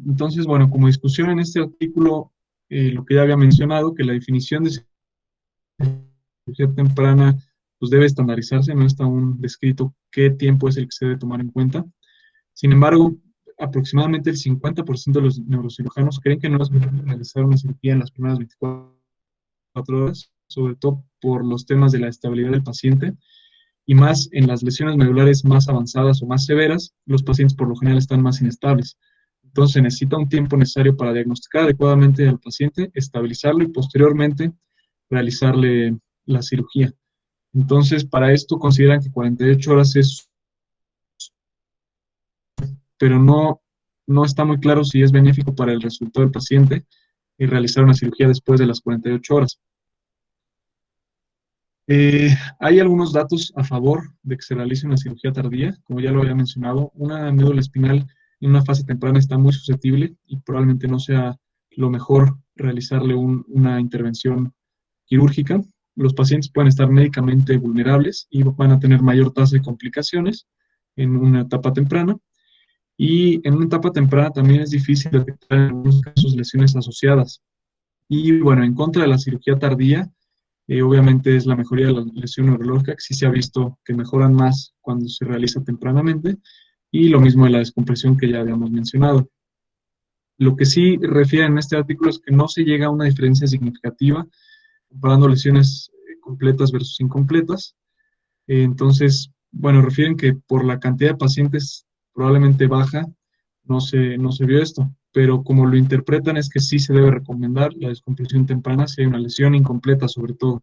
Entonces, bueno, como discusión en este artículo, lo que ya había mencionado, que la definición de cirugía temprana pues debe estandarizarse, no está aún descrito qué tiempo es el que se debe tomar en cuenta. Sin embargo, aproximadamente el 50% de los neurocirujanos creen que no es mejor realizar una cirugía en las primeras 24 horas, sobre todo por los temas de la estabilidad del paciente, y más en las lesiones medulares más avanzadas o más severas, los pacientes por lo general están más inestables. Entonces se necesita un tiempo necesario para diagnosticar adecuadamente al paciente, estabilizarlo y posteriormente realizarle la cirugía. Entonces, para esto consideran que 48 horas es, pero no está muy claro si es benéfico para el resultado del paciente y realizar una cirugía después de las 48 horas. Hay algunos datos a favor de que se realice una cirugía tardía, como ya lo había mencionado. Una médula espinal en una fase temprana está muy susceptible y probablemente no sea lo mejor realizarle una intervención quirúrgica. Los pacientes pueden estar médicamente vulnerables y van a tener mayor tasa de complicaciones en una etapa temprana. Y en una etapa temprana también es difícil detectar en algunos casos lesiones asociadas. Y bueno, en contra de la cirugía tardía, obviamente es la mejoría de la lesión neurológica, que sí se ha visto que mejoran más cuando se realiza tempranamente, y lo mismo de la descompresión que ya habíamos mencionado. Lo que sí refieren en este artículo es que no se llega a una diferencia significativa comparando lesiones completas versus incompletas. Entonces, bueno, refieren que por la cantidad de pacientes probablemente baja, no se vio esto, pero como lo interpretan es que sí se debe recomendar la descompresión temprana si hay una lesión incompleta sobre todo.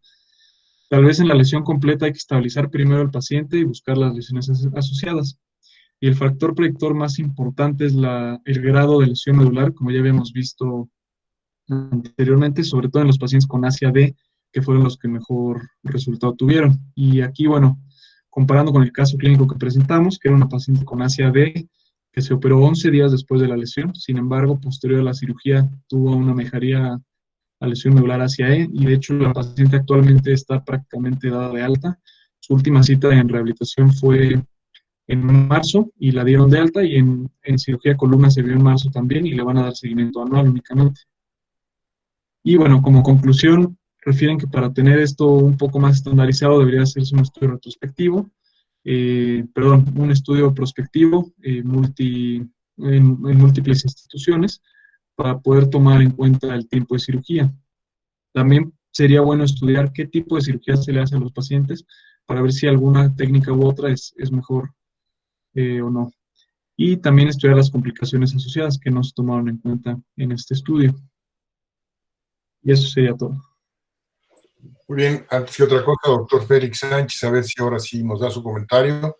Tal vez en la lesión completa hay que estabilizar primero al paciente y buscar las lesiones asociadas. Y el factor predictor más importante es el grado de lesión medular, como ya habíamos visto anteriormente, sobre todo en los pacientes con Asia D, que fueron los que mejor resultado tuvieron. Y aquí, bueno, comparando con el caso clínico que presentamos, que era una paciente con Asia D, que se operó 11 días después de la lesión, sin embargo, posterior a la cirugía tuvo una mejoría a lesión medular Asia E, y de hecho la paciente actualmente está prácticamente dada de alta. Su última cita en rehabilitación fue en marzo y la dieron de alta, y en cirugía de columna se vio en marzo también y le van a dar seguimiento anual únicamente. Y bueno, como conclusión, refieren que para tener esto un poco más estandarizado debería hacerse un estudio retrospectivo, un estudio prospectivo en múltiples instituciones para poder tomar en cuenta el tiempo de cirugía. También sería bueno estudiar qué tipo de cirugía se le hace a los pacientes para ver si alguna técnica u otra es mejor o no. Y también estudiar las complicaciones asociadas que no se tomaron en cuenta en este estudio. Y eso sería todo. Muy bien, antes que otra cosa, doctor Félix Sánchez, a ver si ahora sí nos da su comentario.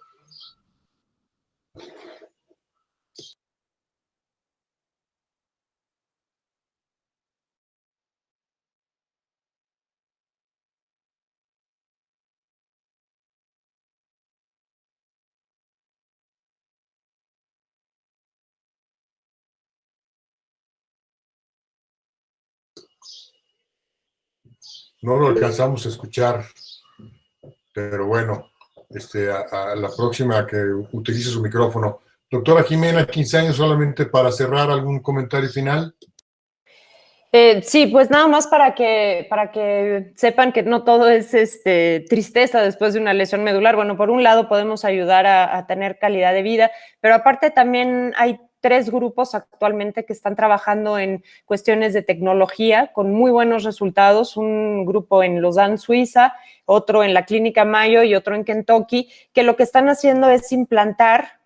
No lo alcanzamos a escuchar, pero bueno, a la próxima que utilice su micrófono. Doctora Jimena, 15 años, solamente para cerrar, ¿algún comentario final? Sí, pues nada más para que sepan que no todo es tristeza después de una lesión medular. Bueno, por un lado podemos ayudar a tener calidad de vida, pero aparte también hay 3 grupos actualmente que están trabajando en cuestiones de tecnología con muy buenos resultados. Un grupo en Lausanne, Suiza, otro en la Clínica Mayo y otro en Kentucky, que lo que están haciendo es implantar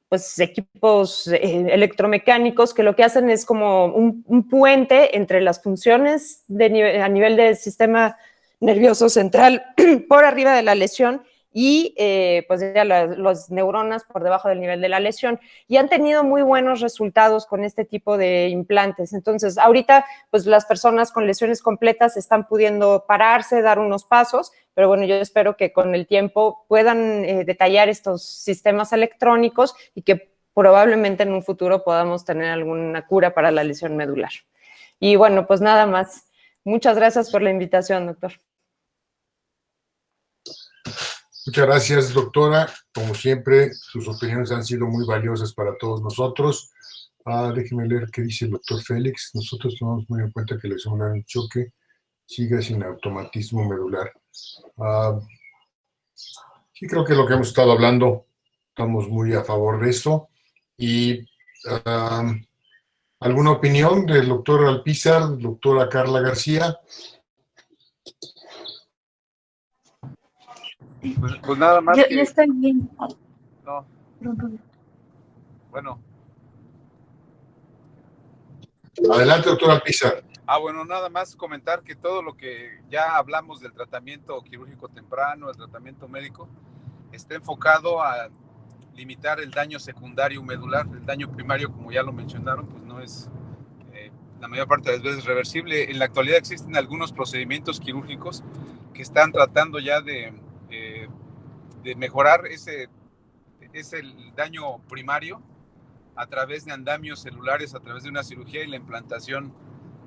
pues equipos electromecánicos que lo que hacen es como un puente entre las funciones a nivel del sistema nervioso central por arriba de la lesión y pues ya las neuronas por debajo del nivel de la lesión, y han tenido muy buenos resultados con este tipo de implantes. Entonces, ahorita pues las personas con lesiones completas están pudiendo pararse, dar unos pasos, pero bueno, yo espero que con el tiempo puedan detallar estos sistemas electrónicos y que probablemente en un futuro podamos tener alguna cura para la lesión medular. Y bueno, pues nada más. Muchas gracias por la invitación, doctor. Muchas gracias, doctora. Como siempre, sus opiniones han sido muy valiosas para todos nosotros. Déjeme leer qué dice el doctor Félix. Nosotros tomamos muy en cuenta que la lesión en un choque siga sin automatismo medular. Sí, creo que lo que hemos estado hablando, estamos muy a favor de eso. Y ¿alguna opinión del doctor Alpizar, doctora Carla García? Pues nada más Yo que... estoy bien. No, bueno. Adelante, doctor Alpizar. Bueno, nada más comentar que todo lo que ya hablamos del tratamiento quirúrgico temprano, el tratamiento médico, está enfocado a limitar el daño secundario medular. El daño primario, como ya lo mencionaron, pues no es la mayor parte de las veces reversible. En la actualidad existen algunos procedimientos quirúrgicos que están tratando ya de mejorar ese daño primario a través de andamios celulares, a través de una cirugía y la implantación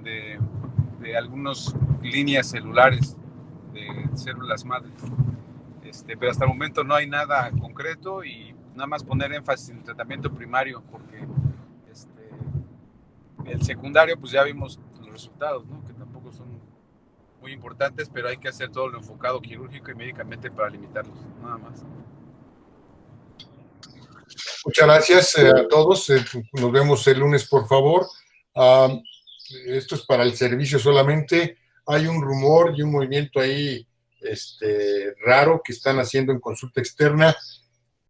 de algunas líneas celulares de células madre. Pero hasta el momento no hay nada concreto y nada más poner énfasis en el tratamiento primario, porque el secundario pues ya vimos los resultados, ¿no? Que tampoco son muy importantes, pero hay que hacer todo lo enfocado quirúrgico y médicamente para limitarlos, nada más. Muchas gracias a todos. Nos vemos el lunes, por favor. Esto es para el servicio solamente. Hay un rumor y un movimiento ahí raro que están haciendo en consulta externa